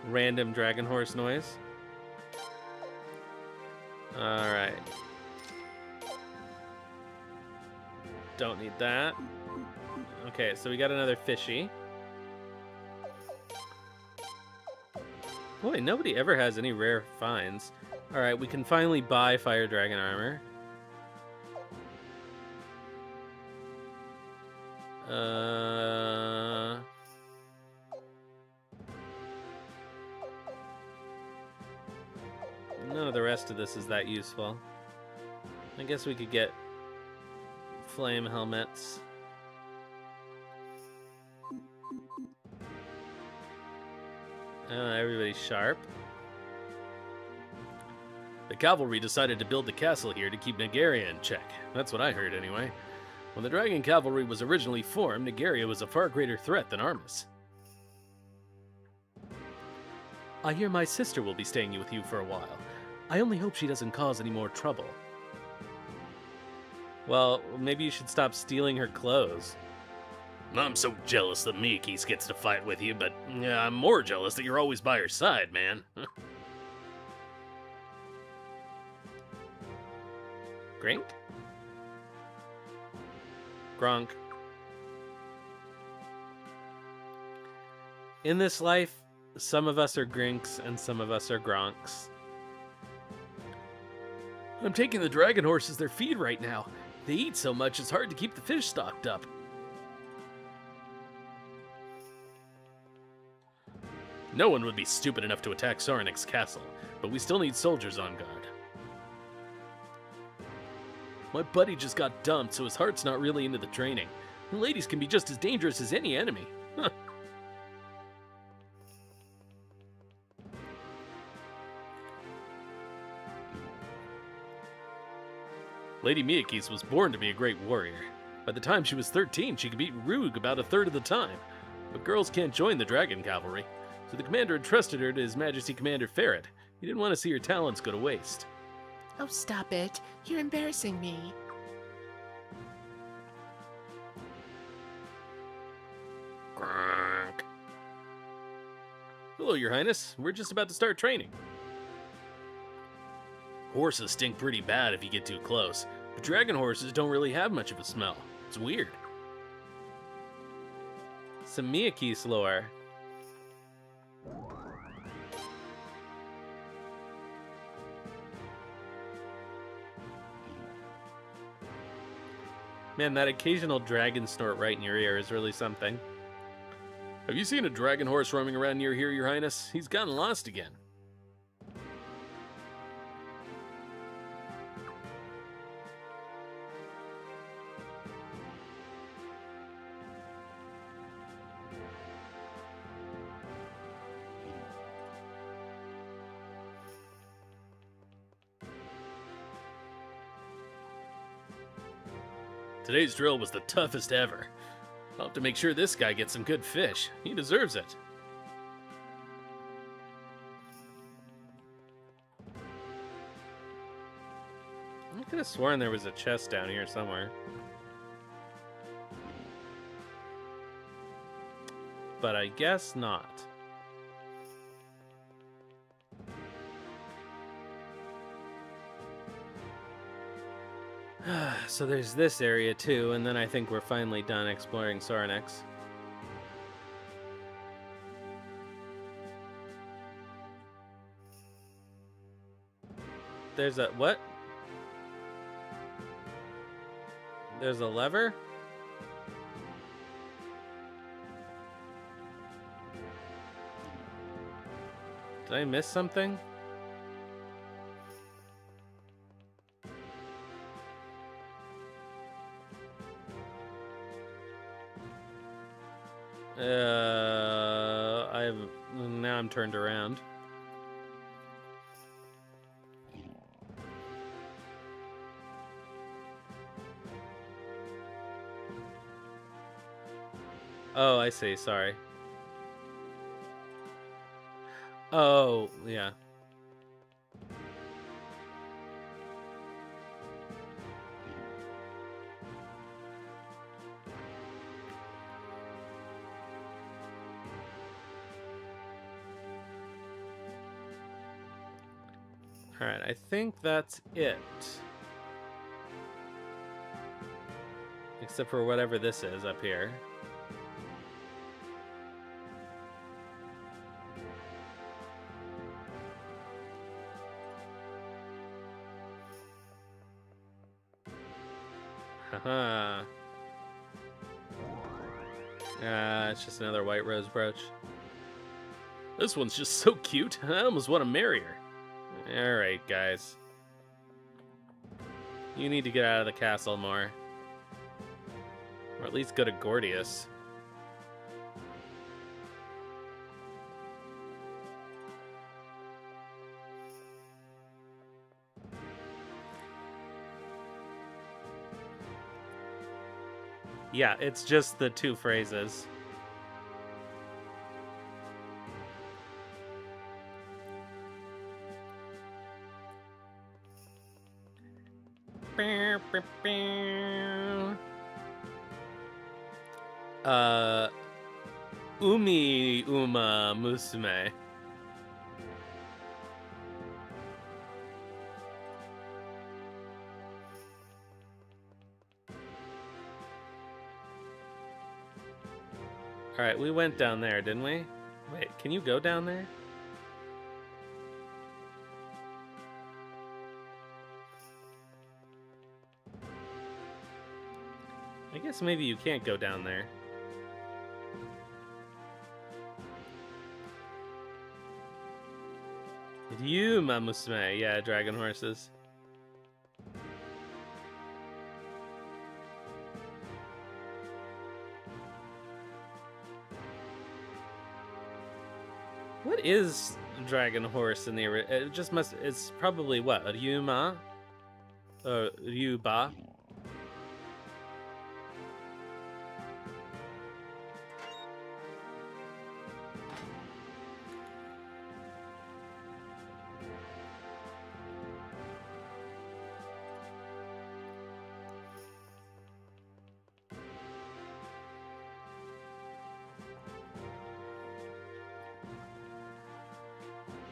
Random Dragonhorse noise. Alright. Don't need that. Okay, so we got another fishy. Boy, nobody ever has any rare finds. Alright, we can finally buy Fire Dragon armor. None of the rest of this is that useful. I guess we could get flame helmets. Everybody's sharp. The cavalry decided to build the castle here to keep Nagaria in check. That's what I heard anyway. When the Dragon Cavalry was originally formed, Nagaria was a far greater threat than Armus. I hear my sister will be staying with you for a while. I only hope she doesn't cause any more trouble. Well, maybe you should stop stealing her clothes. I'm so jealous that Miyakis gets to fight with you, but I'm more jealous that you're always by her side, man. Grink? Gronk. In this life, some of us are Grinks and some of us are Gronks. I'm taking the Dragonhorse as their feed right now. They eat so much it's hard to keep the fish stocked up. No one would be stupid enough to attack Sauronix Castle, but we still need soldiers on guard. My buddy just got dumped, so his heart's not really into the training. The ladies can be just as dangerous as any enemy. Huh. Lady Miyakis was born to be a great warrior. By the time she was 13, she could beat Rug about a third of the time. But girls can't join the Dragon Cavalry, so the commander entrusted her to His Majesty Commander Ferret. He didn't want to see her talents go to waste. Oh, stop it. You're embarrassing me. Gronk. Hello, Your Highness. We're just about to start training. Horses stink pretty bad if you get too close, but dragon horses don't really have much of a smell. It's weird. Some Miyakis lore. Man, that occasional dragon snort right in your ear is really something. Have you seen a dragon horse roaming around near here, Your Highness? He's gotten lost again. Today's drill was the toughest ever. I'll have to make sure this guy gets some good fish. He deserves it. I could have sworn there was a chest down here somewhere. But I guess not. So there's this area too, and then I think we're finally done exploring Sauronix. There's a what? There's a lever? Did I miss something? now I'm turned around. Oh, I see. Sorry. Oh, yeah. Alright, I think that's it. Except for whatever this is up here. Haha. It's just another white rose brooch. This one's just so cute. I almost want to marry her. Alright, guys. You need to get out of the castle more. Or at least go to Gordius. Yeah, it's just the two phrases. Umi Uma Musume. Alright, we went down there, didn't we? Wait, can you go down there? I guess maybe you can't go down there. You, Mamusume. Yeah, dragon horses. What is dragon horse in the it just must it's probably what? A Ryuma? Or Ryuba?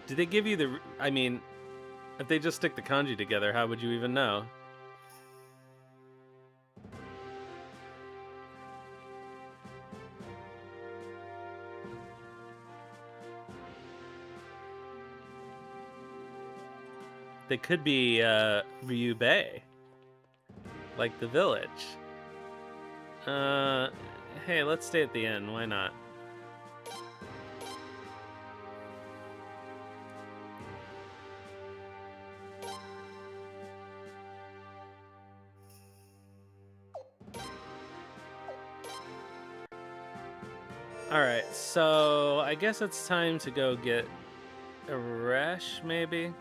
Did they give you the... I mean, if they just stick the kanji together, how would you even know? They could be Ryubei. Like the village. Hey, let's stay at the inn. Why not? Alright, so I guess it's time to go get a Resh, maybe?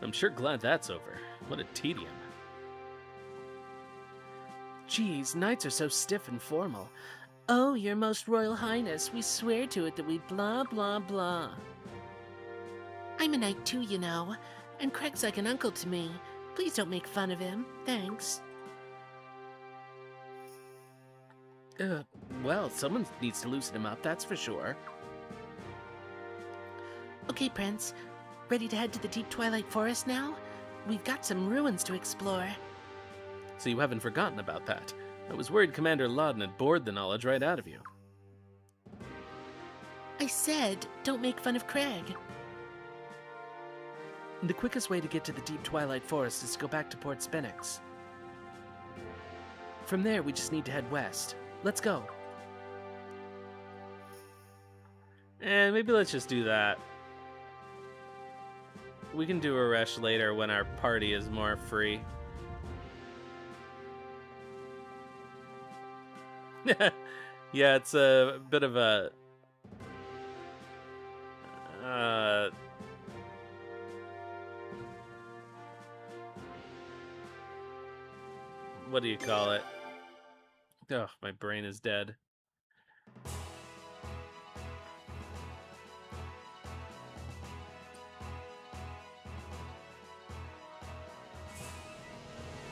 I'm sure glad that's over. What a tedium. Geez, knights are so stiff and formal. Oh, your most royal highness, we swear to it that we blah blah blah. I'm a knight too, you know, and Craig's like an uncle to me. Please don't make fun of him. Thanks. Well, someone needs to loosen him up, that's for sure. Okay, Prince. Ready to head to the deep Twilight Forest now? We've got some ruins to explore. So you haven't forgotten about that. I was worried Commander Laden had bored the knowledge right out of you. I said, don't make fun of Craig. The quickest way to get to the deep Twilight Forest is to go back to Port Spinix. From there, we just need to head west. Let's go. Maybe let's just do that. we can do a rush later when our party is more free. Yeah, it's a bit of a what do you call it? Oh, my brain is dead.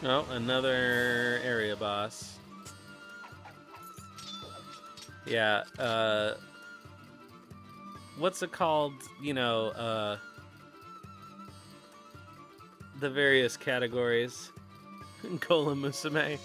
Oh, another area boss. Yeah, what's it called? You know, the various categories. Kola Musume.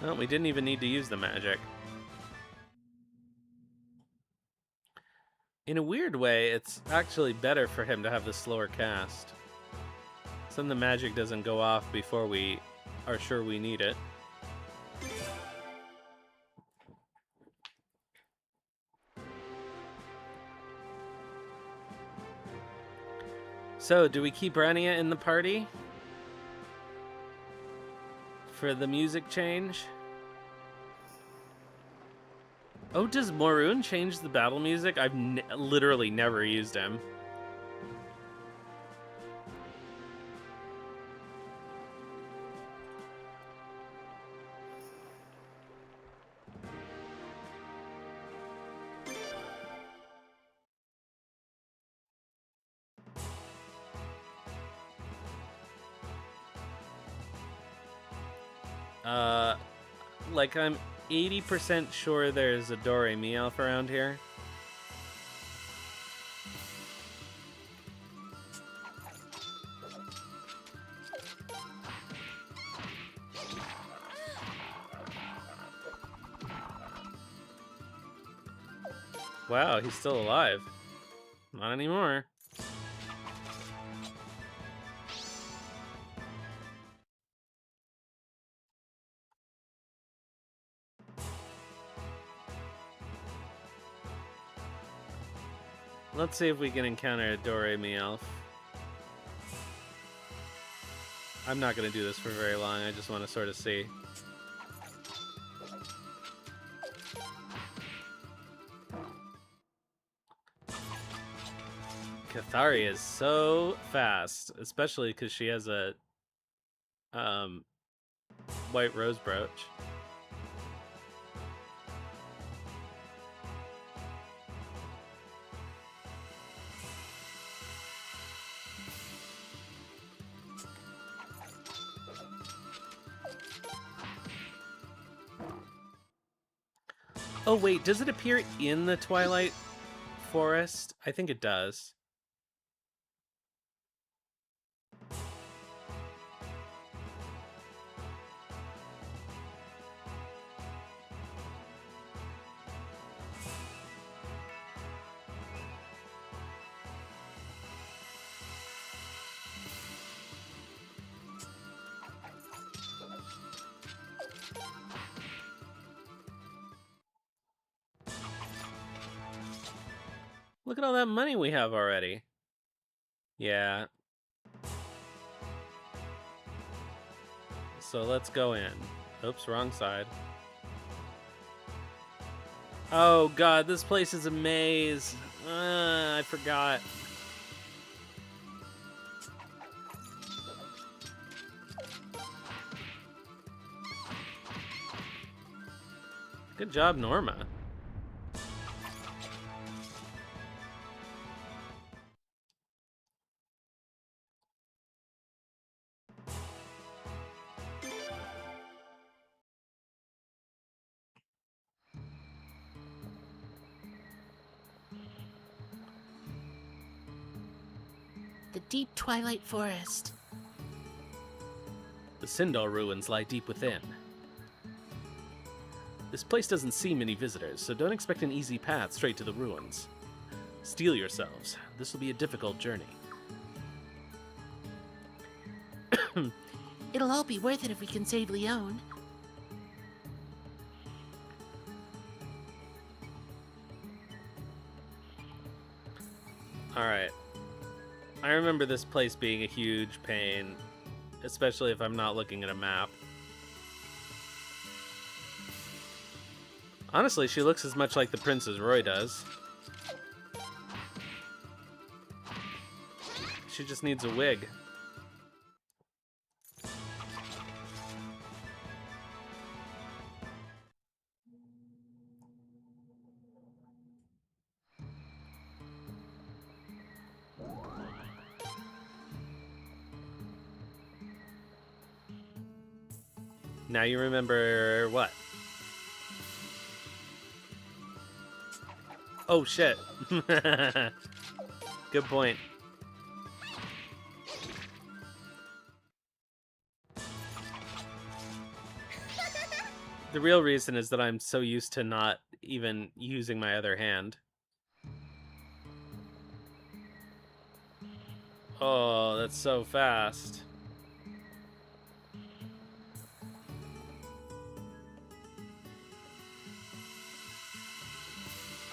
Well, we didn't even need to use the magic. In a weird way, it's actually better for him to have the slower cast. So then the magic doesn't go off before we are sure we need it. So, do we keep Rania in the party? For the music change? Oh, does Moroon change the battle music? I've literally never used him. Like I'm 80% sure there's a Do-Re-Mi elf around here. Wow, he's still alive. Not anymore. Let's see if we can encounter a Do-Re-Mi elf. I'm not going to do this for very long. I just want to sort of see. Cathari is so fast, especially because she has a white rose brooch. Oh wait, does it appear in the Twilight Forest? I think it does. Look at all that money we have already. Yeah. So let's go in. Oops, wrong side. Oh god, this place is a maze. I forgot. Good job, Norma. The deep Twilight Forest. The Sindal ruins lie deep within. This place doesn't see many visitors, so don't expect an easy path straight to the ruins. Steel yourselves. This will be a difficult journey. It'll all be worth it if we can save Leon. Alright. I remember this place being a huge pain, especially if I'm not looking at a map. Honestly, she looks as much like the prince as Roy does. She just needs a wig. Now you remember what? Oh shit. Good point. The real reason is that I'm so used to not even using my other hand. Oh, that's so fast.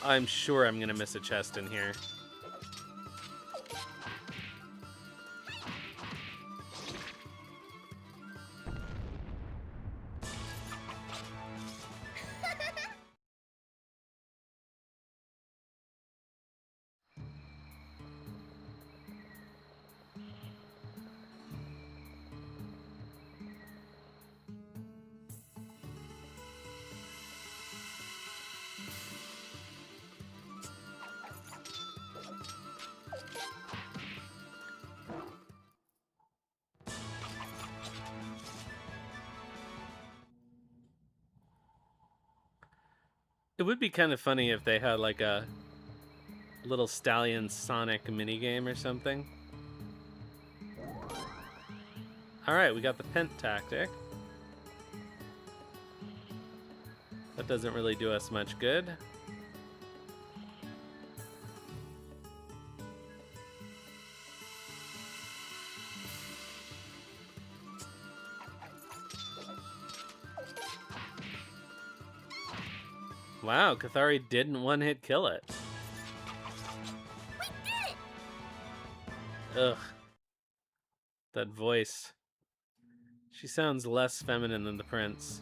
I'm sure I'm gonna miss a chest in here. It would be kind of funny if they had like a little Stallion Sonic minigame or something. Alright, we got the Pent tactic. That doesn't really do us much good. Wow, Cathari didn't one-hit kill it. We did it! Ugh. That voice. She sounds less feminine than the prince.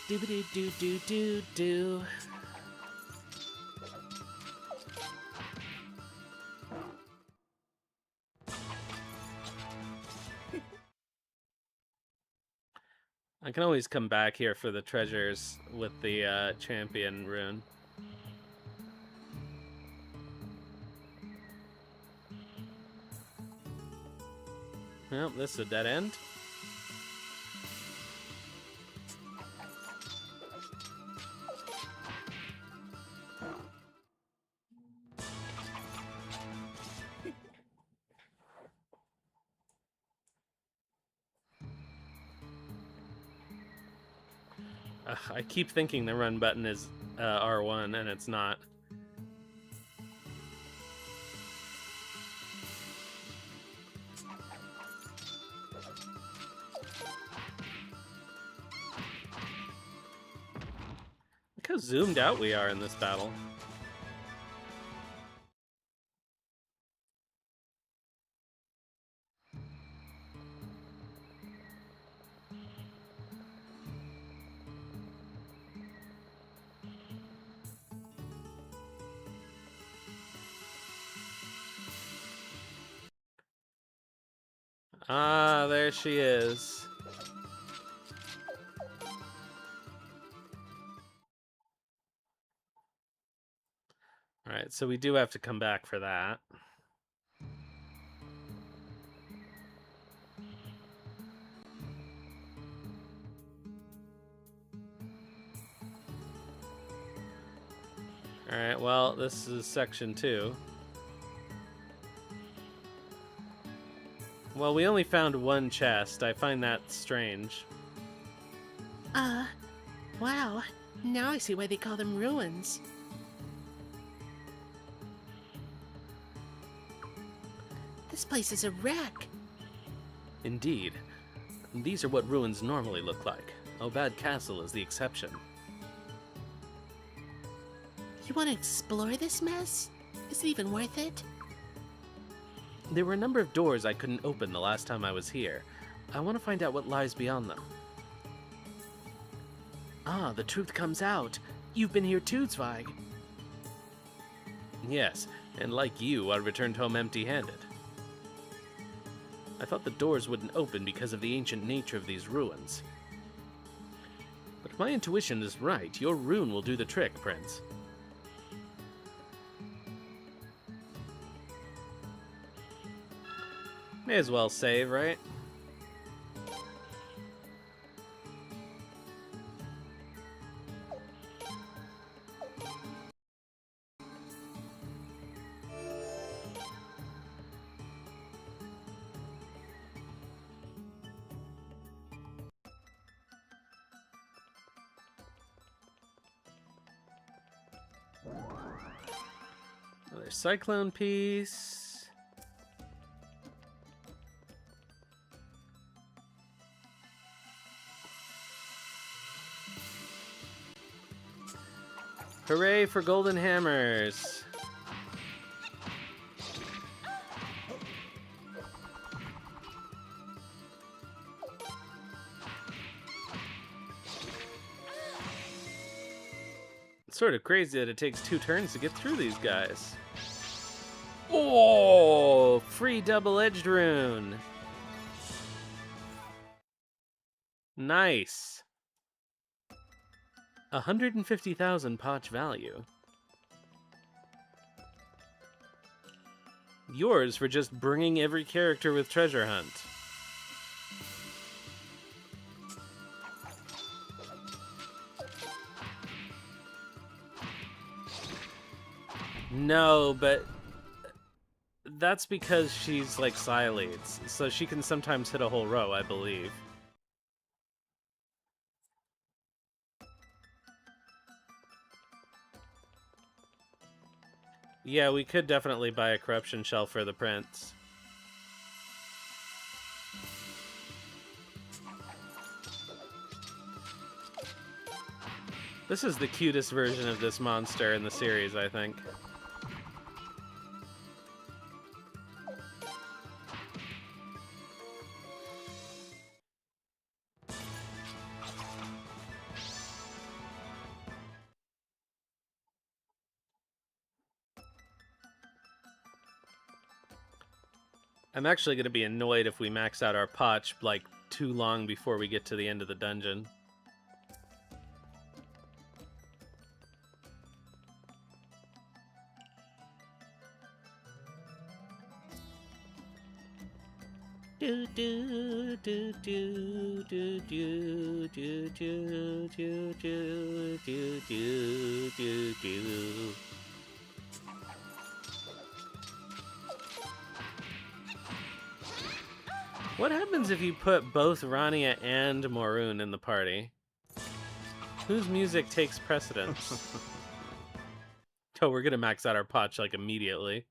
Doobity-doo-doo-doo-doo. I can always come back here for the treasures with the champion rune. Well, this is a dead end. I keep thinking the run button is R1, and it's not. Look how zoomed out we are in this battle. Ah, there she is. Alright, so we do have to come back for that. Alright, well, this is section 2. Well, we only found one chest. I find that strange. Wow. Now I see why they call them ruins. This place is a wreck. Indeed. These are what ruins normally look like. Obad Castle is the exception. You want to explore this mess? Is it even worth it? There were a number of doors I couldn't open the last time I was here. I want to find out what lies beyond them. Ah, the truth comes out. You've been here too, Zweig. Yes, and like you, I returned home empty-handed. I thought the doors wouldn't open because of the ancient nature of these ruins. But my intuition is right. Your rune will do the trick, Prince. May as well save, right? Another cyclone piece. Hooray for golden hammers! It's sort of crazy that it takes 2 turns to get through these guys. Oh, free double-edged rune. Nice. 150,000 potch value. Yours for just bringing every character with treasure hunt. No, but that's because she's like Xyleads, so she can sometimes hit a whole row, I believe. Yeah, we could definitely buy a corruption shell for the prince. This is the cutest version of this monster in the series, I think. I'm actually going to be annoyed if we max out our potch, like, too long before we get to the end of the dungeon. Do do do do do do do do do do do do do do. What happens if you put both Rania and Morun in the party? Whose music takes precedence? Oh, we're gonna max out our potch like immediately.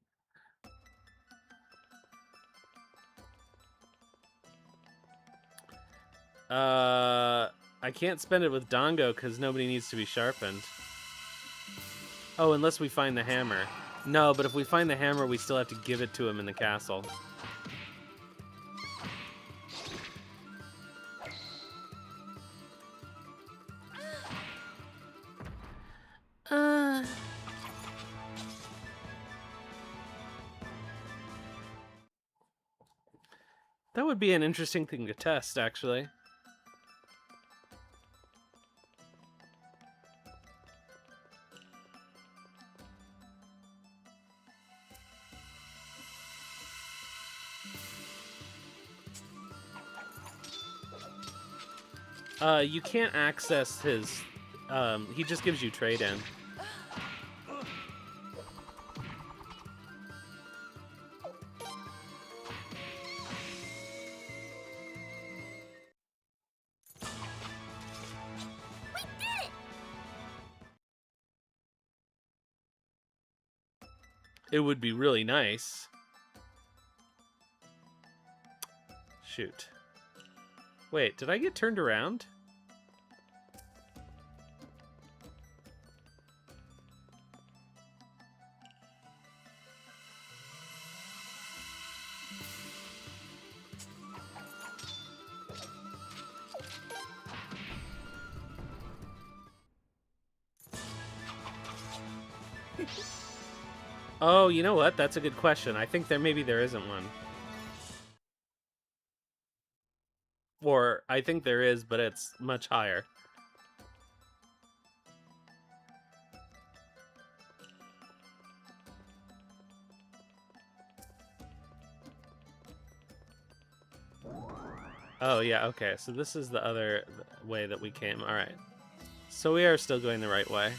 I can't spend it with Dongo because nobody needs to be sharpened. Oh, unless we find the hammer. No, but if we find the hammer, we still have to give it to him in the castle. That would be an interesting thing to test, actually. You can't access his... he just gives you trade-in. It would be really nice. Shoot. Wait, did I get turned around? Oh, you know what? That's a good question. I think maybe there isn't one. Or I think there is, but it's much higher. Oh, yeah, okay. So this is the other way that we came. All right. So we are still going the right way.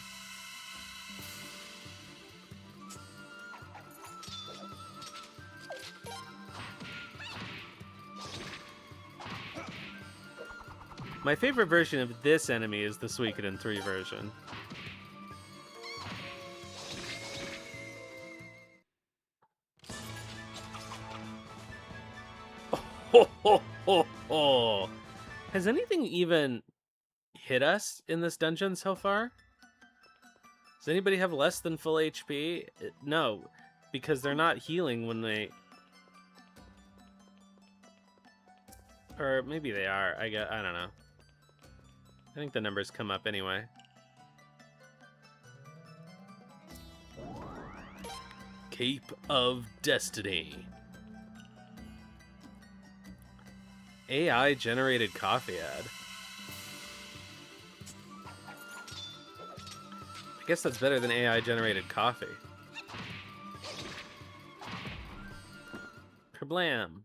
My favorite version of this enemy is the Suikoden 3 version. Ho, ho, ho, ho. Has anything even hit us in this dungeon so far? Does anybody have less than full HP? No, because they're not healing when they... Or maybe they are. I don't know. I think the numbers come up anyway. Cape of Destiny. AI generated coffee ad. I guess that's better than AI generated coffee. Kablam.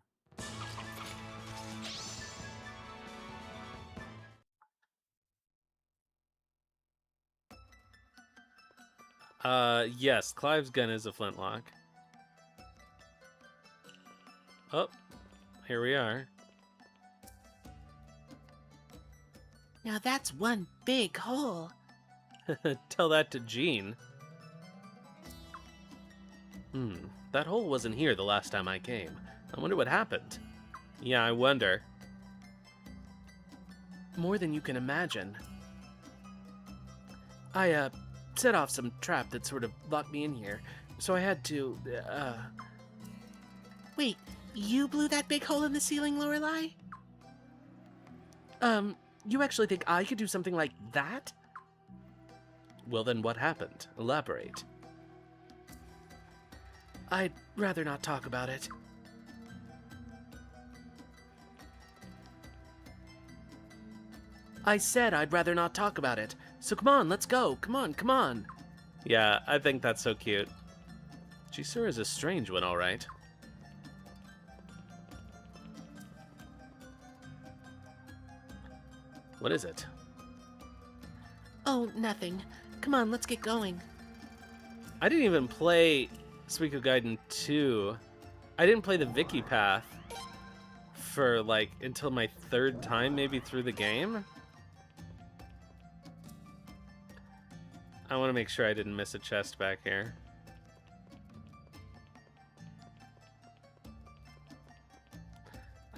Yes, Clive's gun is a flintlock. Oh, here we are. Now that's one big hole. Tell that to Jean. That hole wasn't here the last time I came. I wonder what happened. Yeah, I wonder. More than you can imagine. I, set off some trap that sort of locked me in here, so I had to, Wait, you blew that big hole in the ceiling, Lorelei? You actually think I could do something like that? Well, then what happened? Elaborate. I'd rather not talk about it. I said I'd rather not talk about it. So come on, let's go. Come on, come on. Yeah, I think that's so cute. Jisoo is a strange one, all right. What is it? Oh, nothing. Come on, let's get going. I didn't even play Suikoden 2. I didn't play the Vicky path for, like, until my third time maybe through the game. I want to make sure I didn't miss a chest back here.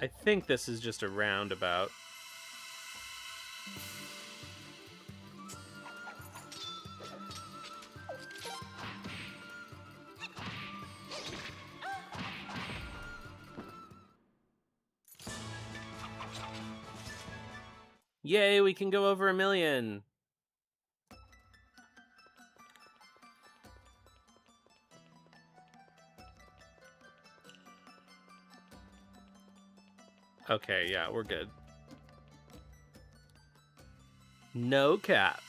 I think this is just a roundabout. Yay, we can go over 1 million. Okay, yeah, we're good. No cap.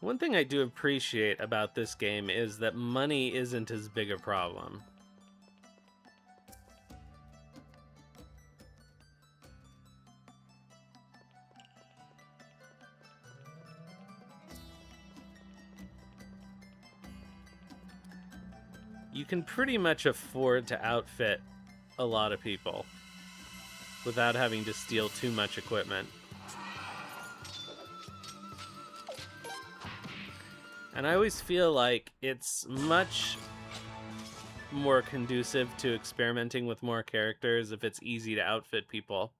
One thing I do appreciate about this game is that money isn't as big a problem. you can pretty much afford to outfit a lot of people without having to steal too much equipment. And I always feel like it's much more conducive to experimenting with more characters if it's easy to outfit people.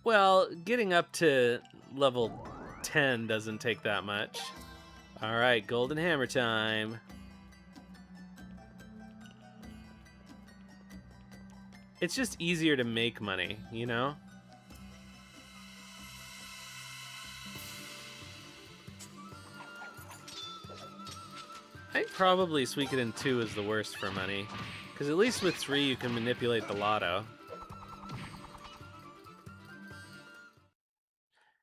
Well, getting up to level 10 doesn't take that much. Alright, golden hammer time. It's just easier to make money, you know? I think probably Suikoden 2 is the worst for money. Because at least with 3 you can manipulate the lotto.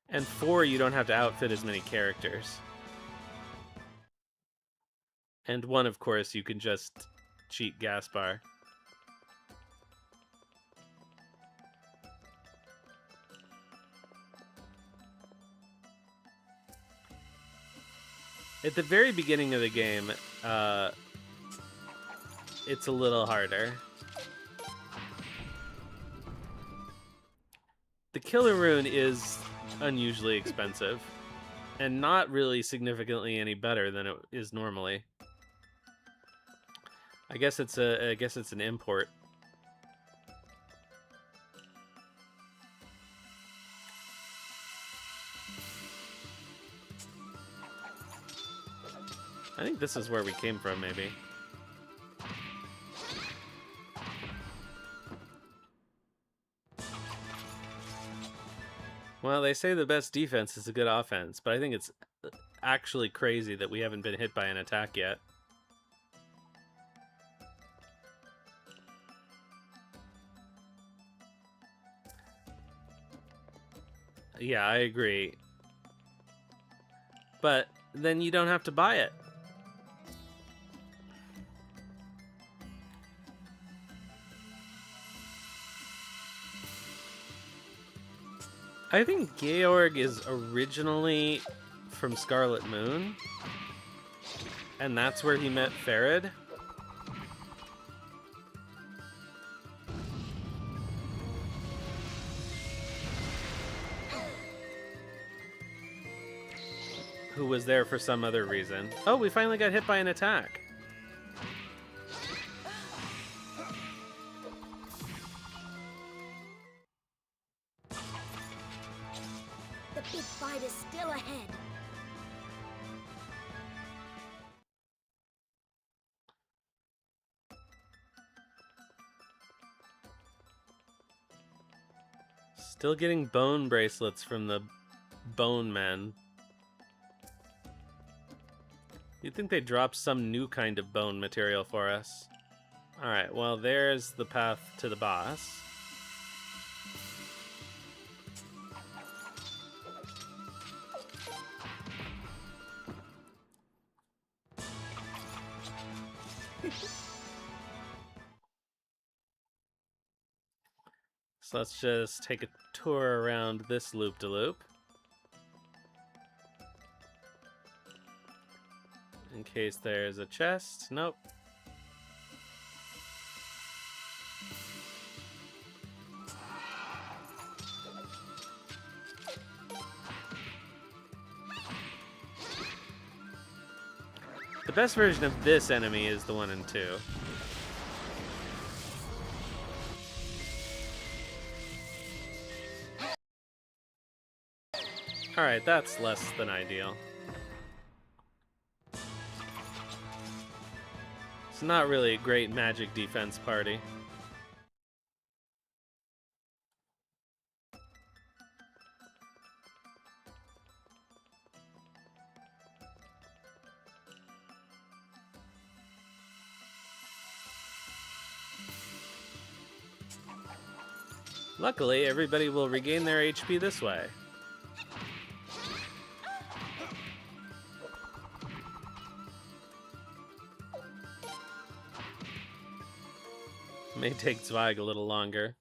And 4 you don't have to outfit as many characters. And 1, of course, you can just cheat Gaspar. At the very beginning of the game, it's a little harder. The Killer Rune is unusually expensive, and not really significantly any better than it is normally. I guess it's an import. I think this is where we came from, maybe. Well, they say the best defense is a good offense, but I think it's actually crazy that we haven't been hit by an attack yet. Yeah, I agree. But then you don't have to buy it. I think Georg is originally from Scarlet Moon, and that's where he met Farid. Who was there for some other reason. Oh, we finally got hit by an attack. The big fight is still ahead. Still getting bone bracelets from the bone men. You'd think they'd drop some new kind of bone material for us. Alright, well, there's the path to the boss. So let's just take a tour around this loop-de-loop. In case there's a chest. Nope. The best version of this enemy is the 1 and 2. Alright, that's less than ideal. It's not really a great magic defense party. Luckily, everybody will regain their HP this way. May take Zweig a little longer.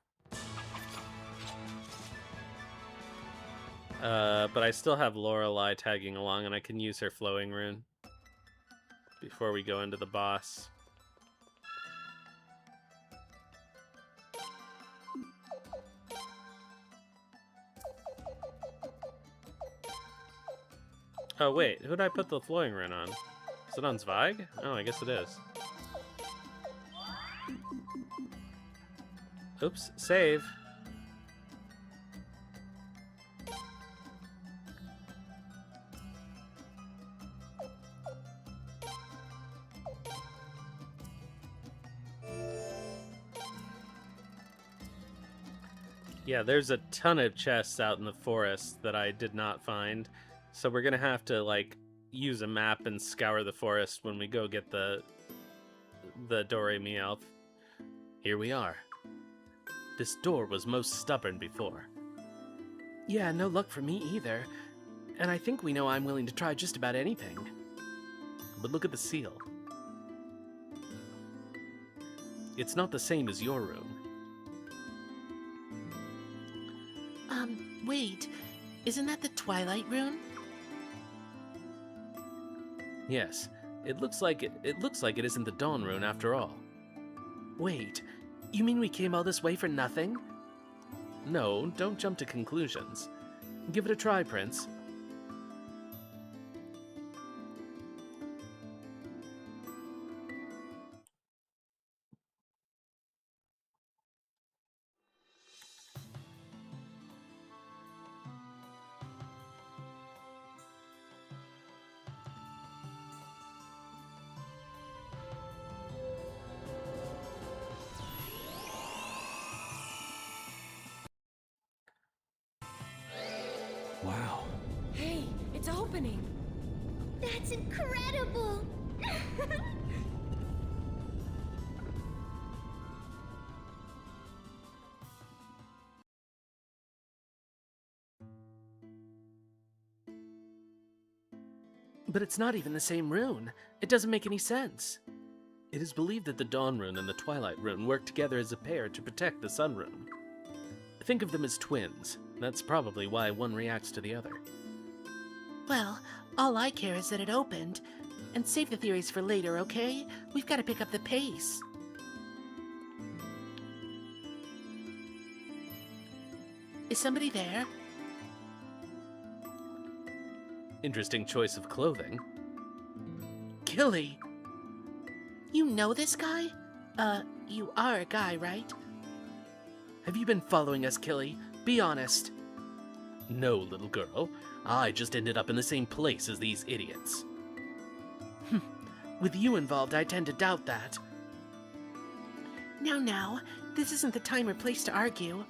But I still have Lorelei tagging along, and I can use her flowing rune before we go into the boss. Oh wait, who'd I put the flowing rune on? Is it on Zweig? Oh, I guess it is. Oops, save. Yeah, there's a ton of chests out in the forest that I did not find. So we're gonna have to, like, use a map and scour the forest when we go get the Do-Re-Mi elf. Here we are. This door was most stubborn before. Yeah, no luck for me either. And I think we know I'm willing to try just about anything. But look at the seal. It's not the same as your room. Wait. Isn't that the Twilight rune? Yes, it looks like it isn't the Dawn rune after all. Wait, you mean we came all this way for nothing? No, don't jump to conclusions. Give it a try, Prince. Wow. Hey, it's opening. That's incredible. But it's not even the same rune. It doesn't make any sense. It is believed that the Dawn rune and the Twilight rune work together as a pair to protect the Sun rune. Think of them as twins. That's probably why one reacts to the other. Well, all I care is that it opened. And save the theories for later, okay? We've got to pick up the pace. Is somebody there? Interesting choice of clothing. Killey! You know this guy? You are a guy, right? Have you been following us, Killey? Be honest. No, little girl. I just ended up in the same place as these idiots. With you involved, I tend to doubt that. Now, this isn't the time or place to argue.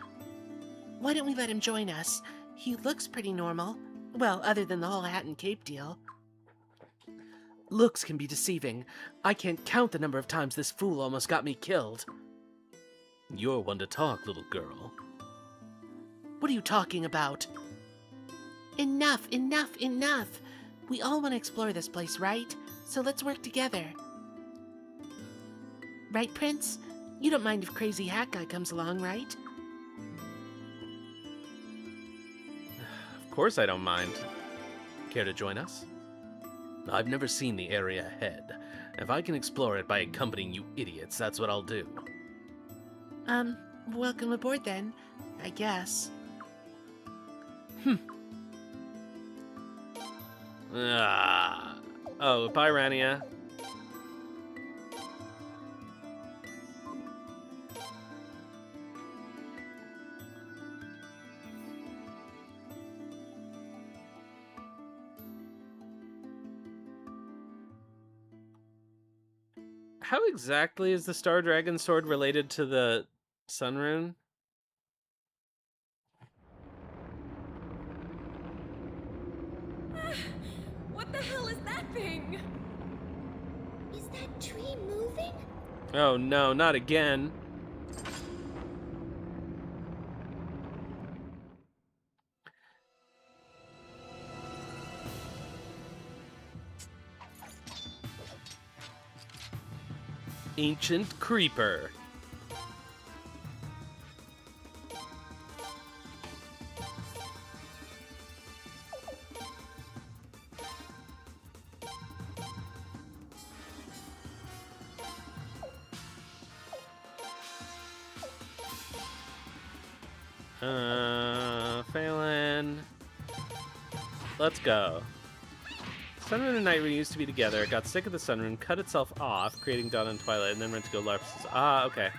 Why don't we let him join us? He looks pretty normal. Well, other than the whole hat and cape deal. Looks can be deceiving. I can't count the number of times this fool almost got me killed. You're one to talk, little girl. What are you talking about? Enough. We all want to explore this place, right? So let's work together. Right, Prince? You don't mind if Crazy Hat Guy comes along, right? Of course I don't mind. Care to join us? I've never seen the area ahead. If I can explore it by accompanying you idiots, that's what I'll do. Welcome aboard then, I guess. Oh, bye, Rania. How exactly is the Star Dragon Sword related to the Sun Rune? What the hell is that thing? Is that tree moving? Oh no, not again. Ancient Creeper. Phelan. Let's go. Sunrune and Nightrune used to be together. It got sick of the Sunrune, cut itself off, creating Dawn and Twilight, and then went to go Larp's. Ah, okay.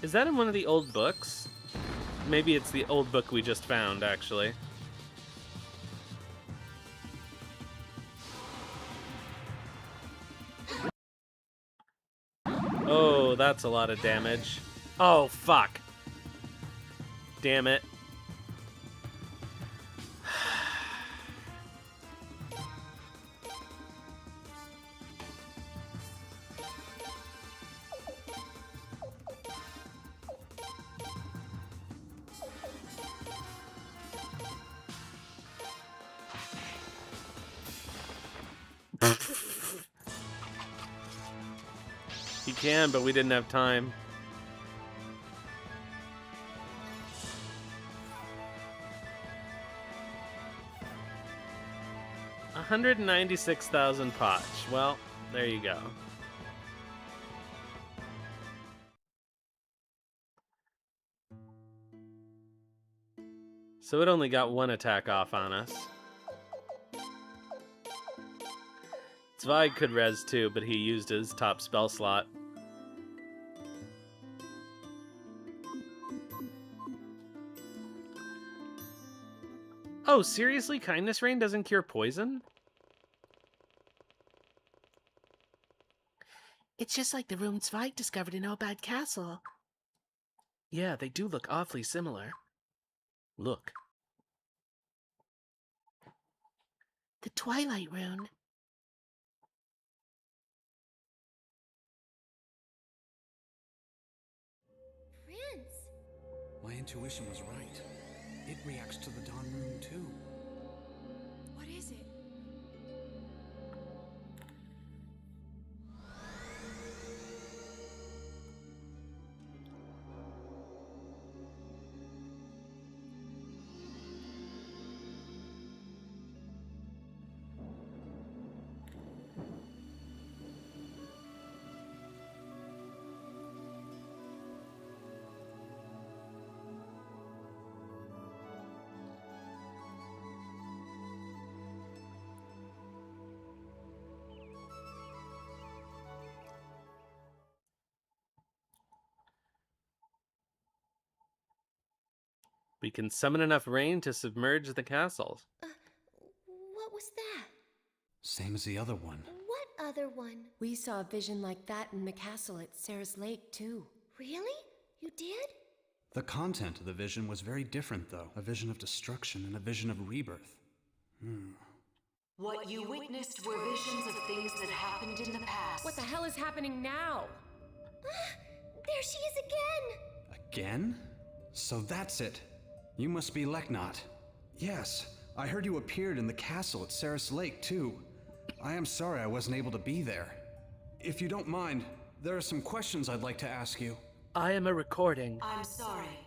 Is that in one of the old books? Maybe it's the old book we just found, actually. Oh, that's a lot of damage. Oh, fuck. Damn it. He can, but we didn't have time. $196,000 potch. Well, there you go. So it only got one attack off on us. Zweig could res too, but he used his top spell slot. Oh, seriously? Kindness Rain doesn't cure poison? It's just like the room Zweig discovered in Obad Castle. Yeah, they do look awfully similar. Look. The Twilight Rune. Prince! My intuition was right. It reacts to the Dawn Rune too. What is it? We can summon enough rain to submerge the castle. What was that? Same as the other one. What other one? We saw a vision like that in the castle at Sarah's Lake, too. Really? You did? The content of the vision was very different, though. A vision of destruction and a vision of rebirth. What you witnessed were visions of things that happened in the past. What the hell is happening now? There she is again! Again? So that's it. You must be Leknot. Yes, I heard you appeared in the castle at Sarah's Lake, too. I am sorry I wasn't able to be there. If you don't mind, there are some questions I'd like to ask you. I am a recording. I'm sorry,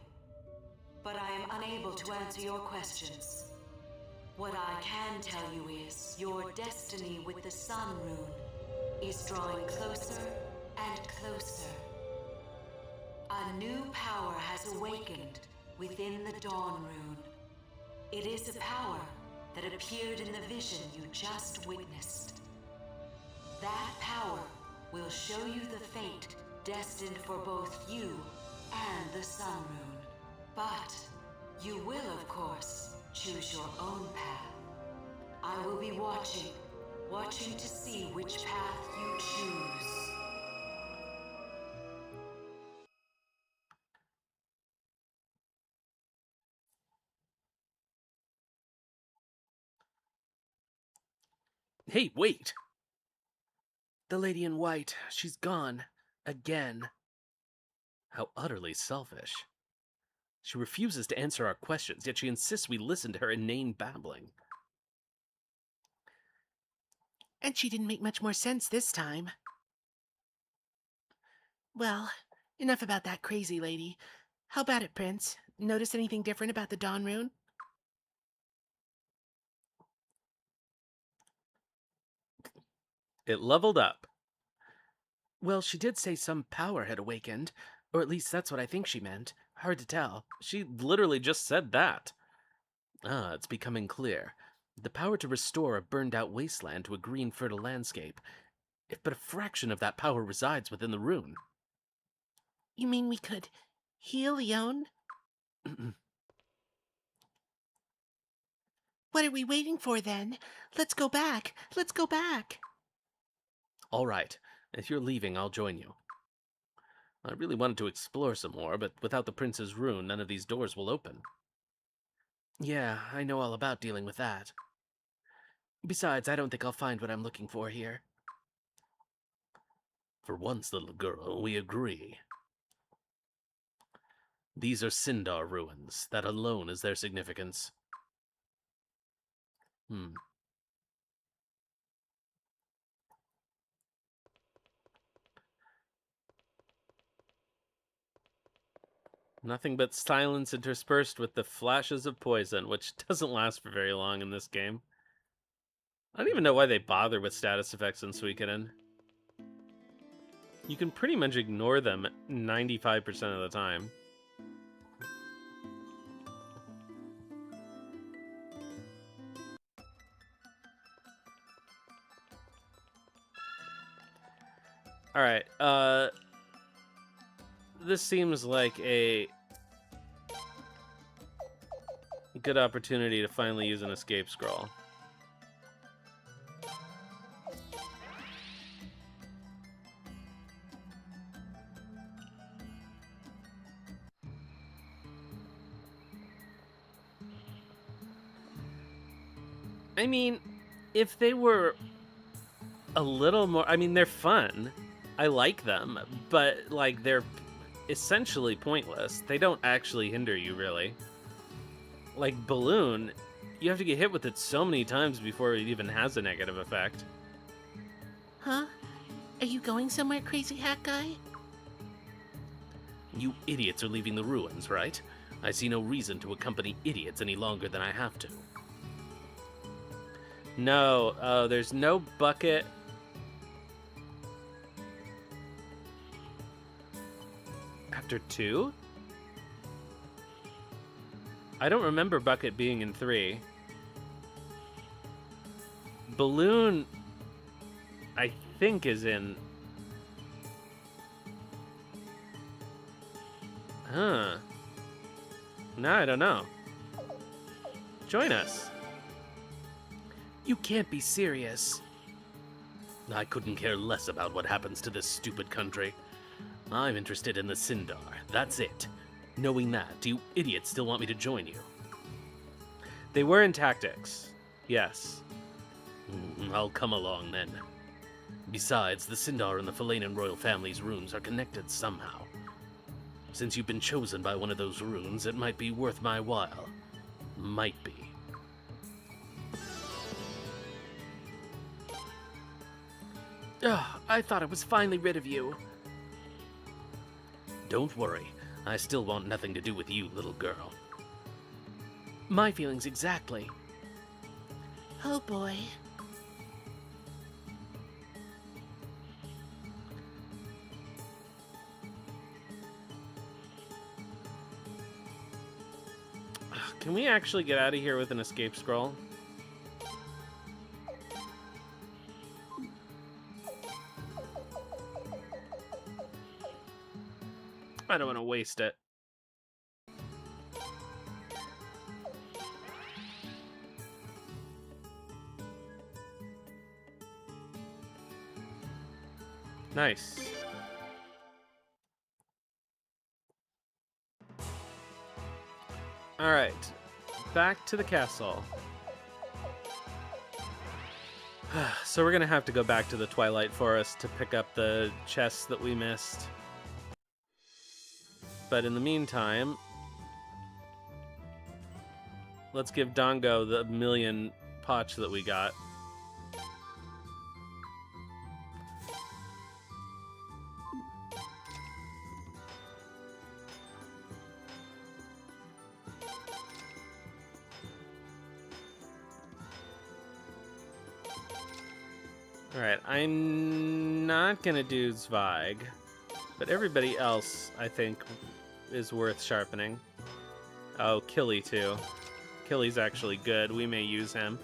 but I am unable to answer your questions. What I can tell you is your destiny with the Sun Rune is drawing closer and closer. A new power has awakened within the Dawn Rune. It is a power that appeared in the vision you just witnessed. That power will show you the fate destined for both you and the Sun Rune. But you will, of course, choose your own path. I will be watching to see which path you choose. Hey, wait! The lady in white, she's gone. Again. How utterly selfish. She refuses to answer our questions, yet she insists we listen to her inane babbling. And she didn't make much more sense this time. Well, enough about that crazy lady. How about it, Prince? Notice anything different about the Dawn Rune? It leveled up. Well, she did say some power had awakened, Or at least that's what I think she meant. Hard to tell. She literally just said that. Ah, it's becoming clear. The power to restore a burned-out wasteland to a green, fertile landscape. If but a fraction of that power resides within the rune. You mean we could heal Leon? What are we waiting for then? Let's go back. Let's go back. All right. If you're leaving, I'll join you. I really wanted to explore some more, but without the prince's rune, none of these doors will open. Yeah, I know all about dealing with that. Besides, I don't think I'll find what I'm looking for here. For once, little girl, we agree. These are Sindar ruins. That alone is their significance. Nothing but silence interspersed with the flashes of poison, which doesn't last for very long in this game. I don't even know why they bother with status effects in Suikoden. You can pretty much ignore them 95% of the time. Alright, this seems like a good opportunity to finally use an escape scroll. I mean, if they were a little more... I mean, they're fun. I like them, but, like, they're essentially pointless. They don't actually hinder you, really. Like, Balloon, you have to get hit with it so many times before it even has a negative effect. Huh? Are you going somewhere, crazy hat guy? You idiots are leaving the ruins, right? I see no reason to accompany idiots any longer than I have to. No, there's no bucket. After 2? I don't remember bucket being in 3. Balloon, I think, is in... Huh. No, I don't know. Join us. You can't be serious. I couldn't care less about what happens to this stupid country. I'm interested in the Sindar. That's it. Knowing that, do you idiots still want me to join you? They were in tactics. Yes. I'll come along then. Besides, the Sindar and the Falanan royal family's runes are connected somehow. Since you've been chosen by one of those runes, it might be worth my while. Might be. Ugh, I thought I was finally rid of you. Don't worry. I still want nothing to do with you, little girl. My feelings exactly. Oh boy. Can we actually get out of here with an escape scroll? I don't want to waste it. Nice. All right, back to the castle. So we're gonna have to go back to the Twilight Forest to pick up the chests that we missed. But in the meantime, let's give Dongo the million potch that we got. Alright, I'm not gonna do Zweig. But everybody else, I think, is worth sharpening. Oh, Killey too. Killey's actually good. We may use him.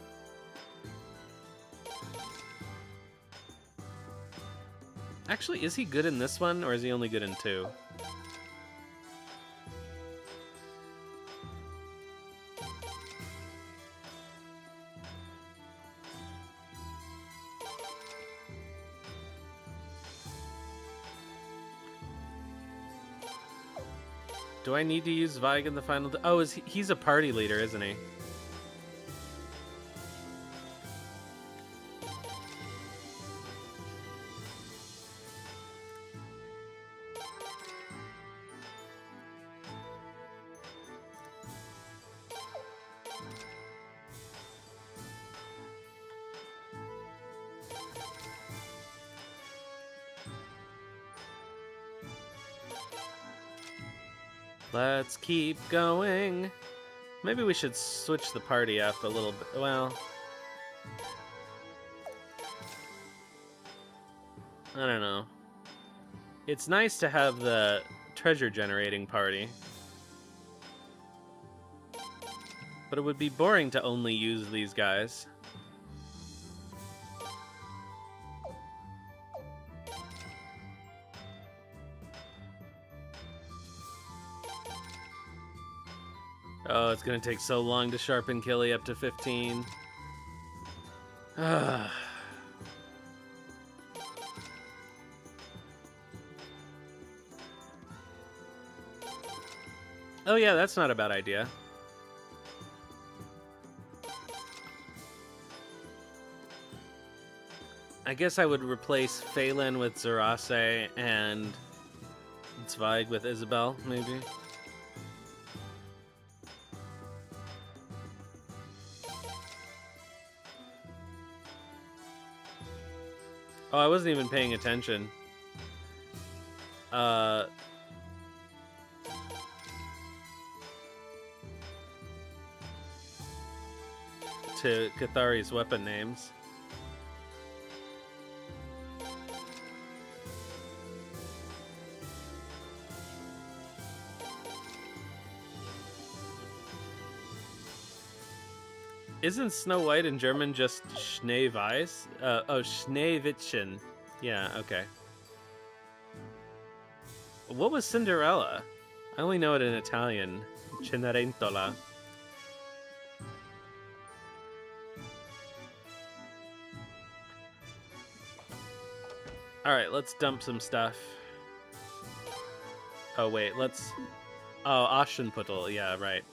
Actually, is he good in this one, or is he only good in 2? Do I need to use Vig in the final? Oh, he's a party leader, isn't he? Let's keep going. Maybe we should switch the party up a little bit. Well, I don't know. It's nice to have the treasure generating party, but it would be boring to only use these guys. Oh, it's gonna take so long to sharpen Killey up to 15. Oh yeah, that's not a bad idea. I guess I would replace Phelan with Zerase and Zweig with Isabel, maybe. Oh, I wasn't even paying attention. To Cathari's weapon names. Isn't Snow White in German just Schneeweiß? Oh, Schneewittchen. Yeah, okay. What was Cinderella? I only know it in Italian. Cenerentola. Alright, let's dump some stuff. Oh, wait, let's... Oh, Aschenputtel, yeah, right.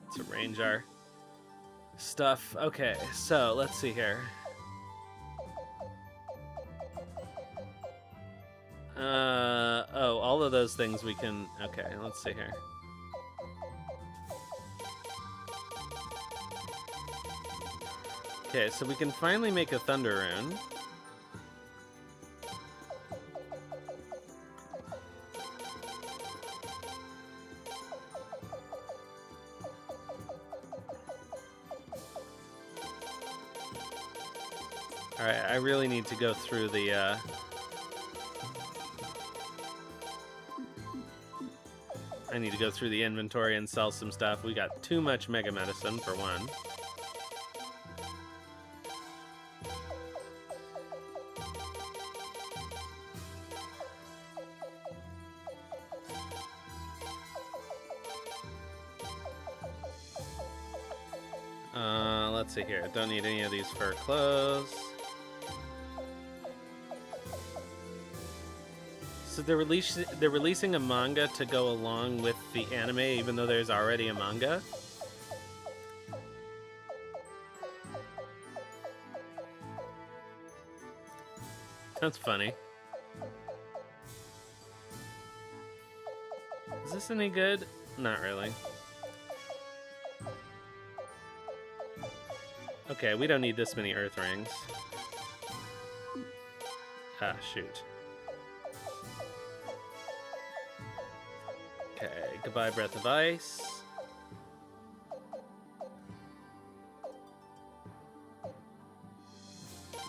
Let's arrange our stuff. Okay, so let's see here. Oh, all of those things we can... Okay, let's see here. Okay, so we can finally make a Thunder Rune. Alright, I really need to go through the, I need to go through the inventory and sell some stuff. We got too much Mega Medicine, for one. Let's see here. Don't need any of these fur clothes. So they're releasing a manga to go along with the anime, even though there's already a manga. That's funny. Is this any good? Not really. Okay, we don't need this many earth rings. Ah, shoot. Okay, goodbye, Breath of Ice.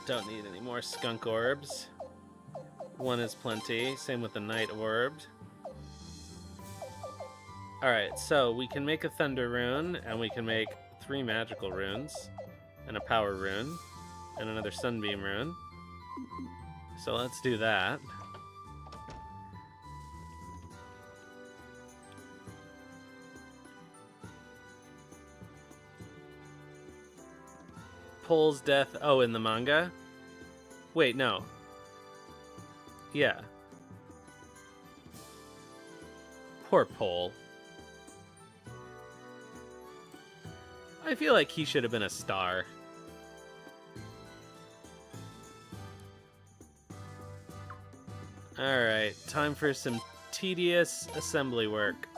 Don't need any more skunk orbs. One is plenty. Same with the night orbed. Alright, so we can make a thunder rune, and we can make 3 magical runes, and a power rune, and another sunbeam rune. So let's do that. Pole's death. Oh, in the manga? Wait, no. Yeah. Poor Pole. I feel like he should have been a star. Alright, time for some tedious assembly work.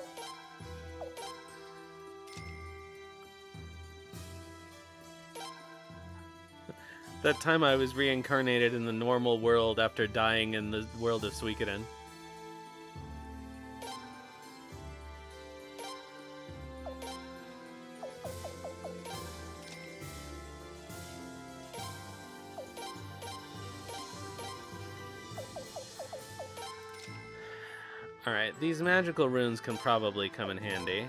That time I was reincarnated in the normal world after dying in the world of Suikoden. Alright, these magical runes can probably come in handy.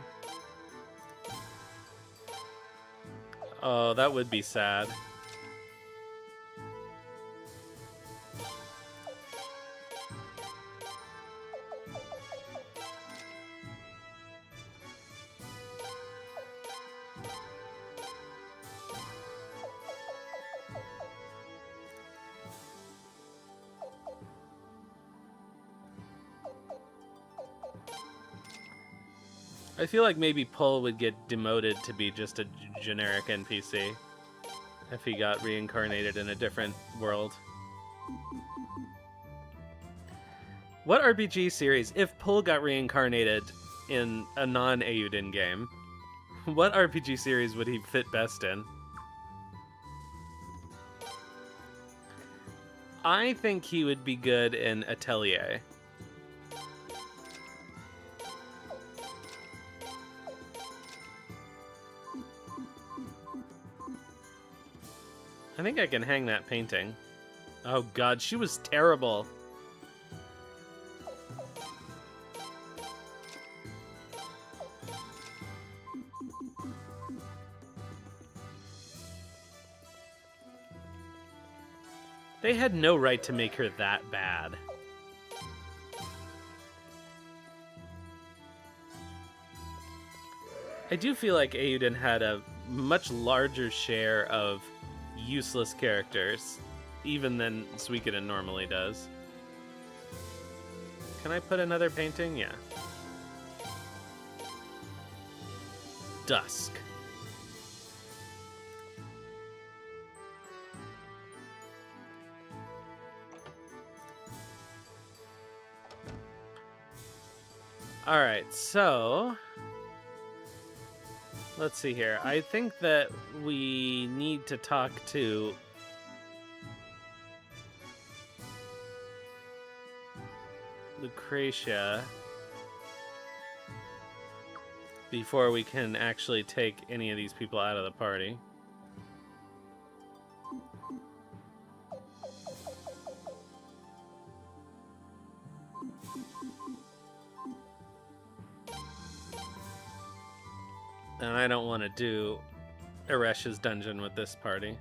Oh, that would be sad. I feel like maybe Pole would get demoted to be just a generic NPC if he got reincarnated in a different world. What RPG series, if Pole got reincarnated in a non-Eiyuden game, what RPG series would he fit best in? I think he would be good in Atelier. I think I can hang that painting. Oh god, she was terrible. They had no right to make her that bad. I do feel like Eiyuden had a much larger share of useless characters, even than Suikoden normally does. Can I put another painting? Yeah. Dusk. Alright, so let's see here. I think that we need to talk to Lucretia before we can actually take any of these people out of the party. And I don't want to do Eresh's dungeon with this party.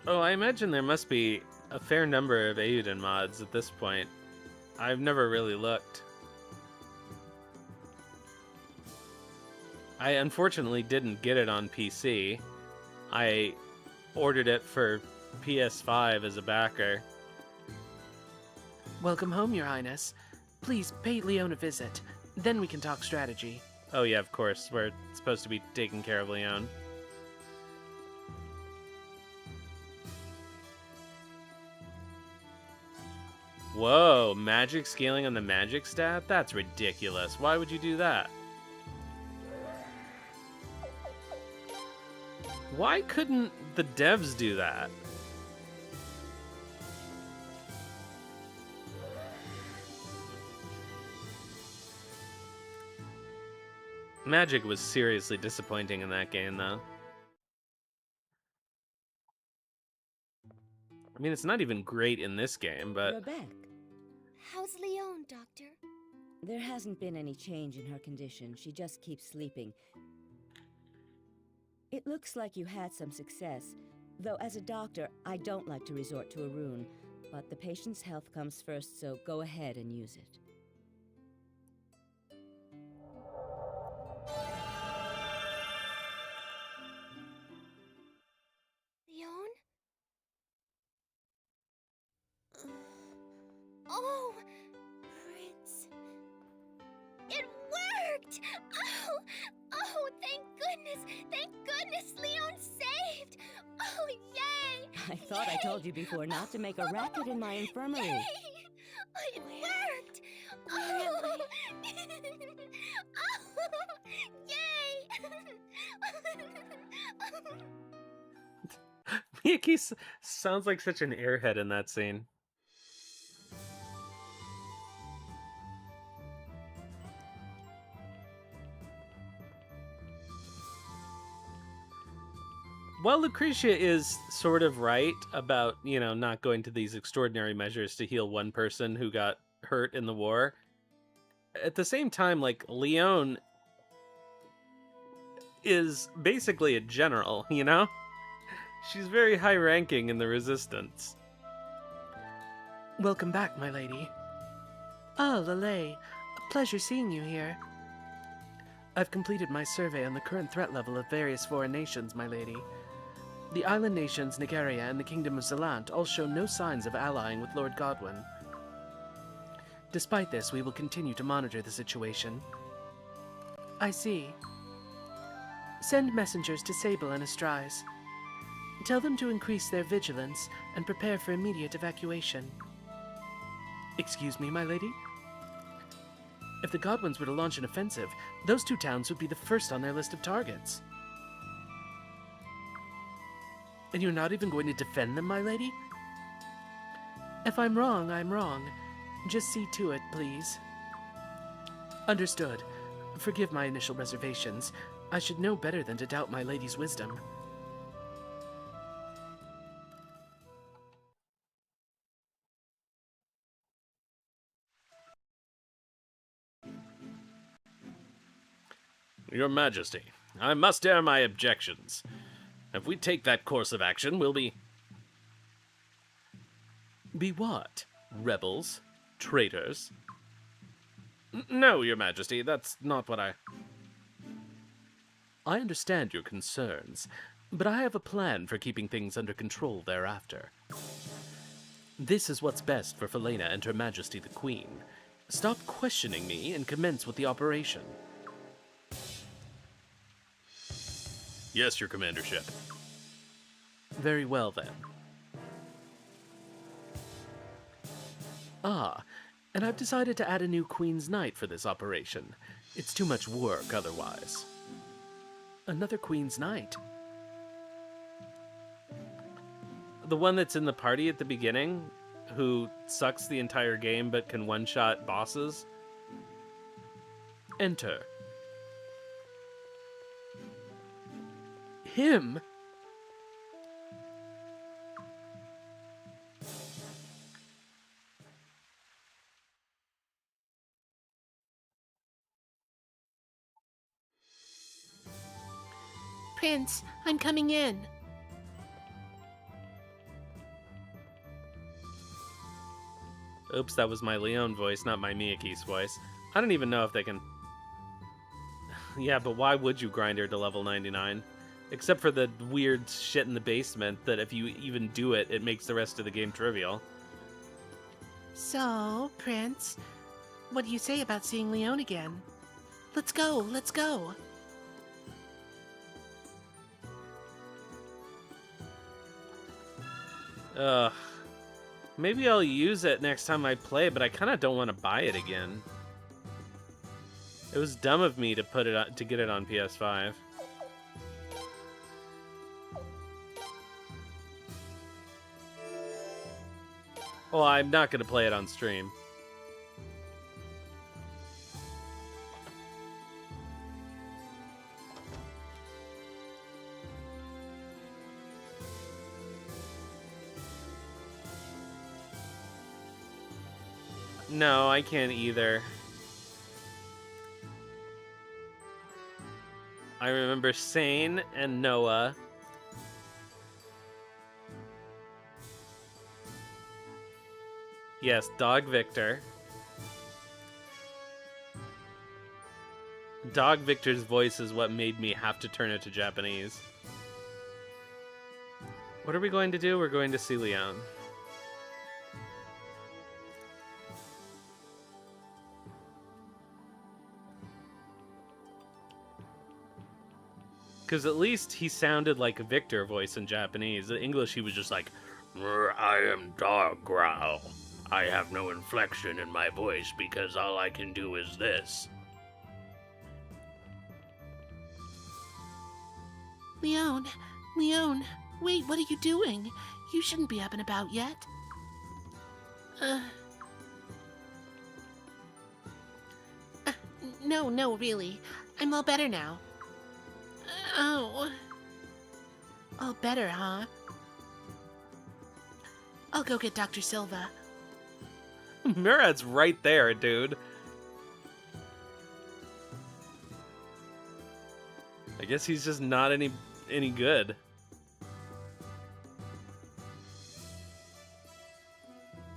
Oh, I imagine there must be a fair number of Eiyuden mods at this point. I've never really looked. I unfortunately didn't get it on PC. I ordered it for PS5 as a backer. Welcome home, Your Highness. Please pay Leon a visit. Then we can talk strategy. Oh yeah, of course. We're supposed to be taking care of Leon. Whoa, magic scaling on the magic stat? That's ridiculous. Why would you do that? Why couldn't the devs do that? Magic was seriously disappointing in that game, though. I mean, it's not even great in this game, but... You're back. How's Leon, Doctor? There hasn't been any change in her condition. She just keeps sleeping. It looks like you had some success, though as a doctor, I don't like to resort to a rune, but the patient's health comes first, so go ahead and use it. Leon? Oh, Prince. It worked! Oh, thank goodness! Thank goodness Leon's saved! Oh, yay! I thought I told you before not to make a racket in my infirmary. Yay! It worked! Oh! Oh! Yay! Miyaki sounds like such an airhead in that scene. While Lucretia is sort of right about, you know, not going to these extraordinary measures to heal one person who got hurt in the war, at the same time, like, Leon is basically a general, you know? She's very high-ranking in the Resistance. Welcome back, my lady. Ah, Lele. A pleasure seeing you here. I've completed my survey on the current threat level of various foreign nations, my lady. The island nations Nigeria and the Kingdom of Zelant all show no signs of allying with Lord Godwin. Despite this, we will continue to monitor the situation. I see. Send messengers to Sable and Astrais. Tell them to increase their vigilance and prepare for immediate evacuation. Excuse me, my lady? If the Godwins were to launch an offensive, those two towns would be the first on their list of targets. And you're not even going to defend them, my lady? If I'm wrong, I'm wrong. Just see to it, please. Understood. Forgive my initial reservations. I should know better than to doubt my lady's wisdom. Your Majesty, I must air my objections. If we take that course of action, we'll be... Be what? Rebels? Traitors? No, Your Majesty, that's not what I understand your concerns, but I have a plan for keeping things under control thereafter. This is what's best for Felena and Her Majesty the Queen. Stop questioning me and commence with the operation. Yes, Your Commandership. Very well, then. Ah, and I've decided to add a new Queen's Knight for this operation. It's too much work otherwise. Another Queen's Knight? The one that's in the party at the beginning, who sucks the entire game but can one-shot bosses? Enter. Him? Prince, I'm coming in. Oops, that was my Leon voice, not my Miyaki's voice. I don't even know if they can... Yeah, but why would you grind her to level 99? Except for the weird shit in the basement that if you even do it, it makes the rest of the game trivial. So, Prince, what do you say about seeing Leon again? Let's go, let's go. Ugh. Maybe I'll use it next time I play, but I kind of don't want to buy it again. It was dumb of me to put it on, to get it on PS5. Well, I'm not going to play it on stream. No, I can't either. I remember Sane and Noah. Yes, Dog Victor. Dog Victor's voice is what made me have to turn it to Japanese. What are we going to do? We're going to see Leon. Because at least he sounded like a Victor voice in Japanese. In English, he was just like, I am Dog Growl. I have no inflection in my voice because all I can do is this. Leon, wait, what are you doing? You shouldn't be up and about yet. No, really. I'm all better now. Oh. All better, huh? I'll go get Dr. Silva. Murad's right there, dude. I guess he's just not any good.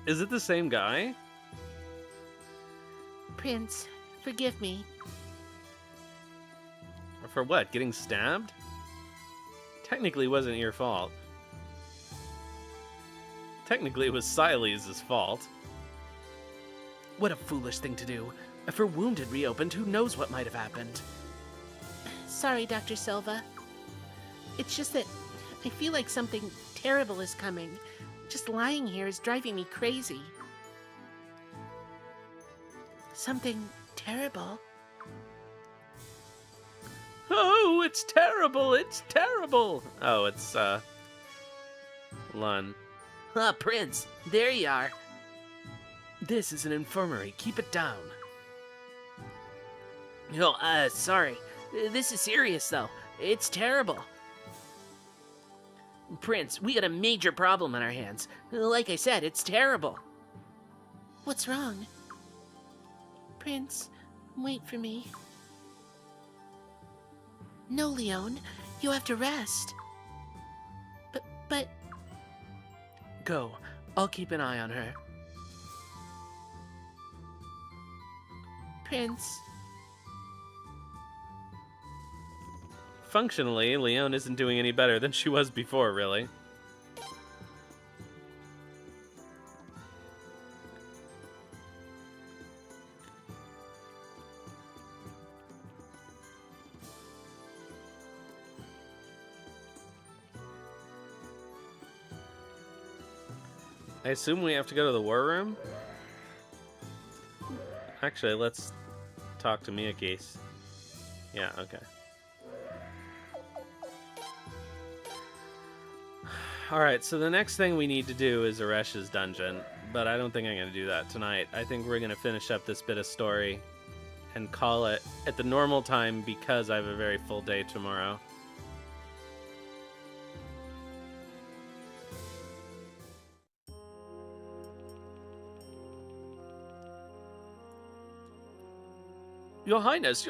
Is it the same guy? Prince, forgive me. For what? Getting stabbed? Technically, it wasn't your fault. Technically, it was Siles' fault. What a foolish thing to do. If her wound had reopened, who knows what might have happened? Sorry, Dr. Silva. It's just that I feel like something terrible is coming. Just lying here is driving me crazy. Something terrible? Oh, it's terrible! It's terrible! Oh, it's, Lun. Ah, Prince, there you are. This is an infirmary. Keep it down. Oh, sorry. This is serious, though. It's terrible. Prince, we got a major problem on our hands. Like I said, it's terrible. What's wrong? Prince, wait for me. No, Leon, you have to rest. But... Go. I'll keep an eye on her. Prince... Functionally, Leon isn't doing any better than she was before, really. I assume we have to go to the war room? Actually, let's talk to Miyakis. Yeah, okay. Alright, so the next thing we need to do is Aresh's dungeon, but I don't think I'm going to do that tonight. I think we're going to finish up this bit of story and call it at the normal time because I have a very full day tomorrow. Your Highness!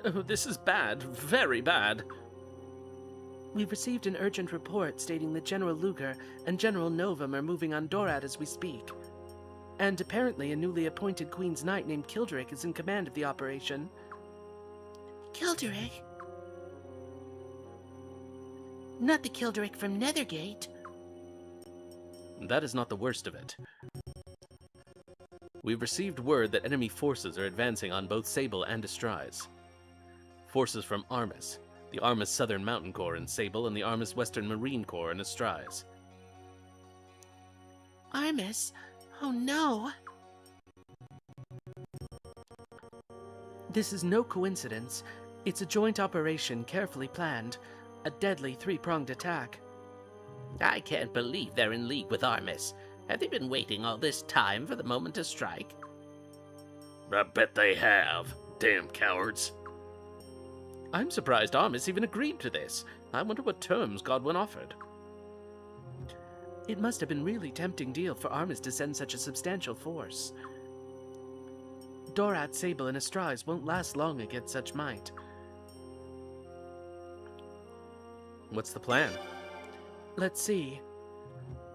Oh, this is bad, very bad. We've received an urgent report stating that General Luger and General Novum are moving on Dorad as we speak. And apparently a newly appointed Queen's Knight named Kildrick is in command of the operation. Kildrick? Not the Kildrick from Nethergate. That is not the worst of it. We've received word that enemy forces are advancing on both Sable and Astrais. Forces from Armis, the Armis Southern Mountain Corps in Sable and the Armis Western Marine Corps in Astrais. Armis? Oh no! This is no coincidence. It's a joint operation carefully planned. A deadly three-pronged attack. I can't believe they're in league with Armis. Have they been waiting all this time for the moment to strike? I bet they have. Damn cowards. I'm surprised Armis even agreed to this. I wonder what terms Godwin offered. It must have been really tempting deal for Armis to send such a substantial force. Dorat, Sable, and Astraz won't last long against such might. What's the plan? Let's see.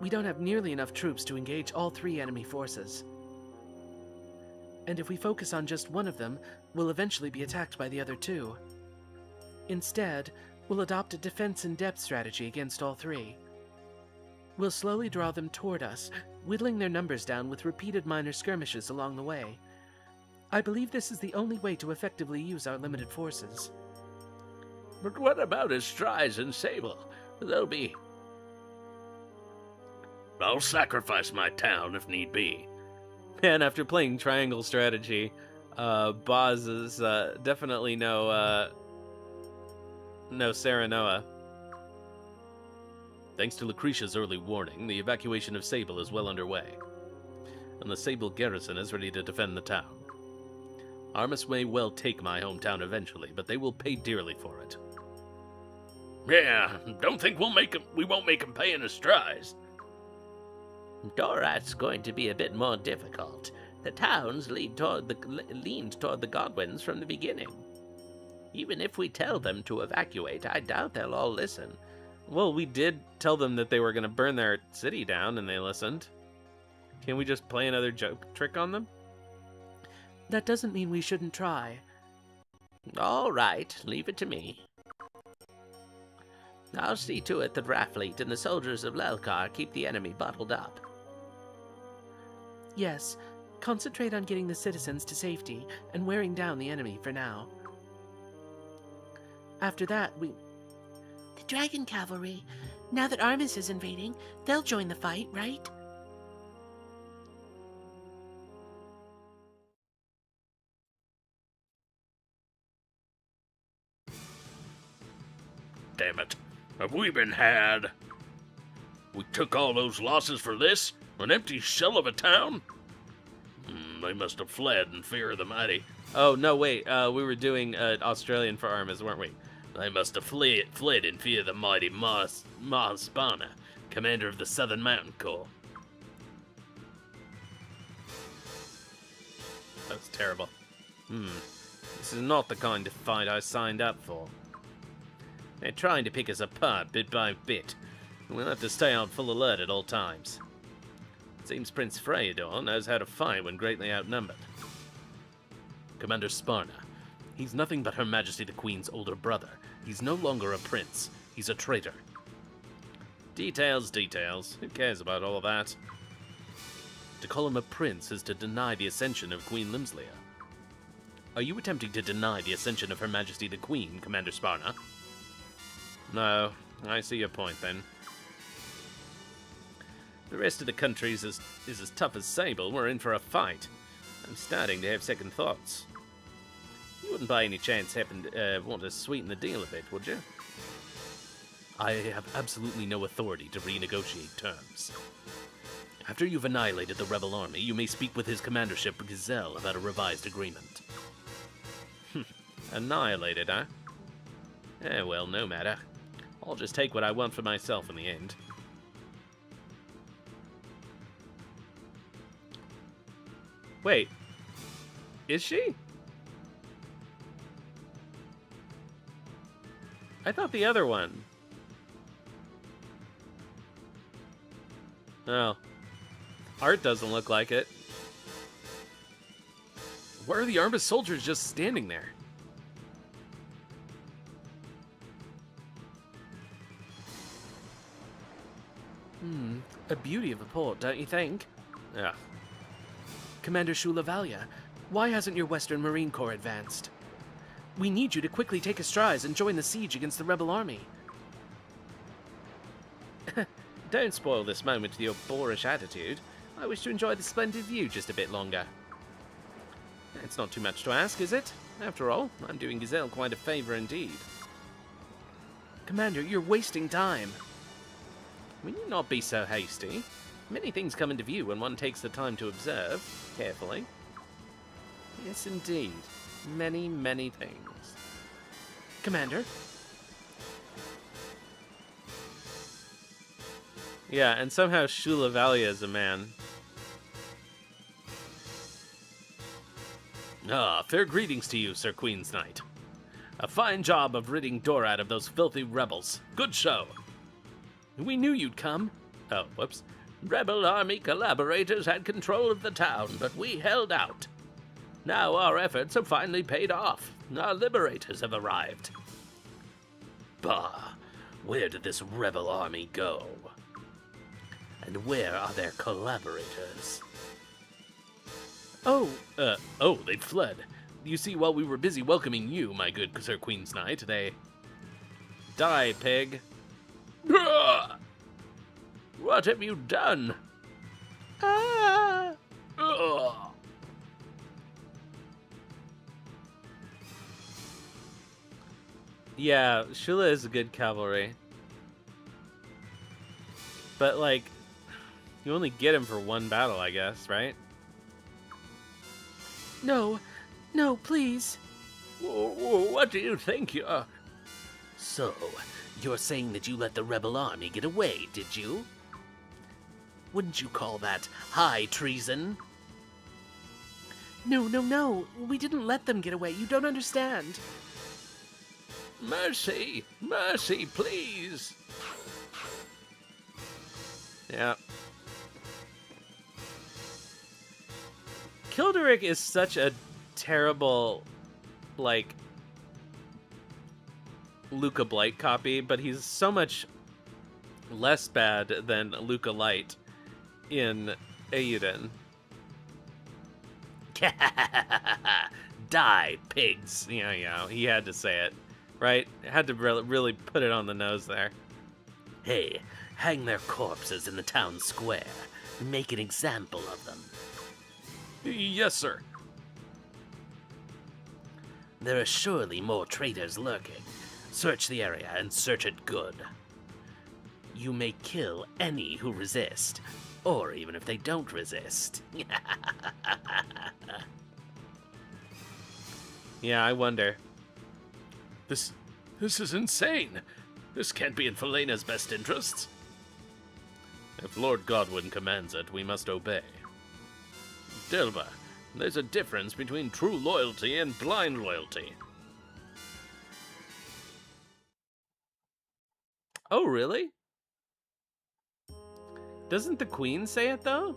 We don't have nearly enough troops to engage all 3 enemy forces. And if we focus on just one of them, we'll eventually be attacked by the other 2. Instead, we'll adopt a defense-in-depth strategy against all 3. We'll slowly draw them toward us, whittling their numbers down with repeated minor skirmishes along the way. I believe this is the only way to effectively use our limited forces. But what about Astraz and Sable? They'll be... I'll sacrifice my town if need be. And after playing Triangle Strategy, Boz is definitely no Serenoa. Thanks to Lucretia's early warning, the evacuation of Sable is well underway, and the Sable garrison is ready to defend the town. Armus may well take my hometown eventually, but they will pay dearly for it. Yeah, don't think we won't make him pay in Astraz. Dorat's going to be a bit more difficult. The towns leaned toward the Godwins from the beginning. Even if we tell them to evacuate, I doubt they'll all listen. Well, we did tell them that they were going to burn their city down, and they listened. Can we just play another joke trick on them? That doesn't mean we shouldn't try. All right, leave it to me. I'll see to it that Rafleet and the soldiers of Lelkar keep the enemy bottled up. Yes, concentrate on getting the citizens to safety and wearing down the enemy for now. After that, The Dragon Cavalry. Now that Armus is invading, they'll join the fight, right? Damn it. Have we been had? We took all those losses for this? An empty shell of a town? They must have fled in fear of the mighty. Oh, no, wait. We were doing Australian for Armas, weren't we? They must have fled in fear of the mighty Mars Spana, commander of the Southern Mountain Corps. That's terrible. This is not the kind of fight I signed up for. They're trying to pick us apart bit by bit. We'll have to stay on full alert at all times. It seems Prince Freydor knows how to fight when greatly outnumbered. Commander Sparna. He's nothing but Her Majesty the Queen's older brother. He's no longer a prince. He's a traitor. Details. Who cares about all of that? To call him a prince is to deny the ascension of Queen Limslia. Are you attempting to deny the ascension of Her Majesty the Queen, Commander Sparna? No, I see your point then. The rest of the country is as tough as Sable. We're in for a fight. I'm starting to have second thoughts. You wouldn't by any chance want to sweeten the deal a bit, would you? I have absolutely no authority to renegotiate terms. After you've annihilated the rebel army, you may speak with his commandership Gazelle about a revised agreement. Annihilated, huh? Well, no matter. I'll just take what I want for myself in the end. Wait. Is she? I thought the other one. Oh. Art doesn't look like it. Why are the Armus soldiers just standing there? A beauty of a port, don't you think? Yeah. Commander Shulavalia, why hasn't your Western Marine Corps advanced? We need you to quickly take Astraz and join the siege against the rebel army. Don't spoil this moment with your boorish attitude. I wish to enjoy the splendid view just a bit longer. It's not too much to ask, is it? After all, I'm doing Gazelle quite a favor indeed. Commander, you're wasting time. Will you not be so hasty? Many things come into view when one takes the time to observe carefully. Yes, indeed. Many, many things. Commander? Yeah, and somehow Shulavalia is a man. Fair greetings to you, Sir Queen's Knight. A fine job of ridding Dorad of those filthy rebels. Good show. We knew you'd come. Oh, whoops. Rebel army collaborators had control of the town, but we held out. Now our efforts have finally paid off. Our liberators have arrived. Bah, where did this rebel army go? And where are their collaborators? Oh, They fled. You see, while we were busy welcoming you, my good Sir Queen's Knight, they... Die, pig. What have you done? Yeah, Shula is a good cavalry. But, like, you only get him for one battle, I guess, right? No, please. What do you think you're... So, you're saying that you let the rebel army get away, did you? Wouldn't you call that high treason? No. We didn't let them get away. You don't understand. Mercy, please. Yeah. Kilderic is such a terrible, like, Luca Blight copy, but he's so much less bad than Luca Light in Eiyuden. Die, pigs. Yeah, he had to say it, right? Had to really put it on the nose there. Hey, hang their corpses in the town square. Make an example of them. Yes, sir. There are surely more traitors lurking. Search the area and search it good. You may kill any who resist, or even if they don't resist. Yeah, I wonder. This is insane. This can't be in Felena's best interests. If Lord Godwin commands it, we must obey. Dilba, there's a difference between true loyalty and blind loyalty. Oh, really? Doesn't the queen say it, though?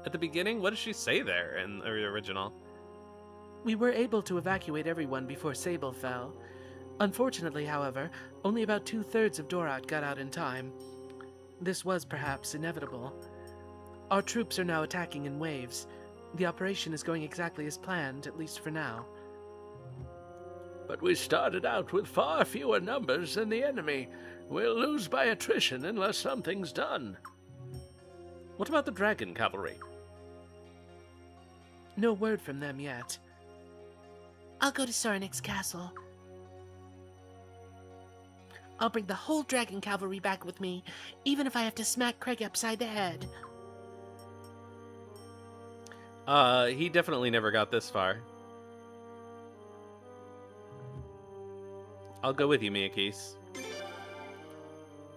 At the beginning? What does she say there in the original? We were able to evacuate everyone before Sable fell. Unfortunately, however, only about 2/3 of Dorat got out in time. This was perhaps inevitable. Our troops are now attacking in waves. The operation is going exactly as planned, at least for now. But we started out with far fewer numbers than the enemy. We'll lose by attrition unless something's done. What about the dragon cavalry? No word from them yet. I'll go to Sauronix Castle. I'll bring the whole dragon cavalry back with me, even if I have to smack Craig upside the head. He definitely never got this far. I'll go with you, Miyakis.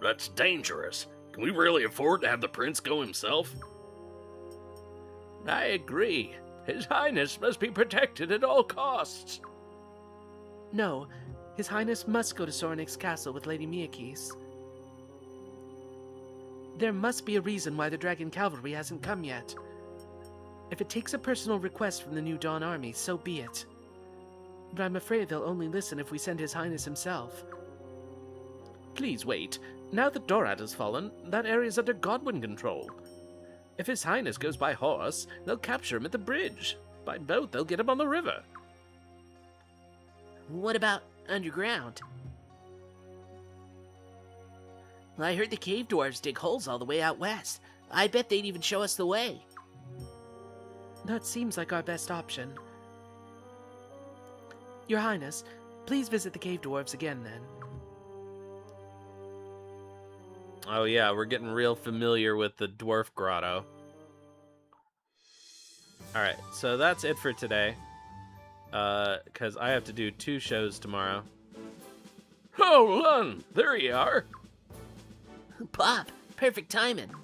That's dangerous. Can we really afford to have the prince go himself? I agree. His Highness must be protected at all costs. No, His Highness must go to Sauronix Castle with Lady Miyakis. There must be a reason why the Dragon Cavalry hasn't come yet. If it takes a personal request from the New Dawn Army, so be it. But I'm afraid they'll only listen if we send His Highness himself. Please wait. Now that Dorat has fallen, that area's under Godwin control. If His Highness goes by horse, they'll capture him at the bridge. By boat, they'll get him on the river. What about underground? I heard the cave dwarves dig holes all the way out west. I bet they'd even show us the way. That seems like our best option. Your Highness, please visit the cave dwarves again then. Oh yeah, we're getting real familiar with the dwarf grotto. Alright, so that's it for today. Because I have to do 2 shows tomorrow. Oh, Lun! There you are! Pop, perfect timing.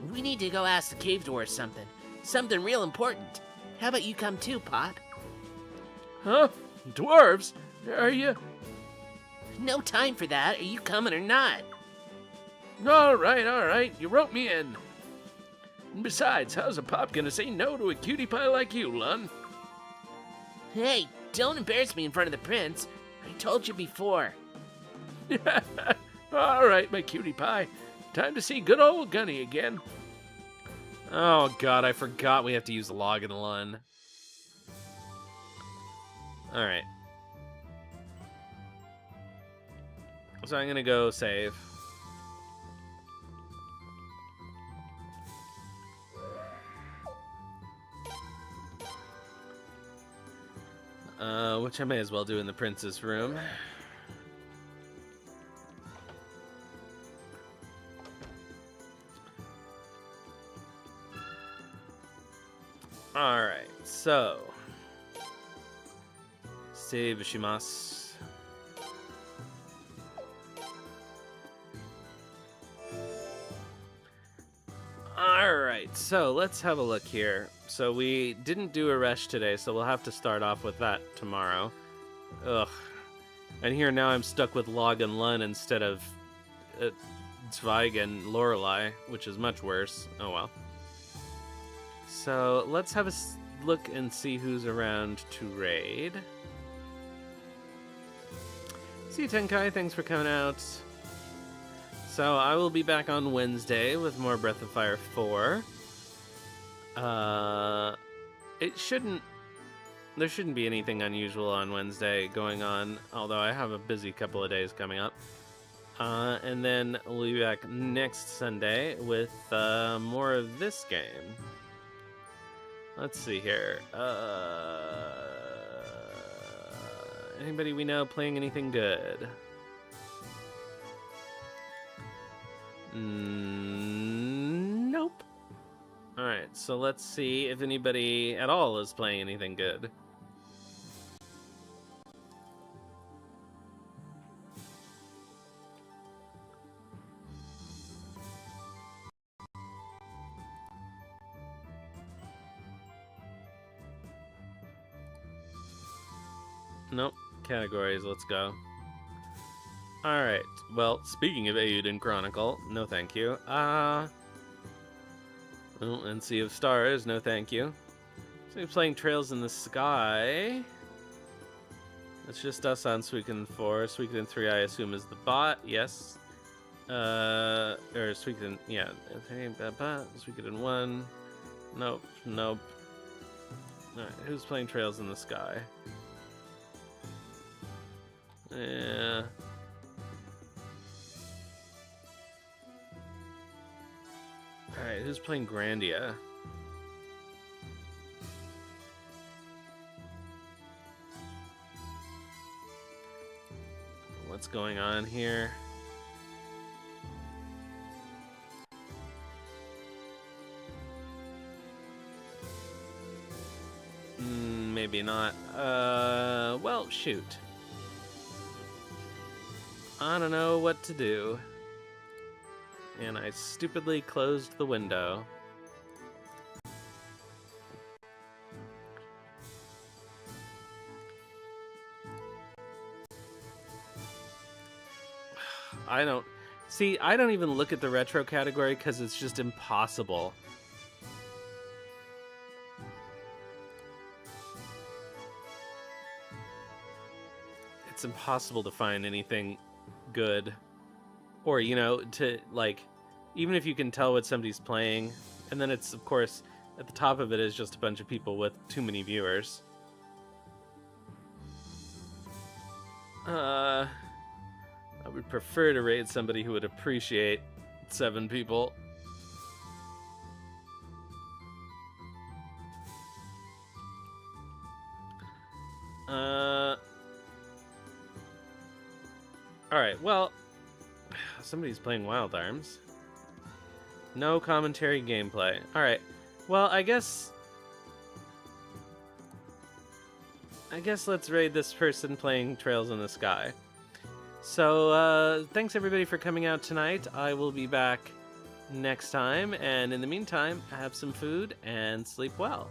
We need to go ask the cave dwarves something. Something real important. How about you come too, Pot? Huh? Dwarves? Are you? No time for that. Are you coming or not? All right. You wrote me in. And besides, how's a pop gonna say no to a cutie pie like you, Lun? Hey, don't embarrass me in front of the prince. I told you before. All right, my cutie pie. Time to see good old Gunny again. Oh god, I forgot we have to use Log and Lun. Alright. So I'm gonna go save. Which I may as well do in the prince's room. Alright, so save shimasu. Alright, so let's have a look here. So we didn't do a rush today, so we'll have to start off with that tomorrow. Ugh. And here now I'm stuck with Log and Lun instead of Zweig and Lorelei, which is much worse. Oh well. So let's have a look and see who's around to raid. See you, Tenkai. Thanks for coming out. So I will be back on Wednesday with more Breath of Fire 4. There shouldn't be anything unusual on Wednesday going on, although I have a busy couple of days coming up. And then we'll be back next Sunday with more of this game. Let's see here. Anybody we know playing anything good? Nope. Alright, so let's see if anybody at all is playing anything good. Nope. Categories, let's go. Alright, well, speaking of Eiyuden Chronicle, no thank you. Well, and Sea of Stars, no thank you. So we're playing Trails in the Sky. It's just us on Suikoden 4. Suikoden 3, I assume, is the bot, yes. Or Suikoden, yeah. Suikoden 1. Nope. Alright, who's playing Trails in the Sky? Yeah. Alright, who's playing Grandia? What's going on here? Maybe not. Well, shoot. I don't know what to do. And I stupidly closed the window. I don't even look at the retro category because it's just impossible. It's impossible to find anything good. Or, you know, to, like, even if you can tell what somebody's playing, and then it's, of course, at the top of it is just a bunch of people with too many viewers. I would prefer to raid somebody who would appreciate 7 people. Alright, well, somebody's playing Wild Arms. No commentary gameplay. Alright, well, I guess let's raid this person playing Trails in the Sky. So, thanks everybody for coming out tonight. I will be back next time, and in the meantime, have some food and sleep well.